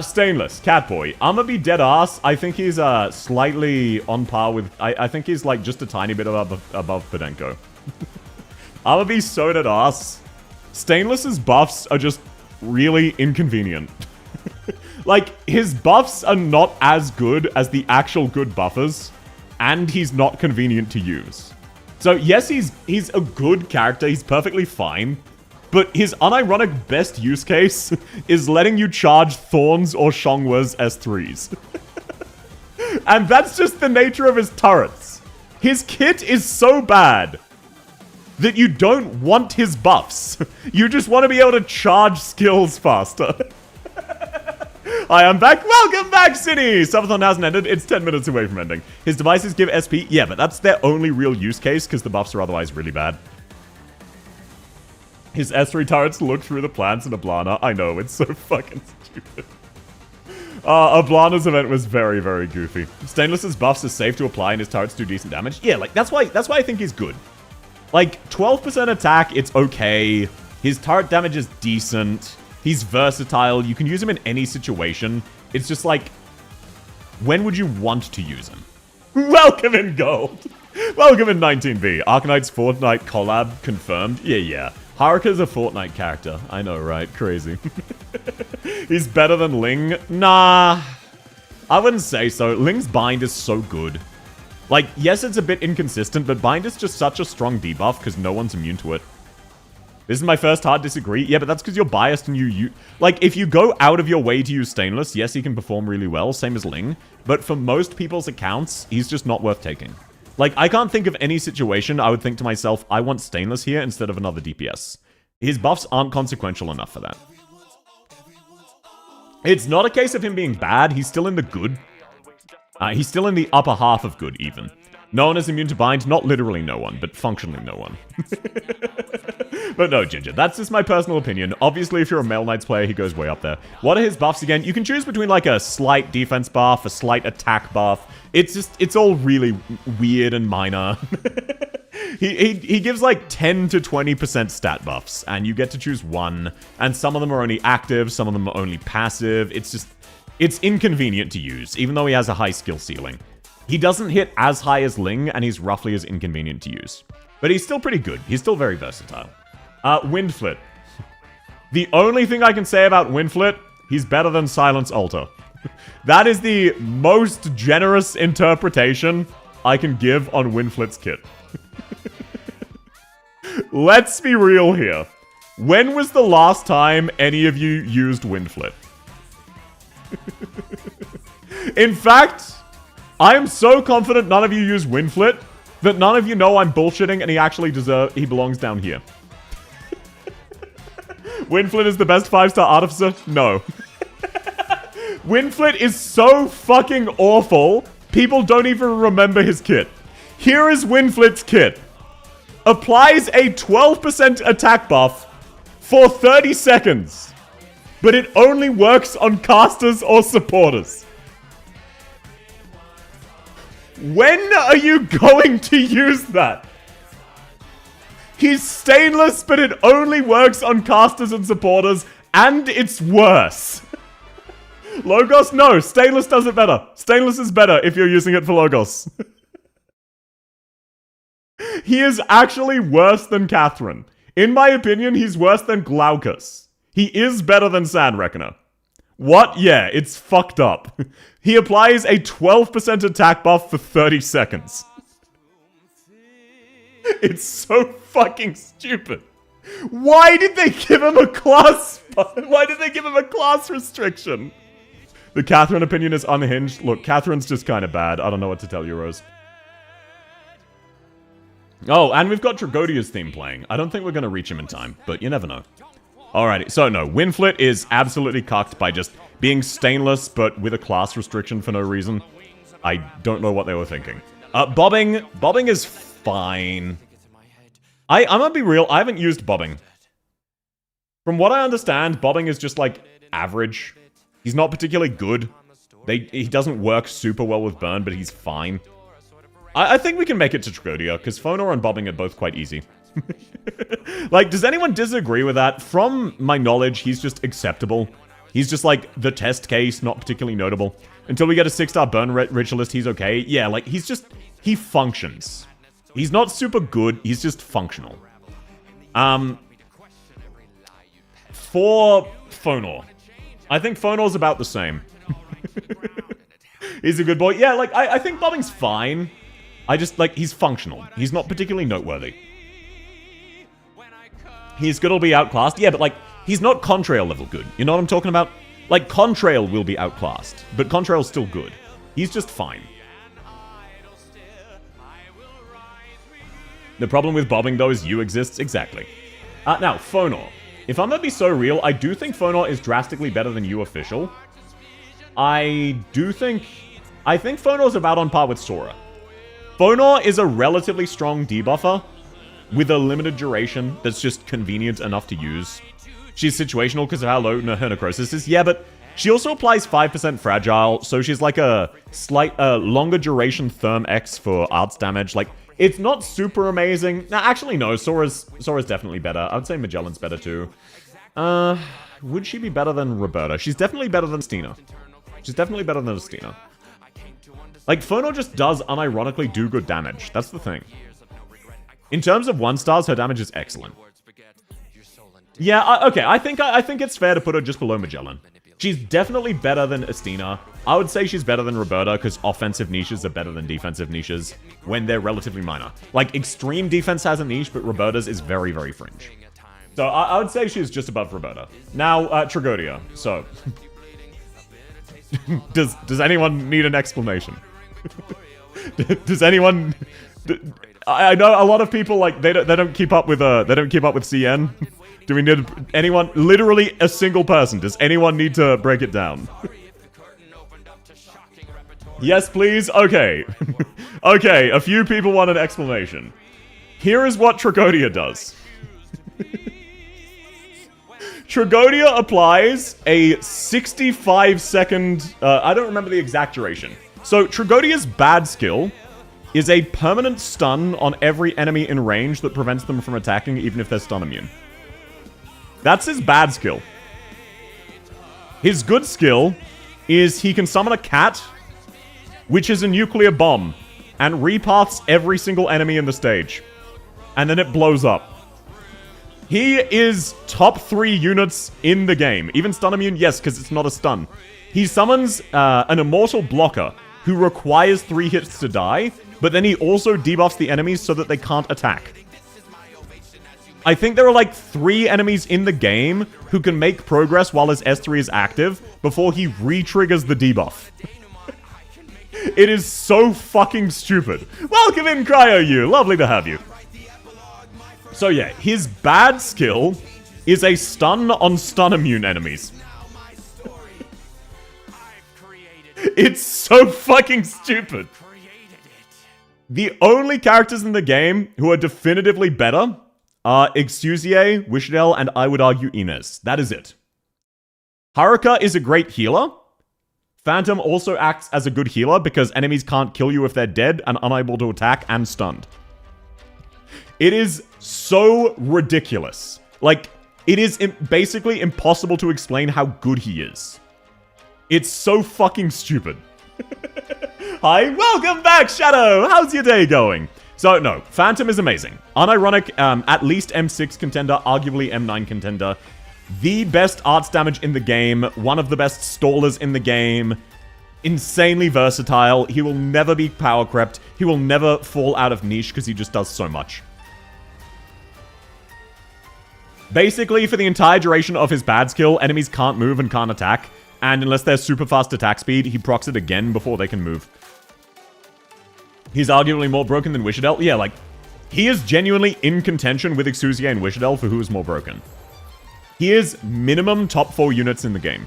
Stainless, Catboy. I'ma be dead ass. I think he's slightly on par with... I think he's like just a tiny bit above Podenko. I'ma be so dead ass. Stainless's buffs are just really inconvenient. Like, his buffs are not as good as the actual good buffers, and he's not convenient to use. So yes, he's a good character, he's perfectly fine, but his unironic best use case is letting you charge Thorns or Shongwa's S3s. And that's just the nature of his turrets. His kit is so bad that you don't want his buffs. You just want to be able to charge skills faster. Hi, I'm back. Welcome back, City! Subathon hasn't ended. It's 10 minutes away from ending. His devices give SP. Yeah, but that's their only real use case because the buffs are otherwise really bad. His S3 turrets look through the plants in Ablana. I know, it's so fucking stupid. Ablana's event was very, very goofy. Stainless's buffs are safe to apply and his turrets do decent damage. Yeah, like, that's why I think he's good. Like, 12% attack, it's okay. His turret damage is decent. He's versatile. You can use him in any situation. It's just like, when would you want to use him? Welcome in Gold. Welcome in 19B. Arcanite's Fortnite collab confirmed. Yeah. Haruka's a Fortnite character. I know, right? Crazy. He's better than Ling? Nah. I wouldn't say so. Ling's bind is so good. Like, yes, it's a bit inconsistent, but bind is just such a strong debuff because no one's immune to it. This is my first hard disagree. Yeah, but that's because you're biased and you... Like, if you go out of your way to use Stainless, yes, he can perform really well, same as Ling. But for most people's accounts, he's just not worth taking. Like, I can't think of any situation I would think to myself, I want Stainless here instead of another DPS. His buffs aren't consequential enough for that. It's not a case of him being bad, he's still in the good. He's still in the upper half of good, even. No one is immune to bind, not literally no one, but functionally no one. But no, Ginger, that's just my personal opinion. Obviously, if you're a Male Knights player, he goes way up there. What are his buffs again? You can choose between like a slight defense buff, a slight attack buff. It's all really weird and minor. He gives like 10 to 20% stat buffs, and you get to choose one, and some of them are only active, some of them are only passive. It's inconvenient to use, even though he has a high skill ceiling. He doesn't hit as high as Ling, and he's roughly as inconvenient to use. But he's still pretty good. He's still very versatile. Windflit. The only thing I can say about Windflit, he's better than Silence Altar. That is the most generous interpretation I can give on Windflit's kit. Let's be real here. When was the last time any of you used Windflit? In fact, I am so confident none of you use Windflit that none of you know I'm bullshitting and he belongs down here. Windflit is the best 5-star artificer? No. Windflit is so fucking awful, people don't even remember his kit. Here is Windflit's kit. Applies a 12% attack buff for 30 seconds. But it only works on casters or supporters. When are you going to use that? He's stainless, but it only works on casters and supporters, and it's worse. Logos? No, stainless does it better. Stainless is better if you're using it for Logos. He is actually worse than Catherine. In my opinion, he's worse than Glaucus. He is better than Sand Reckoner. What? Yeah, it's fucked up. He applies a 12% attack buff for 30 seconds. It's so fucking stupid. Why did they give him a class? Why did they give him a class restriction? The Catherine opinion is unhinged. Look, Catherine's just kind of bad. I don't know what to tell you, Rose. Oh, and we've got Tragodia's theme playing. I don't think we're going to reach him in time, but you never know. Alrighty, so no, Windflit is absolutely cucked by just being stainless, but with a class restriction for no reason. I don't know what they were thinking. Bobbing is fine. I'm gonna be real, I haven't used bobbing. From what I understand, bobbing is just like average. He's not particularly good. He doesn't work super well with burn, but he's fine. I think we can make it to Tragodia, because Fonor and bobbing are both quite easy. Like, does anyone disagree with that? From my knowledge, he's just acceptable. He's just like the test case, not particularly notable. Until we get a 6-star burn ritualist, he's okay. Yeah, like, he functions. He's not super good, he's just functional. For Fonor. I think Fonor's about the same. He's a good boy. Yeah, like, I think bobbing's fine. I just, like, he's functional. He's not particularly noteworthy. He's gonna be outclassed. Yeah, but, like, he's not Contrail level good. You know what I'm talking about? Like, Contrail will be outclassed, but Contrail's still good. He's just fine. The problem with bobbing, though, is you exists. Exactly. Now, Fonor. If I'm gonna be so real, I do think Fonor is drastically better than you official. I think Fonor's about on par with Sora. Fonor is a relatively strong debuffer with a limited duration that's just convenient enough to use. She's situational because of how low her necrosis is. Yeah, but she also applies 5% fragile, so she's like a slight, longer duration Therm X for arts damage. Like, it's not super amazing. Nah, actually, no. Sora's definitely better. I would say Magellan's better too. Would she be better than Roberta? She's definitely better than Stina. She's definitely better than Stina. Like, Fonor just does unironically do good damage. That's the thing. In terms of 1-stars, her damage is excellent. Yeah, okay, I think it's fair to put her just below Magellan. She's definitely better than Estina. I would say she's better than Roberta, because offensive niches are better than defensive niches when they're relatively minor. Like, extreme defense has a niche, but Roberta's is very, very fringe. So I would say she's just above Roberta. Now, Tragodia. So, does anyone need an explanation? Does anyone? I know a lot of people like they don't keep up with CN. Do we need anyone? Literally a single person. Does anyone need to break it down? Yes, please. Okay, okay. A few people want an explanation. Here is what Tragodia does. Tragodia applies a 65-second... I don't remember the exact duration. So, Tragodia's bad skill is a permanent stun on every enemy in range that prevents them from attacking even if they're stun immune. That's his bad skill. His good skill is he can summon a cat, which is a nuclear bomb, and repaths every single enemy in the stage. And then it blows up. He is top 3 units in the game. Even stun immune, yes, because it's not a stun. He summons an immortal blocker who requires 3 hits to die, but then he also debuffs the enemies so that they can't attack. I think there are like 3 enemies in the game who can make progress while his S3 is active before he re-triggers the debuff. It is so fucking stupid. Welcome in, Cryo-U. Lovely to have you. So yeah, his bad skill is a stun on stun immune enemies. It's so fucking stupid. The only characters in the game who are definitively better are Exusier, Wishadel, and I would argue Inez. That is it. Haruka is a great healer. Phantom also acts as a good healer because enemies can't kill you if they're dead and unable to attack and stunned. It is so ridiculous. Like, it is basically impossible to explain how good he is. It's so fucking stupid. Hi, welcome back, Shadow! How's your day going? So, no, Phantom is amazing. Unironic, at least M6 contender, arguably M9 contender. The best arts damage in the game, one of the best stallers in the game. Insanely versatile. He will never be power crept. He will never fall out of niche because he just does so much. Basically, for the entire duration of his bad skill, enemies can't move and can't attack. And unless they're super fast attack speed, he procs it again before they can move. He's arguably more broken than Wishadel. Yeah, like, he is genuinely in contention with Exusier and Wishadel for who is more broken. He is minimum top 4 units in the game.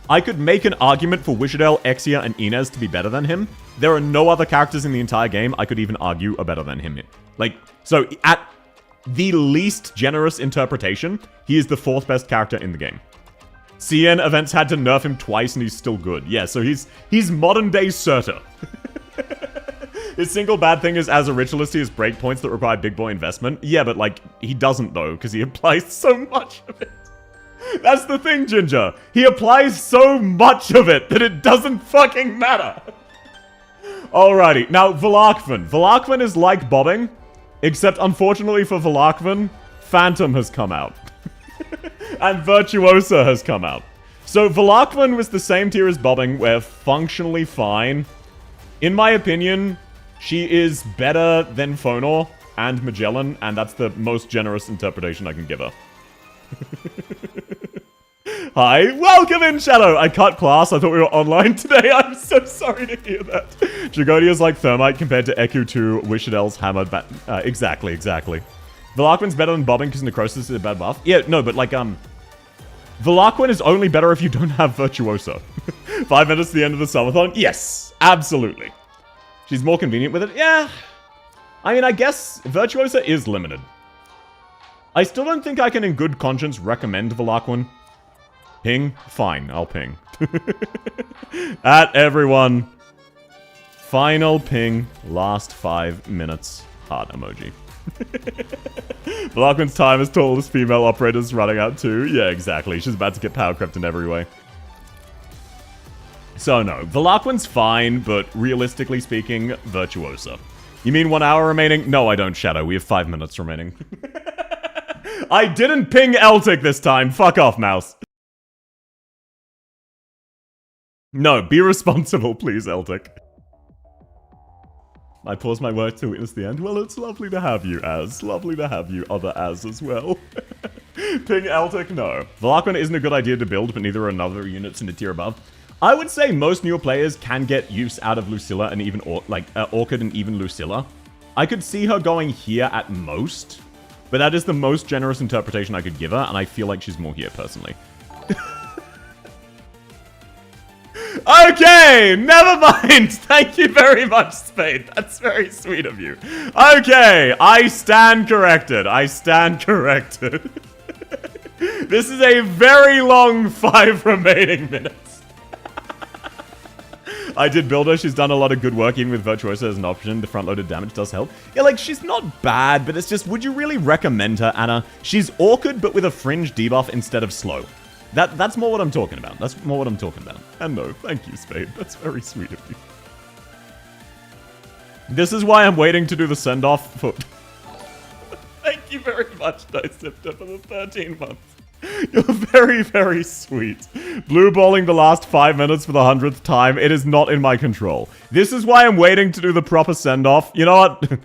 I could make an argument for Wishadel, Exia, and Inez to be better than him. There are no other characters in the entire game I could even argue are better than him. Like, so at the least generous interpretation, he is the 4th best character in the game. CN events had to nerf him twice and he's still good. Yeah, so he's modern day Surtur. His single bad thing is, as a ritualist, he has breakpoints that require big boy investment. Yeah, but like, he doesn't though, because he applies so much of it. That's the thing, Ginger. He applies so much of it that it doesn't fucking matter. Alrighty, now Velakvan. Velakvan is like bobbing, except unfortunately for Velakvan, Phantom has come out. And Virtuosa has come out. So Velakvan was the same tier as bobbing, where functionally fine. In my opinion, she is better than Fonor and Magellan, and that's the most generous interpretation I can give her. Hi, welcome in, Shadow! I cut class, I thought we were online today, I'm so sorry to hear that. Dragonia's like Thermite compared to Eku 2, Wishadel's hammered bat- exactly. Velakvan's better than bobbing because Necrosis is a bad buff. Yeah, no, but like, Velakvan is only better if you don't have Virtuosa. 5 minutes to the end of the Subathon? Yes, absolutely. She's more convenient with it? Yeah. I mean, I guess Virtuosa is limited. I still don't think I can in good conscience recommend Velakvan. Ping? Fine, I'll ping. At everyone. Final ping. Last 5 minutes. Heart emoji. Velakvan's time as tallest female operator's running out too. Yeah, exactly. She's about to get power crept in every way. So no, Velakvan's fine, but realistically speaking, Virtuosa. You mean 1 hour remaining? No, I don't, Shadow. We have 5 minutes remaining. I didn't ping Eltic this time. Fuck off, mouse. No, be responsible, please, Eltic. I paused my work to witness the end. Well, it's lovely to have you, Az. Lovely to have you, other Az as well. Ping Eltic? No. Velakvan isn't a good idea to build, but neither are another units in the tier above. I would say most newer players can get use out of Lucilla and even, Orchid and even Lucilla. I could see her going here at most, but that is the most generous interpretation I could give her, and I feel like she's more here, personally. Okay, never mind. Thank you very much, Spade. That's very sweet of you. Okay, I stand corrected. I stand corrected. This is a very long 5 remaining minutes. I did build her. She's done a lot of good work, even with Virtuoso as an option. The front-loaded damage does help. Yeah, like, she's not bad, but it's just, would you really recommend her, Anna? She's awkward, but with a fringe debuff instead of slow. That's more what I'm talking about. That's more what I'm talking about. And no, thank you, Spade. That's very sweet of you. This is why I'm waiting to do the send-off for... Thank you very much, Dicipta, for the 13 months. You're very, very sweet. Blue balling the last 5 minutes for the 100th time. It is not in my control. This is why I'm waiting to do the proper send-off. You know what?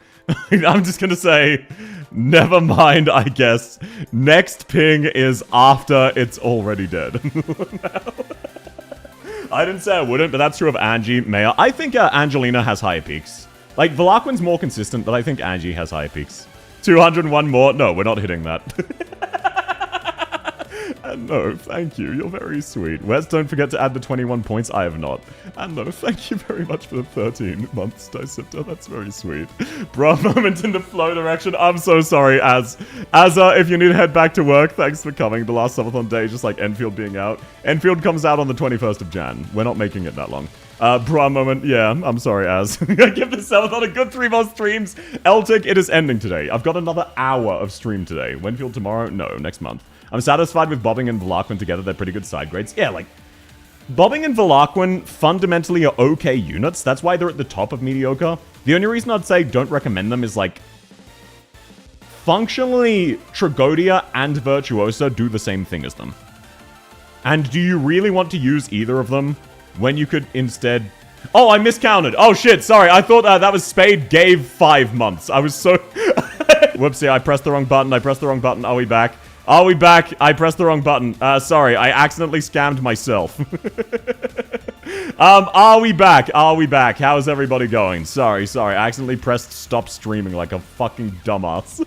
I'm just gonna say, never mind, I guess. Next ping is after it's already dead. I didn't say I wouldn't, but that's true of Angie, Maya. I think Angelina has higher peaks. Like, Velarquin's more consistent, but I think Angie has higher peaks. 201 more? No, we're not hitting that. And no, thank you. You're very sweet. Wes, don't forget to add the 21 points. I have not. And no, thank you very much for the 13 months, Dicipta. That's very sweet. Bra moment in the flow direction. I'm so sorry, Az. If you need to head back to work, thanks for coming. The last Subathon day, just like Enfield being out. Enfield comes out on the 21st of Jan. We're not making it that long. Bra moment, yeah, I'm sorry, Az. Give this Subathon a good 3 more streams. Eltic, it is ending today. I've got another hour of stream today. Winfield tomorrow? No, next month. I'm satisfied with Bobbing and Velarquin together. They're pretty good side grades. Yeah, like, Bobbing and Velarquin fundamentally are okay units. That's why they're at the top of mediocre. The only reason I'd say don't recommend them is, like, functionally, Tragodia and Virtuosa do the same thing as them. And do you really want to use either of them when you could instead... Oh, I miscounted. Oh, shit, sorry. I thought that was Spade gave 5 months. I was so... Whoopsie, I pressed the wrong button. Are we back? Are we back? I pressed the wrong button. Sorry, I accidentally scammed myself. Are we back? How's everybody going? Sorry. I accidentally pressed stop streaming like a fucking dumbass.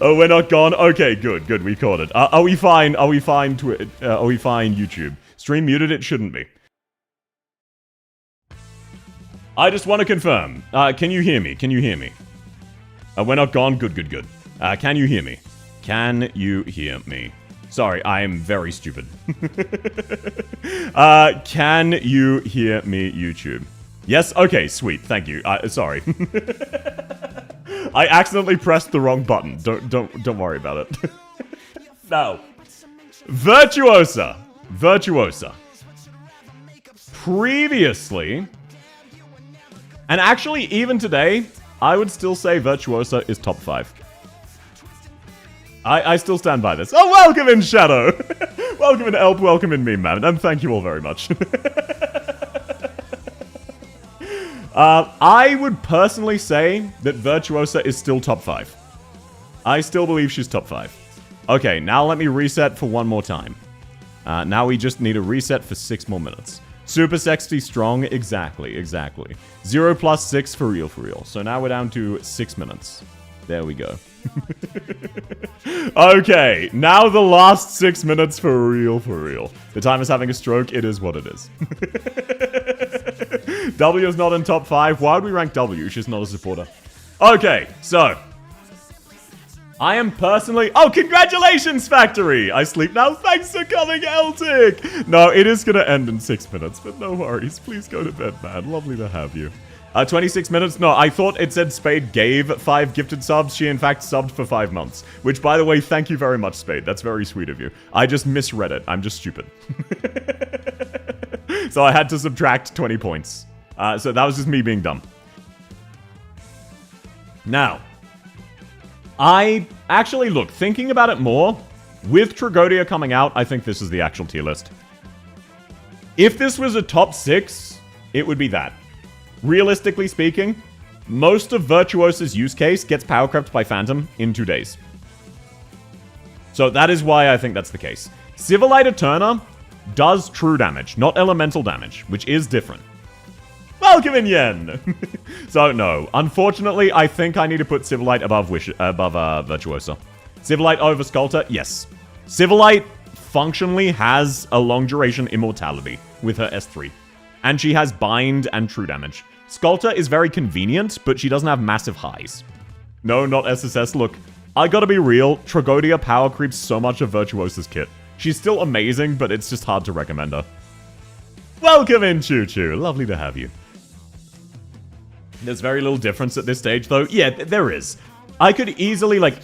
Oh, we're not gone? Okay, good. We caught it. Are we fine? Are we fine, YouTube? Stream muted? It shouldn't be. I just want to confirm. Can you hear me? We're not gone? Good. Can you hear me? Can you hear me? Sorry, I am very stupid. Can you hear me, YouTube? Yes? Okay, sweet. Thank you. Sorry. I accidentally pressed the wrong button. Don't worry about it. Now, Virtuosa. Previously, and actually even today, I would still say Virtuosa is top 5. I still stand by this. Oh, welcome in, Shadow! Welcome in, Elp, welcome in, Meme Man, and thank you all very much. I would personally say that Virtuosa is still top 5. I still believe she's top 5. Okay, now let me reset for one more time. Now we just need a reset for 6 more minutes. Super sexy strong, exactly. 0 plus 6 for real. So now we're down to 6 minutes. There we go. Okay, now the last 6 minutes for real. The time is having a stroke, it is what it is. W is not in top 5. Why would we rank W? She's not a supporter. Okay, so. I am personally... Oh, congratulations, Factory! I sleep now. Thanks for coming, Eltic! No, it is going to end in 6 minutes, but no worries. Please go to bed, man. Lovely to have you. 26 minutes? No, I thought it said Spade gave 5 gifted subs. She, in fact, subbed for 5 months. Which, by the way, thank you very much, Spade. That's very sweet of you. I just misread it. I'm just stupid. So I had to subtract 20 points. So that was just me being dumb. Now, I actually, look, thinking about it more, with Tragodia coming out, I think this is the actual tier list. If this was a top 6, it would be that. Realistically speaking, most of Virtuosa's use case gets power crept by Phantom in 2 days. So that is why I think that's the case. Civilite Eterna does true damage, not elemental damage, which is different. Welcome in, Yen! So, no. Unfortunately, I think I need to put Civilite above Virtuosa. Civilite over Sculptor? Yes. Civilite functionally has a long-duration immortality with her S3. And she has Bind and true damage. Sculptor is very convenient, but she doesn't have massive highs. No, not SSS. Look, I gotta be real. Tragodia power creeps so much of Virtuosa's kit. She's still amazing, but it's just hard to recommend her. Welcome in, Choo Choo. Lovely to have you. There's very little difference at this stage, though. Yeah, there is. I could easily, like...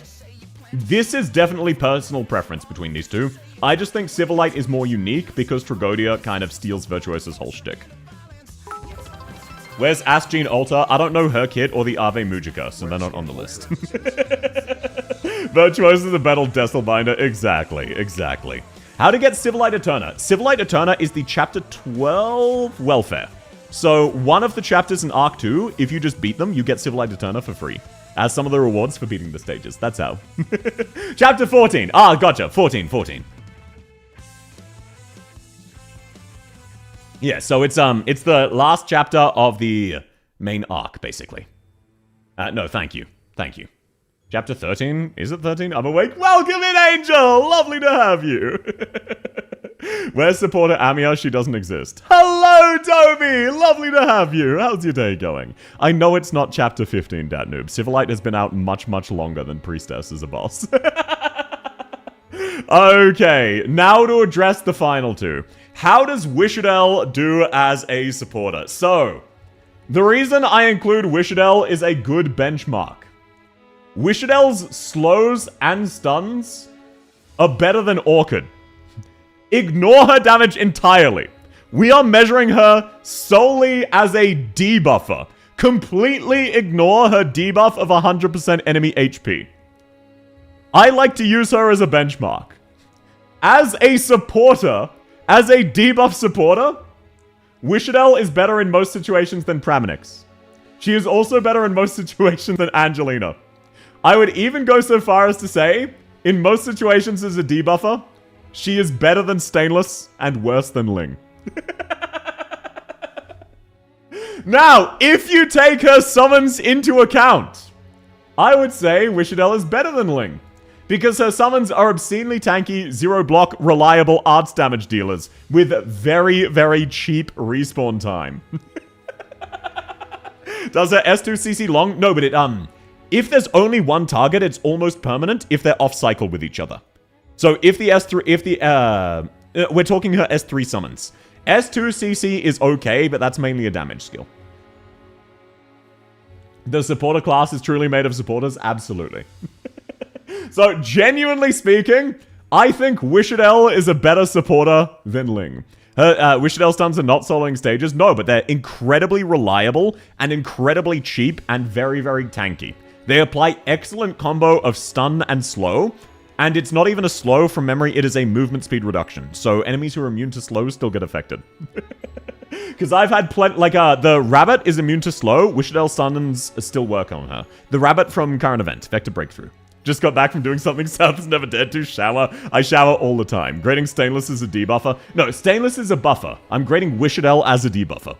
This is definitely personal preference between these two. I just think Civilite is more unique because Tragodia kind of steals Virtuosa's whole shtick. Where's Asgene Alta? I don't know her kit or the Ave Mujica, so they're not on the list. Virtuosa the Battle Desselbinder. Exactly, exactly. How to get Civilite Eterna. Civilite Eterna is the Chapter 12 Welfare. So, one of the chapters in Arc 2, if you just beat them, you get Civilite Eterna for free. As some of the rewards for beating the stages. That's how. Chapter 14. Ah, gotcha. 14. Yeah, so it's the last chapter of the main arc, basically. No, thank you. Chapter 13? Is it 13? I'm awake. Welcome in, Angel! Lovely to have you. Where's supporter Amia? She doesn't exist. Hello, Toby! Lovely to have you. How's your day going? I know it's not chapter 15, Datnoob. Civilite has been out much, much longer than Priestess as a boss. Okay, now to address the final two. How does Wishadel do as a supporter? So, the reason I include Wishadel is a good benchmark. Wishadel's slows and stuns are better than Orchid. Ignore her damage entirely. We are measuring her solely as a debuffer. Completely ignore her debuff of 100% enemy HP. I like to use her as a benchmark. As a supporter, as a debuff supporter, Wishadel is better in most situations than Praminix. She is also better in most situations than Angelina. I would even go so far as to say, in most situations as a debuffer, she is better than Stainless and worse than Ling. Now, if you take her summons into account, I would say Wishadel is better than Ling. Because her summons are obscenely tanky, zero block, reliable arts damage dealers with very, very cheap respawn time. Does her S2 CC long? No, but if there's only one target, it's almost permanent if they're off cycle with each other. So if the S3, we're talking her S3 summons. S2 CC is okay, but that's mainly a damage skill. The supporter class is truly made of supporters? Absolutely. So, genuinely speaking, I think Wishadel is a better supporter than Ling. Her Wishadel stuns are not soloing stages, no, but they're incredibly reliable and incredibly cheap and very, very tanky. They apply excellent combo of stun and slow, and it's not even a slow from memory, it is a movement speed reduction. So enemies who are immune to slow still get affected. Because I've had plenty, like, the rabbit is immune to slow, Wishadel summons still work on her. The rabbit from current event, Vector Breakthrough. Just got back from doing something South is never dared to shower. I shower all the time. Grading Stainless as a debuffer. No, Stainless is a buffer. I'm grading Wishadel as a debuffer.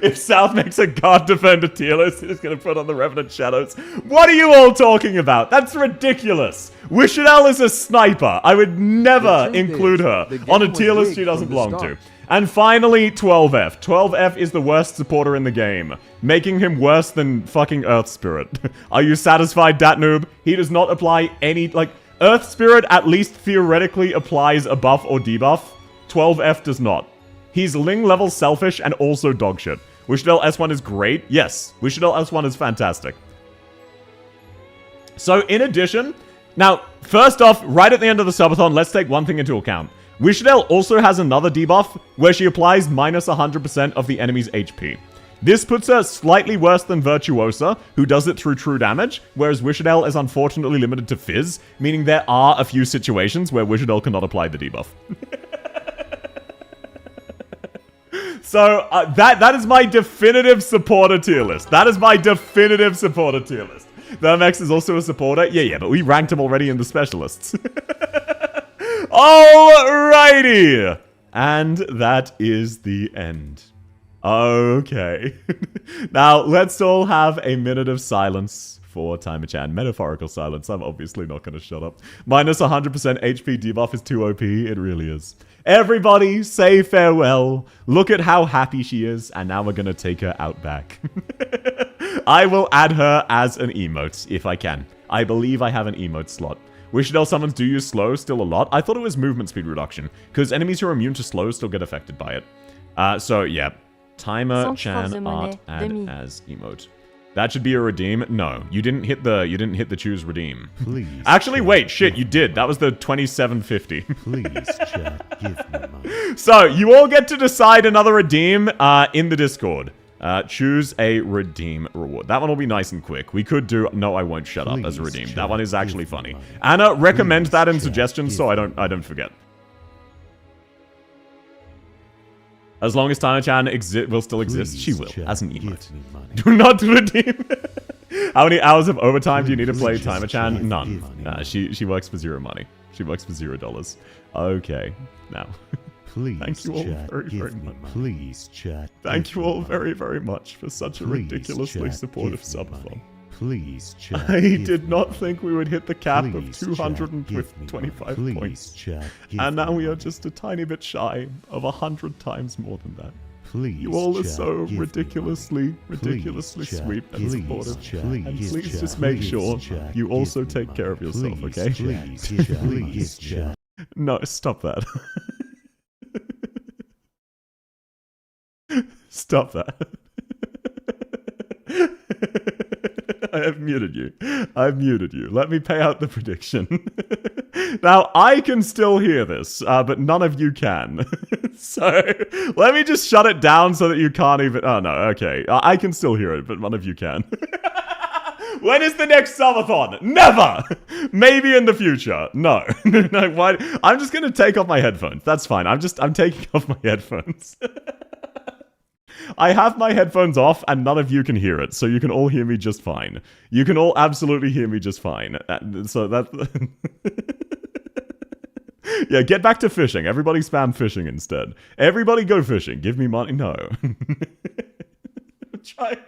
If South makes a guard defender tier list, he's going to put on the Revenant Shadows. What are you all talking about? That's ridiculous. Wishadel is a sniper. I would never include her on a tier list she doesn't belong to. And finally, 12F. 12F is the worst supporter in the game, making him worse than fucking Earth Spirit. Are you satisfied, Datnoob? He does not apply any, like, Earth Spirit at least theoretically applies a buff or debuff. 12F does not. He's Ling level selfish and also dogshit. Wishadel S1 is great. Yes, Wishadel S1 is fantastic. So, in addition, now, first off, right at the end of the subathon, let's take one thing into account. Wishadel also has another debuff where she applies minus 100% of the enemy's HP. This puts her slightly worse than Virtuosa, who does it through true damage, whereas Wishadel is unfortunately limited to Fizz, meaning there are a few situations where Wishadel cannot apply the debuff. So, that is my definitive supporter tier list. That is my definitive supporter tier list. Thermex is also a supporter. Yeah, but we ranked him already in the specialists. Alrighty! And that is the end. Okay. Now, let's all have a minute of silence for Timer-chan. Metaphorical silence. I'm obviously not going to shut up. Minus 100% HP debuff is too OP. It really is. Everybody, say farewell. Look at how happy she is. And now we're going to take her out back. I will add her as an emote, if I can. I believe I have an emote slot. Wishadel summons do use slow still a lot. I thought it was movement speed reduction, because enemies who are immune to slow still get affected by it. So, yeah. Timer Thanks for Chan the art money, add Demi. as emote. That should be a redeem. No, you didn't hit the choose redeem. Please. Actually, chat, wait, shit, give you me did. That money. was the 2750. Please, chat, give me money. So, you all get to decide another redeem in the Discord. Choose a redeem reward. That one will be nice and quick. We could do no, I won't shut up as a Please, redeem. chat, That one is actually give me funny. money. Anna, recommend Please, that in chat, suggestions give so me I don't forget. As long as Timer-chan will still exist, she Please, will, chat, as an give emote. me money. Do not redeem. How many hours of overtime do you need to play Please, Timer-chan? chat, None. give me money. She works for zero money. She works for $0. Okay, now. Please, Thank you all chat, very, give very me much. money. Please, chat. Thank give you me all money. very, very much for such a Please, ridiculously chat, supportive give me subathon. money. Please, chat. I give did me not money. think we would hit the cap of Please, chat, give me 225 money. points. Please, chat, give And now me we are money. just a tiny bit shy of 100 times more than that. Please, You all are chat, so give me ridiculously Please, chat, sweet and give me supportive. money. Chat, And give please chat, just make please, sure chat, you give also me take care of money. yourself, Please, okay? Please, chat, please, chat. No, stop that. Stop that. I have muted you. I've muted you. Let me pay out the prediction. Now, I can still hear this, but none of you can. So, let me just shut it down so that you can't even... Oh, no, okay. I can still hear it, but none of you can. When is the next subathon? Never! Maybe in the future. No. No, why? I'm just gonna take off my headphones. That's fine. I'm taking off my headphones. I have my headphones off and none of you can hear it, so you can all hear me just fine. You can all absolutely hear me just fine. So that... Yeah, get back to fishing. Everybody spam fishing instead. Everybody go fishing. Give me money. No. Try...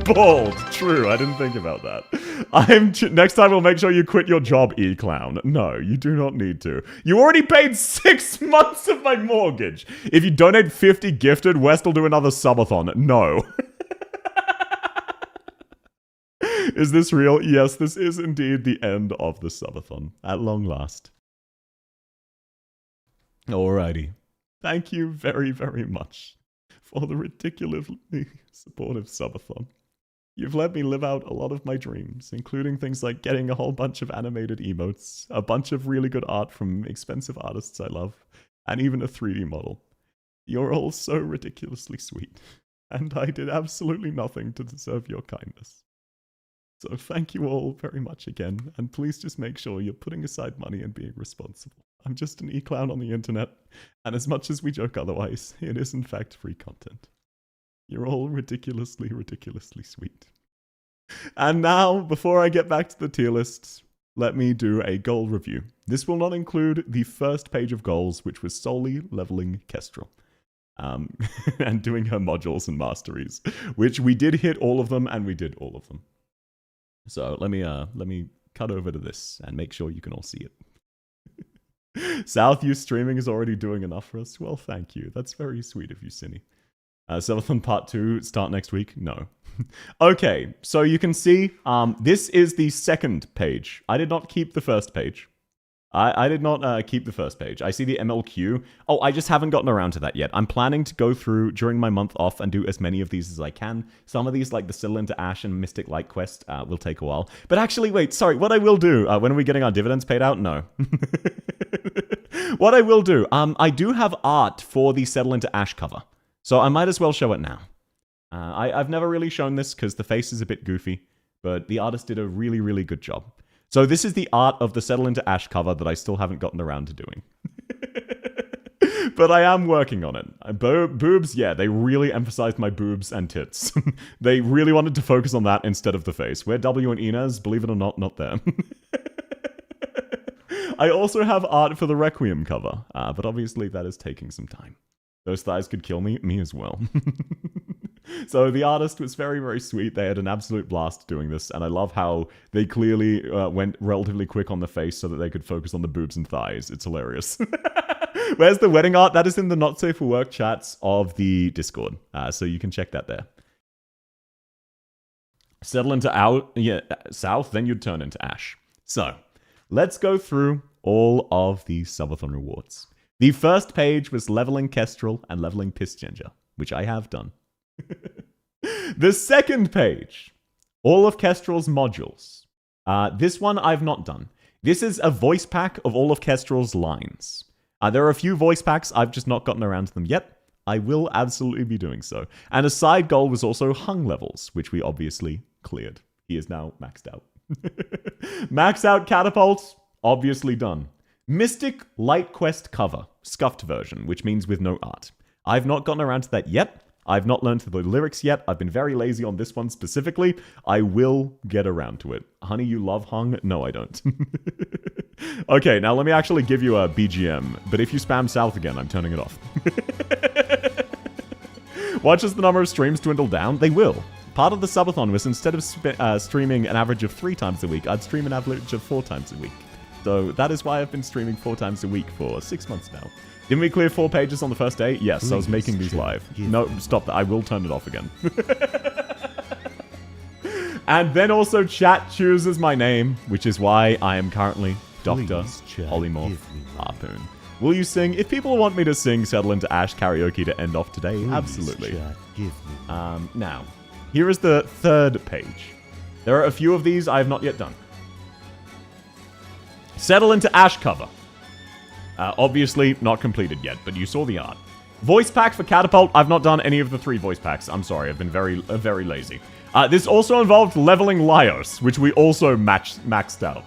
Bold. True, I didn't think about that. Next time we'll make sure you quit your job, E-Clown. No, you do not need to. You already paid 6 months of my mortgage. If you donate 50 gifted, West will do another subathon. No. Is this real? Yes, this is indeed the end of the subathon. At long last. Alrighty. Thank you very, very much for the ridiculously supportive subathon. You've let me live out a lot of my dreams, including things like getting a whole bunch of animated emotes, a bunch of really good art from expensive artists I love, and even a 3D model. You're all so ridiculously sweet, and I did absolutely nothing to deserve your kindness. So thank you all very much again, and please just make sure you're putting aside money and being responsible. I'm just an e-clown on the internet, and as much as we joke otherwise, it is in fact free content. You're all ridiculously, ridiculously sweet. And now, before I get back to the tier lists, let me do a goal review. This will not include the first page of goals, which was solely leveling Kestrel. And doing her modules and masteries, which we did hit all of them, and we did all of them. So let me cut over to this and make sure you can all see it. South You streaming is already doing enough for us. Well, thank you. That's very sweet of you, Cinny. Subathon Part 2 start next week? No. Okay, so you can see this is the second page. I did not keep the first page. I did not keep the first page. I see the MLQ. Oh, I just haven't gotten around to that yet. I'm planning to go through during my month off and do as many of these as I can. Some of these, like the Citadel into Ash and Mystic Light Quest, will take a while. But actually, wait, sorry. What I will do, when are we getting our dividends paid out? No. What I will do, I do have art for the Settle into Ash cover. So I might as well show it now. I've never really shown this because the face is a bit goofy, but the artist did a really, really good job. So this is the art of the Settle into Ash cover that I still haven't gotten around to doing. But I am working on it. Boobs, yeah, they really emphasized my boobs and tits. They really wanted to focus on that instead of the face. Where W and Inez, believe it or not there. I also have art for the Requiem cover, but obviously that is taking some time. Those thighs could kill me as well. So the artist was very, very sweet. They had an absolute blast doing this, and I love how they clearly went relatively quick on the face so that they could focus on the boobs and thighs. It's hilarious. Where's the wedding art? That is in the Not Safe for Work chats of the Discord, so you can check that there. Settle into South, then you'd turn into Ash. So, let's go through all of the Subathon rewards. The first page was leveling Kestrel and leveling Pissginger, which I have done. The second page, all of Kestrel's modules. This one I've not done. This is a voice pack of all of Kestrel's lines. There are a few voice packs, I've just not gotten around to them yet. I will absolutely be doing so. And a side goal was also hung levels, which we obviously cleared. He is now maxed out. Max out catapults, obviously done. Mystic Light Quest cover, scuffed version, which means with no art. I've not gotten around to that yet. I've not learned the lyrics yet. I've been very lazy on this one specifically. I will get around to it. Honey, you love hung? No, I don't. Okay, now let me actually give you a BGM. But if you spam south again, I'm turning it off. Watch as the number of streams dwindle down. They will. Part of the subathon was instead of streaming an average of 3 times a week, I'd stream an average of 4 times a week. So that is why I've been streaming 4 times a week for 6 months now. Didn't we clear 4 pages on the first day? Yes, please, I was making these live. No, stop that. I will turn it off again. And then also chat chooses my name, which is why I am currently Dr. Polymorph Harpoon. Will you sing? If people want me to sing Settle into Ash karaoke to end off today, please, absolutely. Now, here is the third page. There are a few of these I have not yet done. Settle into Ash cover. Obviously not completed yet, but you saw the art. Voice pack for Catapult. I've not done any of the 3 voice packs. I'm sorry, I've been very lazy. This also involved leveling Laios, which we also maxed out.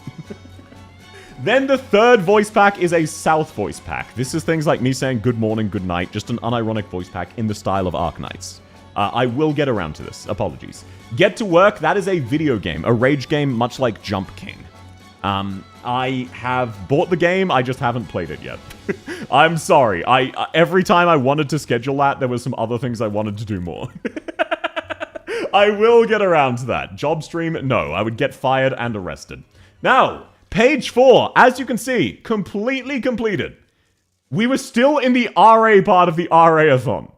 Then the third voice pack is a South voice pack. This is things like me saying good morning, good night, just an unironic voice pack in the style of Arknights. I will get around to this. Apologies. Get to Work, that is a video game, a rage game much like Jump King. I have bought the game, I just haven't played it yet. I'm sorry. Every time I wanted to schedule that, there were some other things I wanted to do more. I will get around to that. Job stream, no. I would get fired and arrested. Now, page 4, as you can see, completely completed. We were still in the RA part of the RA-a-thon.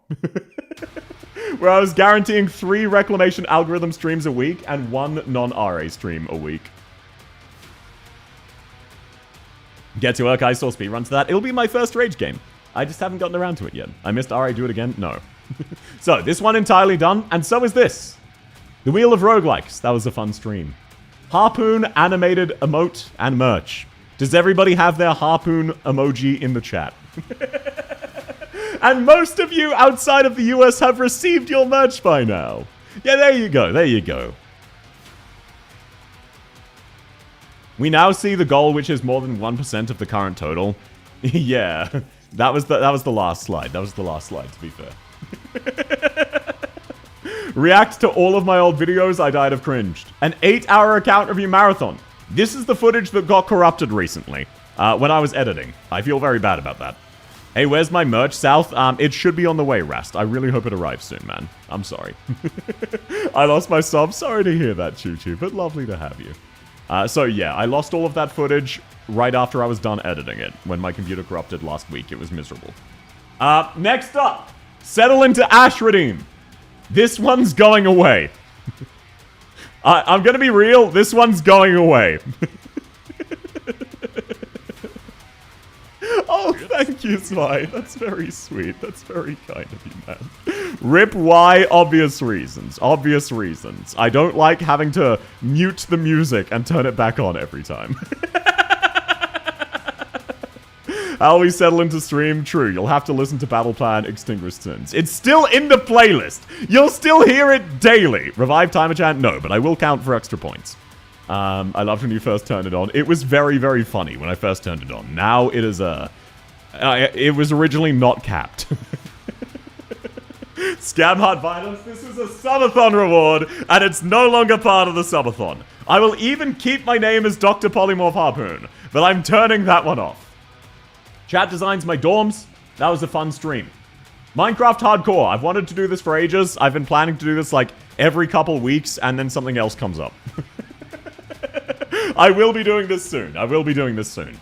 Where I was guaranteeing 3 reclamation algorithm streams a week and 1 non-RA stream a week. Get to Work, I saw speedrun to that. It'll be my first rage game. I just haven't gotten around to it yet. I missed RA do it again? No. So, this one entirely done, and so is this. The Wheel of Roguelikes. That was a fun stream. Harpoon, animated emote, and merch. Does everybody have their Harpoon emoji in the chat? And most of you outside of the US have received your merch by now. Yeah, there you go, there you go. We now see the goal, which is more than 1% of the current total. Yeah, that was the last slide. That was the last slide, to be fair. React to all of my old videos, I died of cringed. An 8-hour account review marathon. This is the footage that got corrupted recently, when I was editing. I feel very bad about that. Hey, where's my merch, South? It should be on the way, Rast. I really hope it arrives soon, man. I'm sorry. I lost my sub. Sorry to hear that, Choo Choo, but lovely to have you. So yeah, I lost all of that footage right after I was done editing it. When my computer corrupted last week, it was miserable. Next up, Settle into Ash Redeem. This one's going away. I'm gonna be real, this one's going away. Oh, thank you, Zwei. That's very sweet. That's very kind of you, man. Rip Y, obvious reasons. Obvious reasons. I don't like having to mute the music and turn it back on every time. How we settle into stream? True, you'll have to listen to Battle Plan Extinguished Sins. It's still in the playlist. You'll still hear it daily. Revive Timer Chant? No, but I will count for extra points. I loved when you first turned it on. It was very, very funny when I first turned it on. Now it is it was originally not capped. Scam Hard Violence, this is a subathon reward, and it's no longer part of the subathon. I will even keep my name as Dr. Polymorph Harpoon, but I'm turning that one off. Chat designs my dorms. That was a fun stream. Minecraft Hardcore. I've wanted to do this for ages. I've been planning to do this like every couple weeks, and then something else comes up. I will be doing this soon. I will be doing this soon.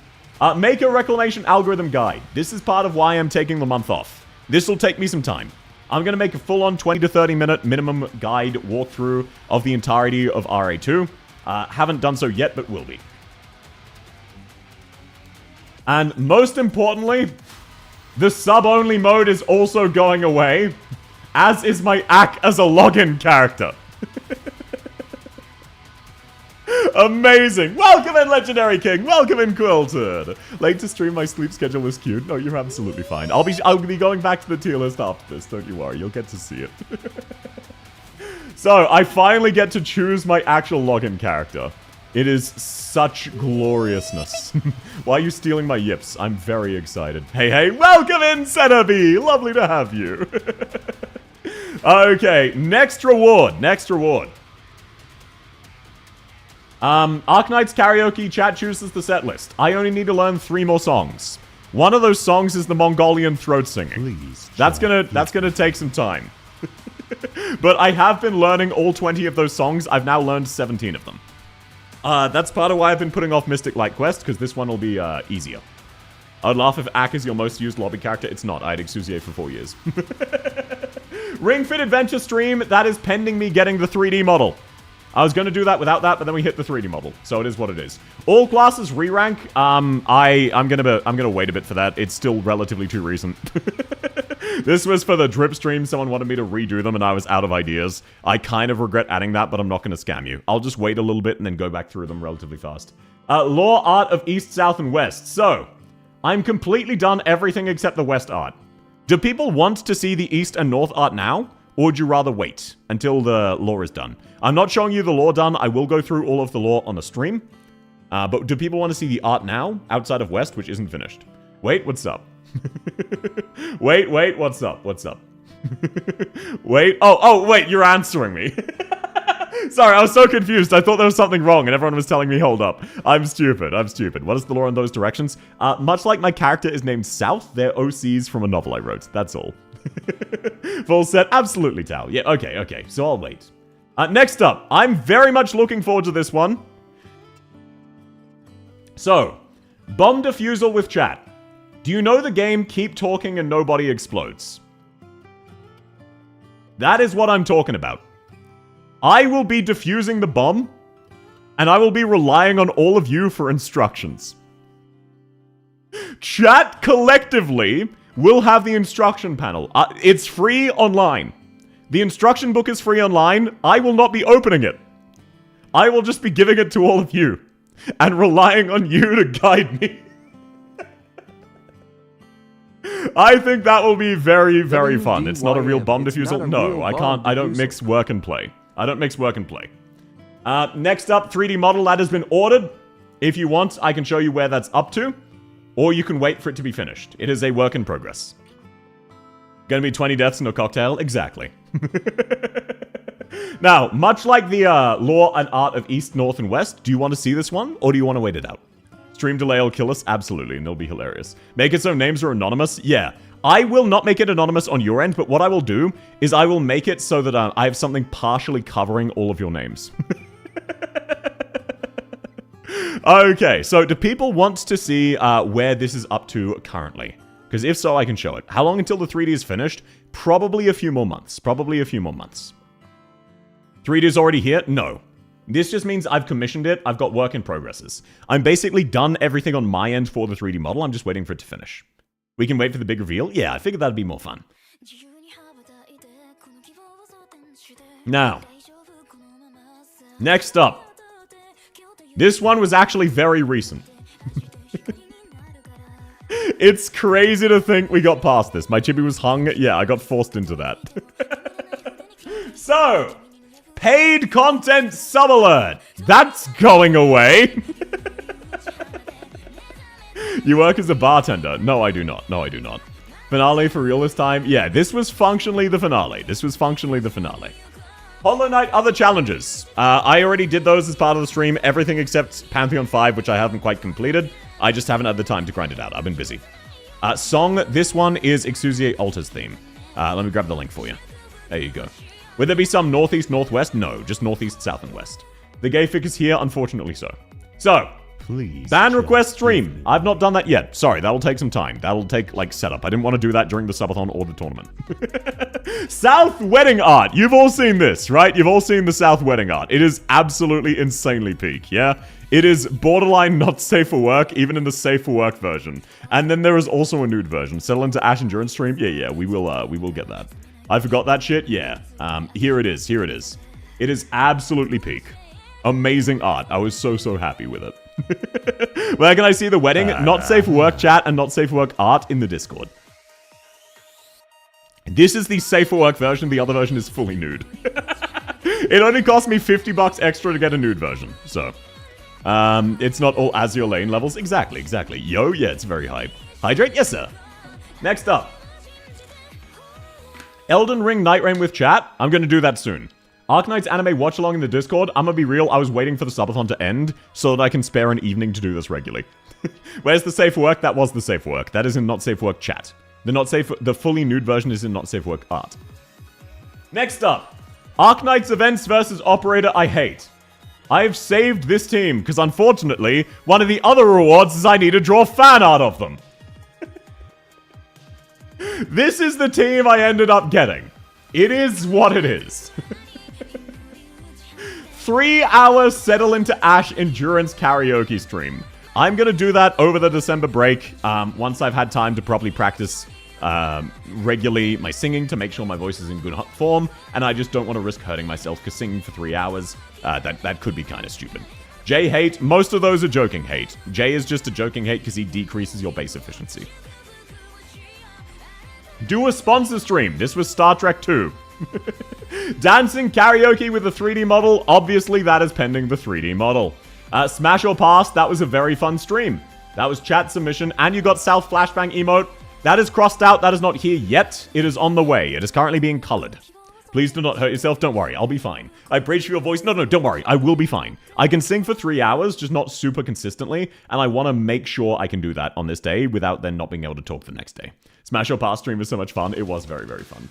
Make a reclamation algorithm guide. This is part of why I'm taking the month off. This will take me some time. I'm going to make a full-on 20 to 30 minute minimum guide walkthrough of the entirety of RA2. Haven't done so yet, but will be. And most importantly, The sub-only mode is also going away, as is my Ack as a login character. Amazing. Welcome in, Legendary King. Welcome in, Quilted. Late to stream, my sleep schedule is cute. No, you're absolutely fine. I'll be going back to the tier list after this. Don't you worry. You'll get to see it. So, I finally get to choose my actual login character. It is such gloriousness. Why are you stealing my yips? I'm very excited. Hey, welcome in, Centerby! Lovely to have you. Okay, next reward. Arknight's karaoke chat chooses the set list. I only need to learn 3 more songs. One of those songs is the Mongolian throat singing. Please. That's gonna take some time. But I have been learning all 20 of those songs. I've now learned 17 of them. That's part of why I've been putting off Mystic Light Quest, because this one will be easier. I'd laugh if Ack is your most used lobby character. It's not. I had Exusier for 4 years. Ring Fit Adventure stream, that is pending me getting the 3D model. I was going to do that without that, but then we hit the 3D model. So it is what it is. All classes re-rank. I'm gonna wait a bit for that. It's still relatively too recent. This was for the drip stream. Someone wanted me to redo them, and I was out of ideas. I kind of regret adding that, but I'm not going to scam you. I'll just wait a little bit and then go back through them relatively fast. Lore art of East, South, and West. So, I'm completely done everything except the West art. Do people want to see the East and North art now? Or would you rather wait until the lore is done? I'm not showing you the lore done. I will go through all of the lore on the stream. But do people want to see the art now, outside of West, which isn't finished? Wait, what's up? Wait, what's up? Wait, wait, you're answering me. Sorry, I was so confused. I thought there was something wrong, and everyone was telling me, hold up. I'm stupid. What is the lore in those directions? Much like my character is named South, they're OCs from a novel I wrote. That's all. Full set, absolutely, Tal. Yeah, okay, so I'll wait. Next up, I'm very much looking forward to this one. So, bomb defusal with chat. Do you know the game Keep Talking and Nobody Explodes? That is what I'm talking about. I will be defusing the bomb, and I will be relying on all of you for instructions. Chat collectively will have the instruction panel. It's free online. The instruction book is free online. I will not be opening it. I will just be giving it to all of you and relying on you to guide me. I think that will be very, very fun. It's not a real bomb defusal. No, I can't. I don't mix work and play. Next up, 3D model that has been ordered. If you want, I can show you where that's up to. Or you can wait for it to be finished. It is a work in progress. Gonna be 20 deaths and a cocktail? Exactly. Now, much like the lore and art of East, North, and West, do you want to see this one? Or do you want to wait it out? Stream delay will kill us? Absolutely, and it'll be hilarious. Make it so names are anonymous? Yeah. I will not make it anonymous on your end, but what I will do is I will make it so that I have something partially covering all of your names. Okay, so do people want to see where this is up to currently? Because if so, I can show it. How long until the 3D is finished? Probably a few more months. 3D is already here? No. This just means I've commissioned it. I've got work in progresses. I'm basically done everything on my end for the 3D model. I'm just waiting for it to finish. We can wait for the big reveal? Yeah, I figured that'd be more fun. Now, next up. This one was actually very recent. It's crazy to think we got past this. My chibi was hung. Yeah, I got forced into that. So, paid content sub-alert. That's going away. You work as a bartender. No, I do not. Finale for real this time? Yeah, this was functionally the finale. Hollow Knight other challenges. I already did those as part of the stream. Everything except Pantheon 5, which I haven't quite completed. I just haven't had the time to grind it out. I've been busy. Song, this one is Exusier Altar's theme. Let me grab the link for you. There you go. Would there be some northeast, northwest? No, just northeast, south, and west. The gay fic is here, unfortunately so. So, Please. ban request stream. I've not done that yet. Sorry, that'll take some time. That'll take, like, setup. I didn't want to do that during the Subathon or the tournament. South wedding art. You've all seen this, right? You've all seen the South wedding art. It is absolutely insanely peak, yeah? It is borderline not safe for work, even in the safe for work version. And then there is also a nude version. Settle into Ash Endurance stream. Yeah, we will get that. I forgot that shit. Yeah. Here it is. It is absolutely peak. Amazing art. I was so happy with it. Where can I see the wedding? Not safe for work chat and not safe for work art in the Discord. This is the safe for work version. The other version is fully nude. It only cost me $50 extra to get a nude version. So, it's not all Azure Lane levels. Exactly. Yo, yeah, it's very high. Hydrate? Yes, sir. Next up. Elden Ring Night Rain with chat. I'm going to do that soon. Arknight's anime watch along in the Discord. I'm going to be real. I was waiting for the subathon to end so that I can spare an evening to do this regularly. Where's the safe for work? That was the safe for work. That is in not safe for work chat. The fully nude version is in not safe for work art. Next up. Arknight's events versus Operator I hate. I've saved this team because unfortunately, one of the other rewards is I need to draw fan art of them. This is the team I ended up getting. It is what it is. 3 hours settle into Ash endurance karaoke stream. I'm going to do that over the December break once I've had time to properly practice regularly my singing to make sure my voice is in good form, and I just don't want to risk hurting myself because singing for 3 hours, that could be kind of stupid. Jay hate, most of those are joking hate. Jay is just a joking hate because he decreases your base efficiency. Do a sponsor stream. This was Star Trek 2. Dancing karaoke with a 3D model. Obviously, that is pending the 3D model. Smash or Pass. That was a very fun stream. That was chat submission. And you got South Flashbang emote. That is crossed out. That is not here yet. It is on the way. It is currently being colored. Please do not hurt yourself. Don't worry. I'll be fine. I preach for your voice. No, don't worry. I will be fine. I can sing for 3 hours, just not super consistently. And I want to make sure I can do that on this day without then not being able to talk the next day. Smash or Pass stream was so much fun. It was very, very fun.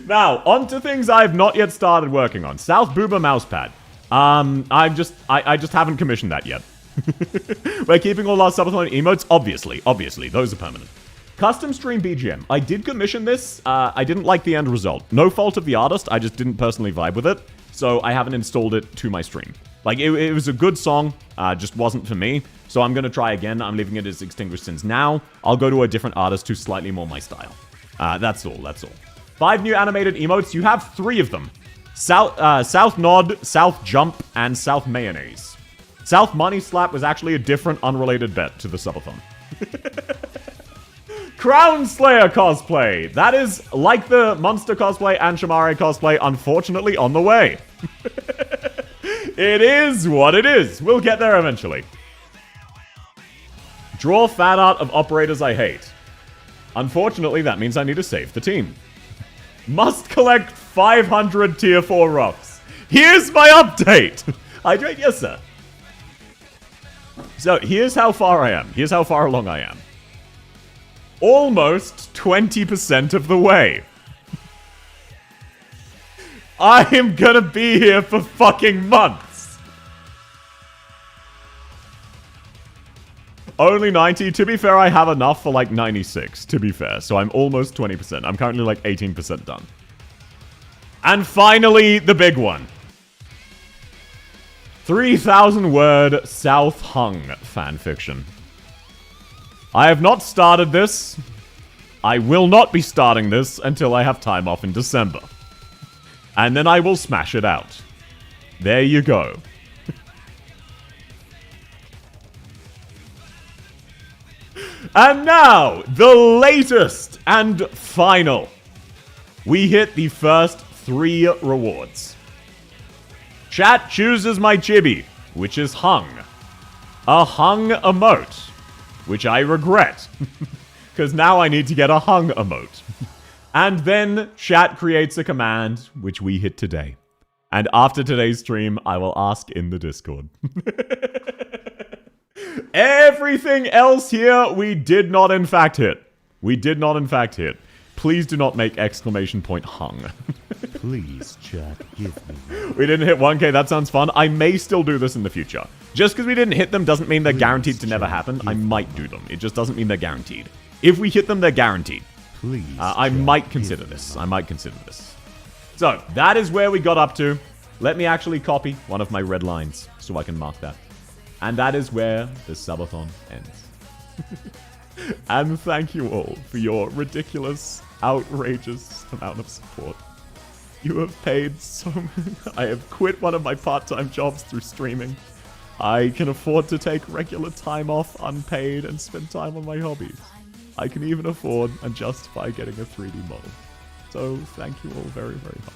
Now, on to things I've not yet started working on. South Booba Mousepad. I just haven't commissioned that yet. We're keeping all our subathon emotes. Obviously. Those are permanent. Custom stream BGM. I did commission this. I didn't like the end result. No fault of the artist. I just didn't personally vibe with it. So I haven't installed it to my stream. Like, it was a good song. Just wasn't for me. So I'm going to try again. I'm leaving it as Extinguished Sins now. I'll go to a different artist who's slightly more my style. That's all. 5 new animated emotes. You have 3 of them. South Nod, South Jump, and South Mayonnaise. South Money Slap was actually a different, unrelated bet to the subathon. Crown Slayer cosplay. That is, like the Monster cosplay and Shamare cosplay, unfortunately on the way. It is what it is. We'll get there eventually. Draw fan art of operators I hate. Unfortunately, that means I need to save the team. Must collect 500 tier 4 rocks. Here's my update. Hydrate, yes sir. So, here's how far I am. Here's how far along I am. Almost 20% of the way. I am gonna be here for fucking months. Only 90. To be fair, I have enough for like 96, to be fair. So I'm almost 20%. I'm currently like 18% done. And finally, the big one. 3,000 word South Hung fanfiction. I have not started this. I will not be starting this until I have time off in December. And then I will smash it out. There you go. And now, the latest and final. We hit the first 3 rewards. Chat chooses my chibi, which is hung. A hung emote, which I regret. Because now I need to get a hung emote. And then chat creates a command, which we hit today. And after today's stream, I will ask in the Discord. Everything else here, we did not in fact hit. Please do not make exclamation point hung. Please, chat, give me one. We didn't hit 1K, that sounds fun. I may still do this in the future. Just because we didn't hit them doesn't mean they're guaranteed to never happen. I might do them. It just doesn't mean they're guaranteed. If we hit them, they're guaranteed. Please, I might consider this. So, that is where we got up to. Let me actually copy one of my red lines so I can mark that. And that is where the subathon ends. And thank you all for your ridiculous, outrageous amount of support. You have paid so many. I have quit one of my part-time jobs through streaming. I can afford to take regular time off unpaid and spend time on my hobbies. I can even afford and justify getting a 3D model. So thank you all very, very much.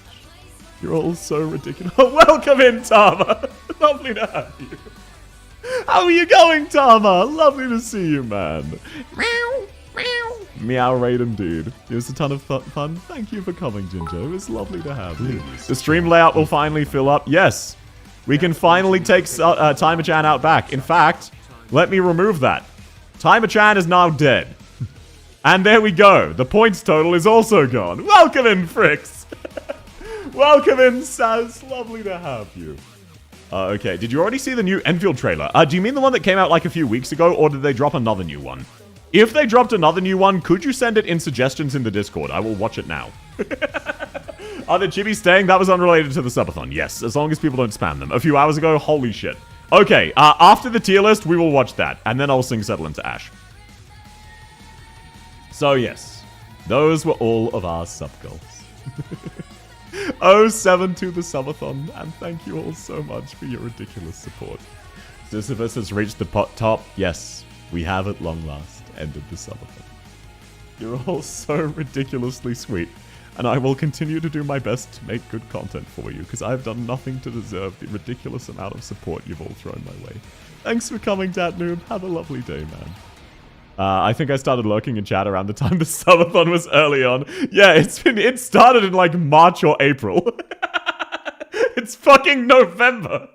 You're all so ridiculous. Welcome in, Tama! Lovely to have you. How are you going, Tama? Lovely to see you, man. Meow, meow. Meow raid indeed. It was a ton of fun. Thank you for coming, Ginger. It was lovely to have you. The stream layout will finally fill up. Yes, we can finally take Timer-chan out back. In fact, let me remove that. Timer-chan is now dead. And there we go. The points total is also gone. Welcome in, Fricks. Welcome in, Saz. Lovely to have you. Okay, did you already see the new Enfield trailer? Do you mean the one that came out like a few weeks ago, or did they drop another new one? If they dropped another new one, could you send it in suggestions in the Discord? I will watch it now. Are the chibis staying? That was unrelated to the subathon. Yes, as long as people don't spam them. A few hours ago, holy shit. Okay, after the tier list, we will watch that, and then I'll sing Settle into Ash. So yes, those were all of our sub goals. 07 to the subathon, and thank you all so much for your ridiculous support. Sisyphus has reached the top. Yes, we have at long last ended the subathon. You're all so ridiculously sweet, and I will continue to do my best to make good content for you, because I've done nothing to deserve the ridiculous amount of support you've all thrown my way. Thanks for coming, Dat Noob. Have a lovely day, man. I think I started lurking in chat around the time the subathon was early on. Yeah, it started in like March or April. It's fucking November.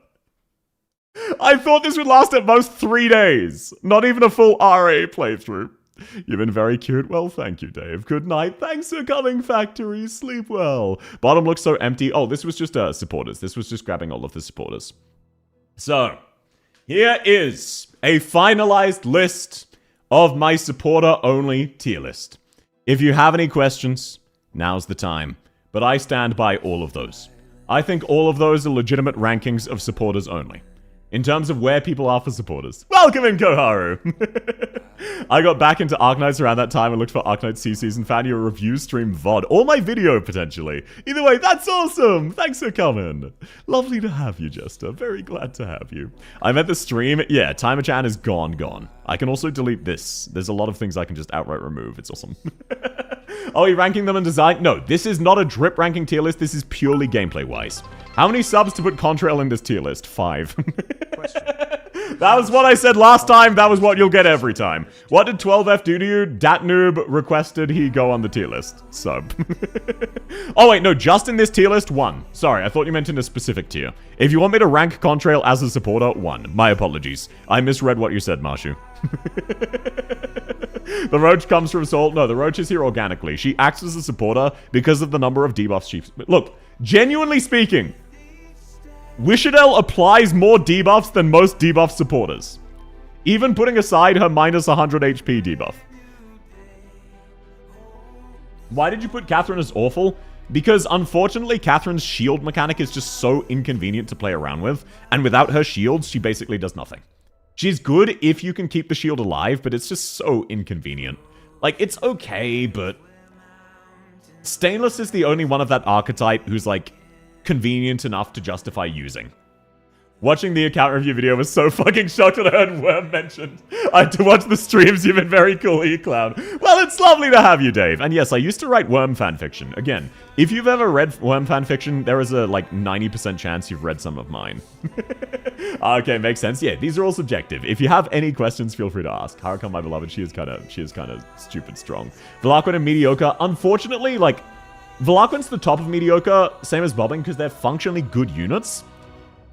I thought this would last at most 3 days. Not even a full RA playthrough. You've been very cute. Well, thank you, Dave. Good night. Thanks for coming, Factory. Sleep well. Bottom looks so empty. Oh, this was just supporters. This was just grabbing all of the supporters. So, here is a finalized list of my supporter-only tier list. If you have any questions, now's the time. But I stand by all of those. I think all of those are legitimate rankings of supporters only. In terms of where people are for supporters. Welcome in, Koharu! I got back into Arknights around that time and looked for Arknights C-Season. Found your review stream VOD. Or my video, potentially. Either way, that's awesome! Thanks for coming. Lovely to have you, Jester. Very glad to have you. I meant the stream. Yeah, Timer-chan is gone. I can also delete this. There's a lot of things I can just outright remove. It's awesome. Are we ranking them in design? No, this is not a drip ranking tier list. This is purely gameplay-wise. How many subs to put Contrail in this tier list? 5. That was what I said last time. That was what you'll get every time. What did 12F do to you? Datnoob requested he go on the tier list. Sub. Oh, wait, no. Just in this tier list, 1. Sorry, I thought you meant in a specific tier. If you want me to rank Contrail as a supporter, 1. My apologies. I misread what you said, Marshu. The roach comes from Salt. No, the roach is here organically. She acts as a supporter because of the number of debuffs she... Look, genuinely speaking... Wishadel applies more debuffs than most debuff supporters. Even putting aside her minus 100 HP debuff. Why did you put Catherine as awful? Because unfortunately, Catherine's shield mechanic is just so inconvenient to play around with. And without her shields, she basically does nothing. She's good if you can keep the shield alive, but it's just so inconvenient. Like, it's okay, but... Stainless is the only one of that archetype who's like... convenient enough to justify using. Watching the account review video was so fucking shocked when I heard Worm mentioned. I had to watch the streams. You've been very cool, E-Clown. Well, it's lovely to have you, Dave. And yes, I used to write Worm fanfiction. Again, if you've ever read Worm fanfiction, there is a, like, 90% chance you've read some of mine. Okay, makes sense. Yeah, these are all subjective. If you have any questions, feel free to ask. Haruka, my beloved, she is kind of stupid strong. Velarquin and Mediocre, unfortunately, like, Velarquin's the top of Mediocre, same as Bobbing, because they're functionally good units.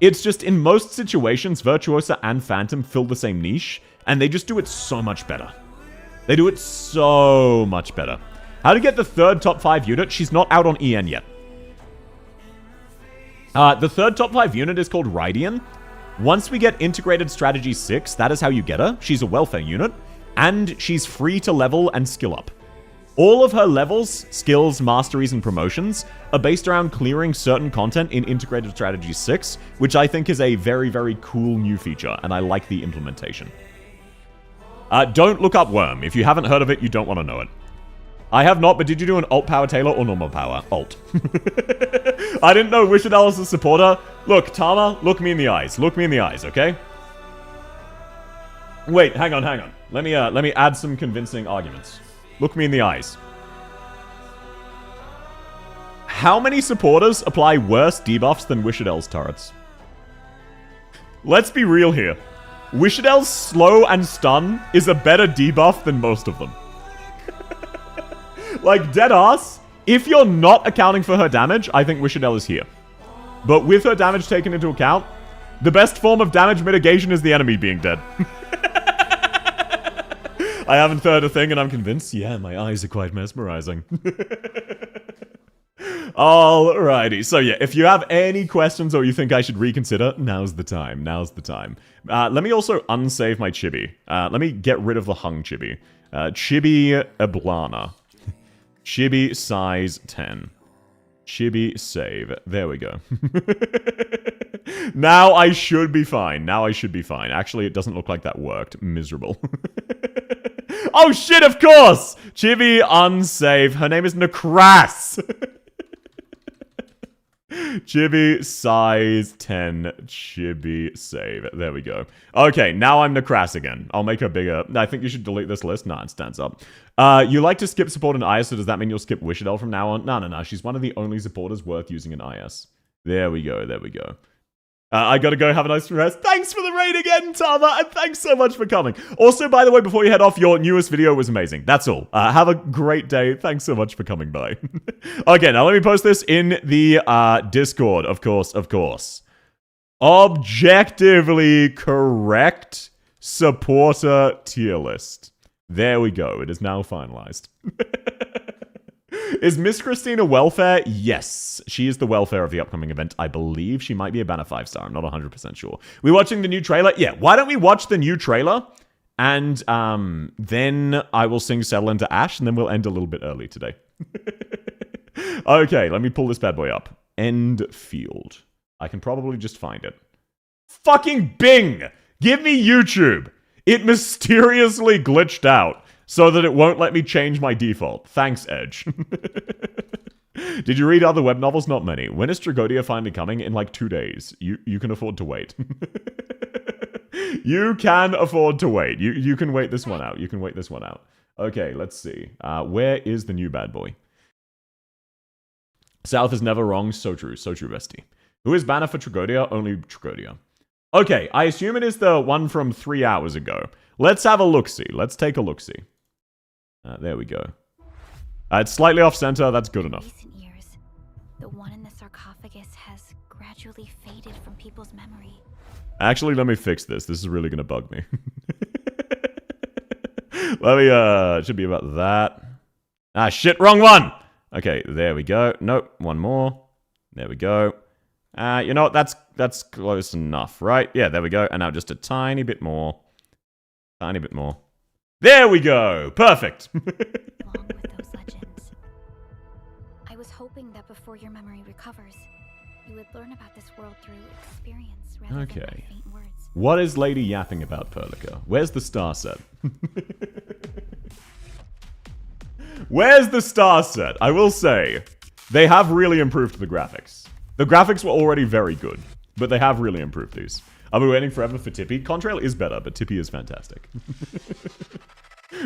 It's just, in most situations, Virtuosa and Phantom fill the same niche, and they just do it so much better. They do it so much better. How to get the third top 5 unit? She's not out on EN yet. The third top 5 unit is called Rydian. Once we get Integrated Strategy 6, that is how you get her. She's a welfare unit, and she's free to level and skill up. All of her levels, skills, masteries, and promotions are based around clearing certain content in Integrated Strategy 6, which I think is a very, very cool new feature, and I like the implementation. Don't look up Worm. If you haven't heard of it, you don't want to know it. I have not, but did you do an alt power Taylor or normal power? Alt. I didn't know Wishadel was a supporter. Look, Tama, look me in the eyes. Look me in the eyes, okay? Wait, hang on. Let me add some convincing arguments. Look me in the eyes. How many supporters apply worse debuffs than Wishadel's turrets? Let's be real here. Wishadel's slow and stun is a better debuff than most of them. Like, deadass, if you're not accounting for her damage, I think Wishadel is here. But with her damage taken into account, the best form of damage mitigation is the enemy being dead. I haven't heard a thing and I'm convinced. Yeah, my eyes are quite mesmerizing. Alrighty, so yeah, if you have any questions or you think I should reconsider, now's the time, let me also unsave my chibi. Let me get rid of the hung chibi. Chibi Ablana. Chibi size 10. Chibi save. There we go. Now I should be fine. Actually, it doesn't look like that worked. Miserable. Oh shit, of course! Chibi unsave. Her name is Nakras. Chibi size 10. Chibi save. There we go. Okay, now I'm Nakras again. I'll make her bigger. I think you should delete this list. Nah, it stands up. You like to skip support in IS, so does that mean you'll skip Wishadel from now on? No. She's one of the only supporters worth using in IS. There we go. I gotta go have a nice rest. Thanks for the raid again, Tama, and thanks so much for coming. Also, by the way, before you head off, your newest video was amazing. That's all. Have a great day. Thanks so much for coming by. Okay, now let me post this in the Discord, of course. Objectively correct supporter tier list. There we go. It is now finalized. Is Miss Christina welfare? Yes. She is the welfare of the upcoming event. I believe she might be a banner 5-star. I'm not 100% sure. We watching the new trailer? Yeah. Why don't we watch the new trailer? And then I will sing Settle into Ash, and then we'll end a little bit early today. Okay, let me pull this bad boy up. End field. I can probably just find it. Fucking Bing! Give me YouTube! It mysteriously glitched out so that it won't let me change my default. Thanks, Edge. Did you read other web novels? Not many. When is Tragodia finally coming? In like 2 days. You can afford to wait. You can afford to wait. You can wait this one out. Okay, let's see. Where is the new bad boy? South is never wrong. So true, bestie. Who is banner for Tragodia? Only Tragodia. Okay, I assume it is the one from 3 hours ago. Let's have a look-see. Let's take a look-see. There we go. It's slightly off-center. That's good enough. In recent years, the one in the sarcophagus has gradually faded from people's memory. Actually, let me fix this. This is really going to bug me. It should be about that. Ah, shit, wrong one! Okay, there we go. Nope, one more. There we go. You know what? That's close enough, right? Yeah, there we go. And now just a tiny bit more. There we go! Perfect! Along with those legends, I was hoping that before your memory recovers, you would learn about this world through experience rather than by faint words. What is Lady yapping about, Perlica? Where's the star set? Where's the star set? I will say, they have really improved the graphics. The graphics were already very good, but they have really improved these. I've been waiting forever for Tippy. Contrail is better, but Tippy is fantastic.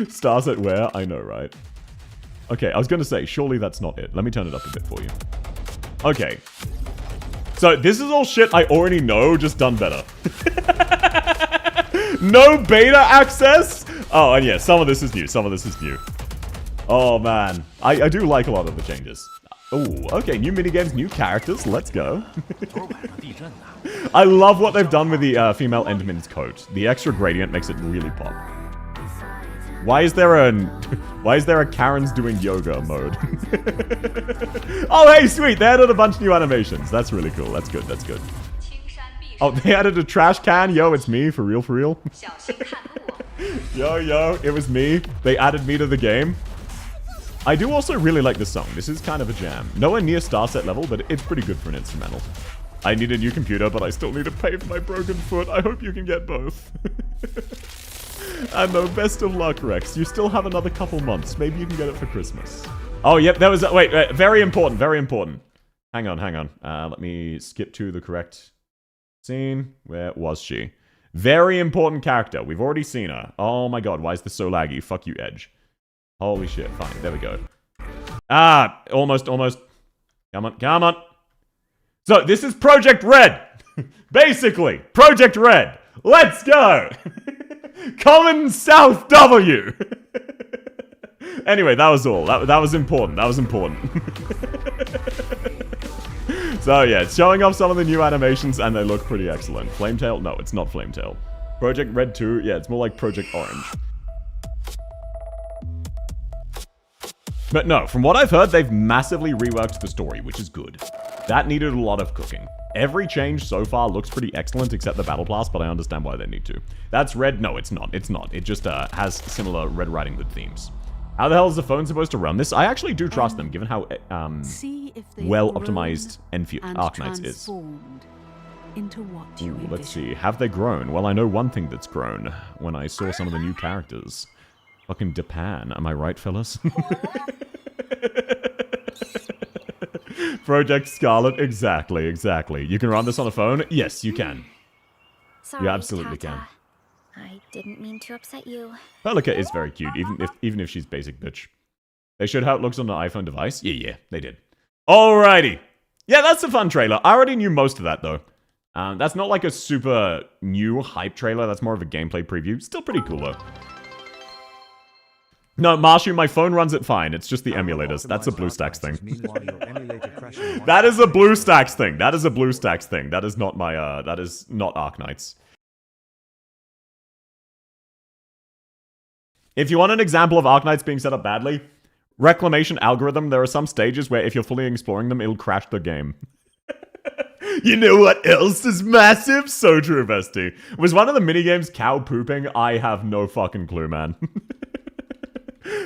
Star set where? I know, right? Okay, I was going to say, surely that's not it. Let me turn it up a bit for you. Okay. So this is all shit I already know, just done better. No beta access? Oh, and yeah, some of this is new. Oh, man. I do like a lot of the changes. Oh, okay, new minigames, new characters, let's go. I love what they've done with the female Enderman's coat. The extra gradient makes it really pop. Why is there a Karen's doing yoga mode? Oh, hey, sweet, they added a bunch of new animations. That's really cool, that's good. Oh, they added a trash can? Yo, it's me, for real? Yo, it was me. They added me to the game. I do also really like this song. This is kind of a jam. Nowhere near Starset level, but it's pretty good for an instrumental. I need a new computer, but I still need to pay for my broken foot. I hope you can get both. And no, best of luck, Rex. You still have another couple months. Maybe you can get it for Christmas. Oh, yep, that was... Wait, very important, very important. Hang on. Let me skip to the correct scene. Where was she? Very important character. We've already seen her. Oh my god, why is this so laggy? Fuck you, Edge. Holy shit, fine. There we go. Ah, almost. Come on. So, this is Project Red. Basically, Project Red. Let's go. Common South W. Anyway, that was all. That was important. So yeah, it's showing off some of the new animations and they look pretty excellent. Flametail? No, it's not Flametail. Project Red 2? Yeah, it's more like Project Orange. But no, from what I've heard, they've massively reworked the story, which is good. That needed a lot of cooking. Every change so far looks pretty excellent except the Battle Pass, but I understand why they need to. That's Red? No, it's not. It just has similar Red Riding Hood themes. How the hell is the phone supposed to run this? I actually do trust them, given how well optimized Arknights is. Into what Ooh, let's see. Have they grown? Well, I know one thing that's grown when I saw some of the new characters. Fucking Japan, am I right, fellas? Project Scarlet, exactly. You can run this on a phone? Yes, you can. Sorry, You absolutely Kata. I didn't mean to upset you. Pelika is very cute, even if she's basic bitch. They showed how it looks on an iPhone device? Yeah, they did. Alrighty. Yeah, that's a fun trailer. I already knew most of that, though. That's not like a super new hype trailer. That's more of a gameplay preview. Still pretty cool, though. No, Marshu, my phone runs it fine. It's just the emulators. That's a BlueStacks thing. That is a BlueStacks thing. That is not my, that is not Arknights. If you want an example of Arknights being set up badly, Reclamation algorithm, there are some stages where if you're fully exploring them, it'll crash the game. You know what else is massive? So true, bestie. Was one of the minigames cow pooping? I have no fucking clue, man.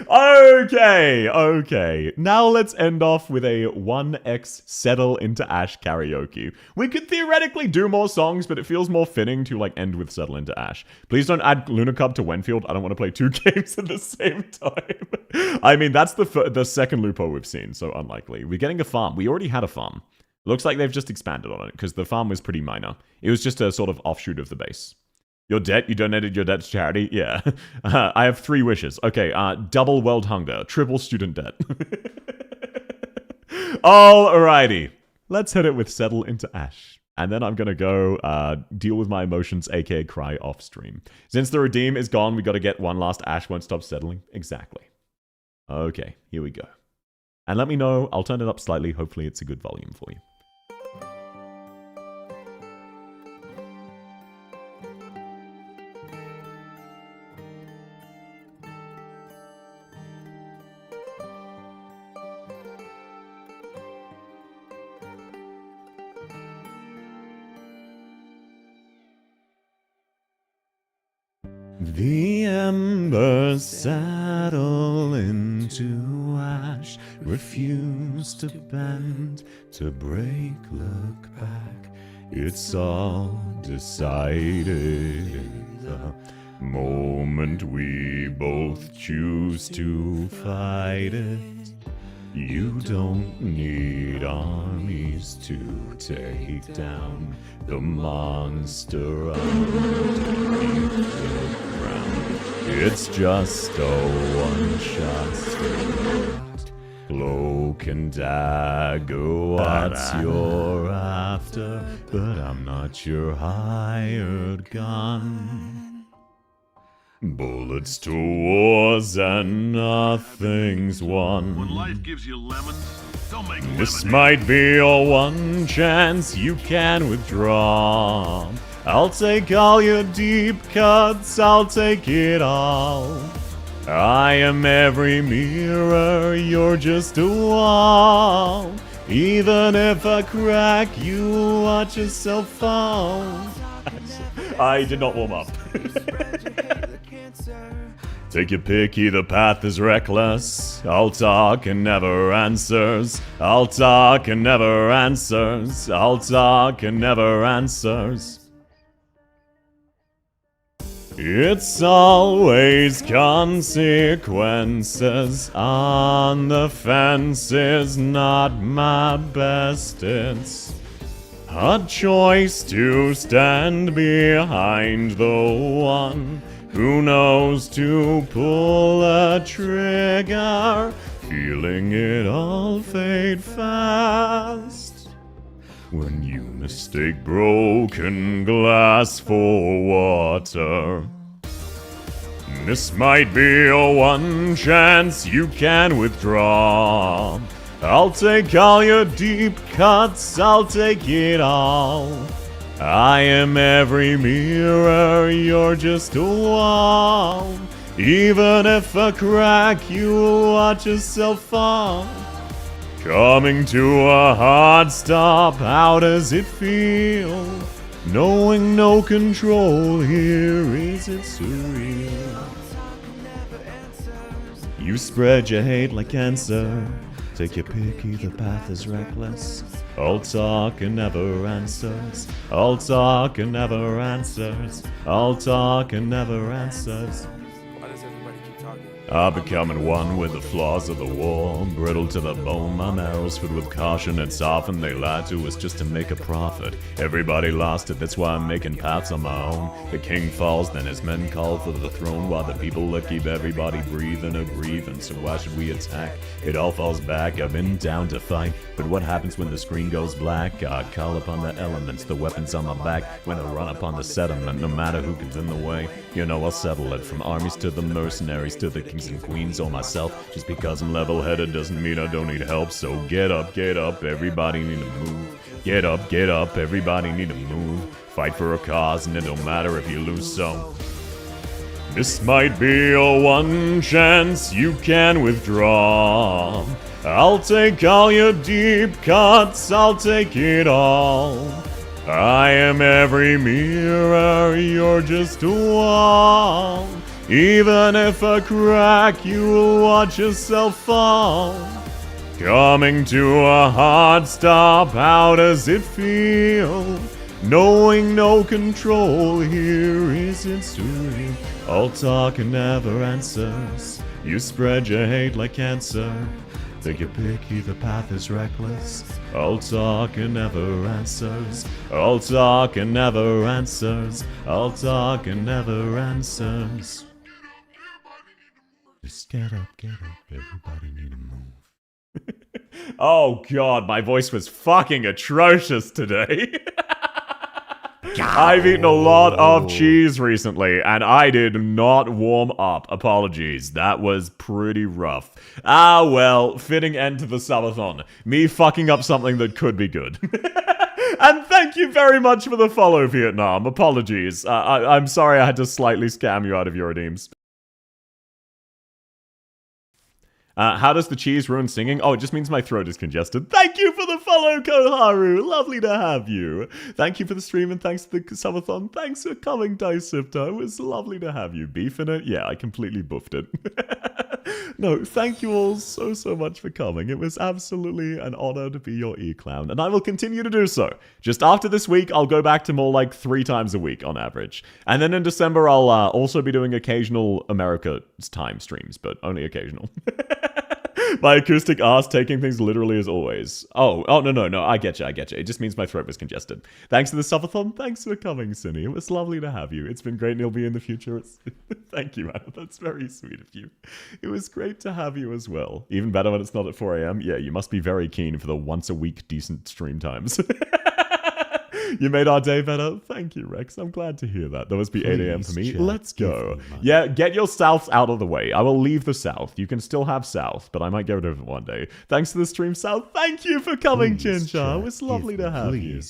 Okay. Now let's end off with a 1x Settle into Ash karaoke. We could theoretically do more songs, but it feels more fitting to like end with Settle into Ash. Please don't add Lunacub to Wenfield. I don't want to play 2 games at the same time. I mean, that's the second Lupo we've seen, so unlikely. We're getting a farm. We already had a farm. Looks like they've just expanded on it, because the farm was pretty minor. It was just a sort of offshoot of the base. Your debt? You donated your debt to charity? Yeah. I have 3 wishes. Okay, double world hunger. Triple student debt. Alrighty. Let's hit it with Settle into Ash. And then I'm gonna go deal with my emotions, aka cry off stream. Since the redeem is gone, we gotta get one last Ash won't stop settling. Exactly. Okay, here we go. And let me know, I'll turn it up slightly, hopefully it's a good volume for you. The embers settle into ash, refuse to bend, to break, look back. It's all decided in the moment we both choose to fight it. You don't need armies to take down the monster underneath the ground. It's just a one-shot start. Cloak and dagger, what's you're after? But I'm not your hired gun. Bullets to wars and nothing's won. When life gives you lemons, don't make This lemonade. might be your one chance you can withdraw. I'll take all your deep cuts, I'll take it all. I am every mirror, you're just a wall. Even if I crack, you watch yourself fall. I did not warm up. Take your pick, either path is reckless. I'll talk and never answers. I'll talk and never answers. I'll talk and never answers. It's always consequences. On the fence is not my best. It's a choice to stand behind the one who knows to pull a trigger, feeling it all fade fast. When you mistake broken glass for water, this might be a one chance you can withdraw. I'll take all your deep cuts, I'll take it all. I am every mirror, you're just a wall. Even if a crack, you'll watch yourself fall. Coming to a hard stop, how does it feel? Knowing no control here, is it surreal? You spread your hate like cancer. Take your pick, either path is reckless. All talk and never answers. All talk and never answers. All talk and never answers. Why does everybody keep talking? I'm becoming one with the flaws of the war. Brittle to the bone, my marrow's filled with caution. It's often they lie to us just to make a profit. Everybody lost it, that's why I'm making paths on my own. The king falls, then his men call for the throne, while the people that keep everybody breathing are grieving. So why should we attack? It all falls back, I've been down to fight. But what happens when the screen goes black? I call upon the elements, the weapons on my back. When I run upon the settlement, no matter who gets in the way, you know I'll settle it. From armies to the mercenaries to the kings and queens or myself. Just because I'm level-headed doesn't mean I don't need help. So get up, everybody need to move. Get up, everybody need to move. Fight for a cause and it don't matter if you lose, so this might be a one chance you can withdraw. I'll take all your deep cuts, I'll take it all. I am every mirror, you're just a wall. Even if a crack, you'll watch yourself fall. Coming to a hard stop, how does it feel? Knowing no control here, is it surreal? All talk and never answers. You spread your hate like cancer. Take your pick, either path is reckless. All talk and never answers. All talk and never answers. All talk and never answers. Just get up, everybody need to move. Oh god, my voice was fucking atrocious today. I've eaten a lot of cheese recently, and I did not warm up. Apologies, that was pretty rough. Ah well, fitting end to the subathon. Me fucking up something that could be good. And thank you very much for the follow, Vietnam. Apologies. I'm sorry I had to slightly scam you out of your redeems. How does the cheese ruin singing? Oh, it just means my throat is congested. Thank you for the follow, Koharu. Lovely to have you. Thank you for the stream and thanks to the subathon. Thanks for coming, Dicipto. It was lovely to have you. Beef in it? Yeah, I completely buffed it. No, thank you all so much for coming. It was absolutely an honor to be your e-clown, and I will continue to do so. Just after this week, I'll go back to more like 3 times a week on average. And then in December, I'll also be doing occasional America time streams, but only occasional. My acoustic ass taking things literally as always. Oh, no, I get you. It just means my throat was congested. Thanks to the subathon. Thanks for coming, Cinny. It was lovely to have you. It's been great and you'll be in the future. Thank you, man. That's very sweet of you. It was great to have you as well. Even better when it's not at 4 a.m. Yeah, you must be very keen for the once a week decent stream times. You made our day better. Thank you, Rex. I'm glad to hear that. That must be 8 a.m. for me. Let's go. Yeah, get your Souths out of the way. I will leave the South. You can still have South, but I might get rid of it one day. Thanks to the stream, South. Thank you for coming, Ginger. It was lovely to have you.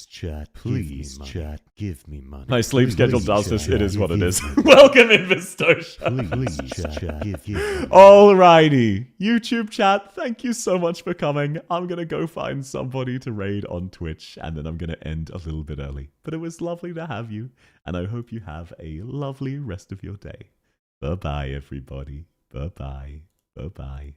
Please, chat, give me money. My sleep schedule does this. It is what it is. Welcome in, Vistosha. Please, chat, give me money. Alrighty. YouTube chat, thank you so much for coming. I'm going to go find somebody to raid on Twitch, and then I'm going to end a little bit early. But it was lovely to have you, and I hope you have a lovely rest of your day. Bye-bye, everybody. Bye-bye. Bye-bye.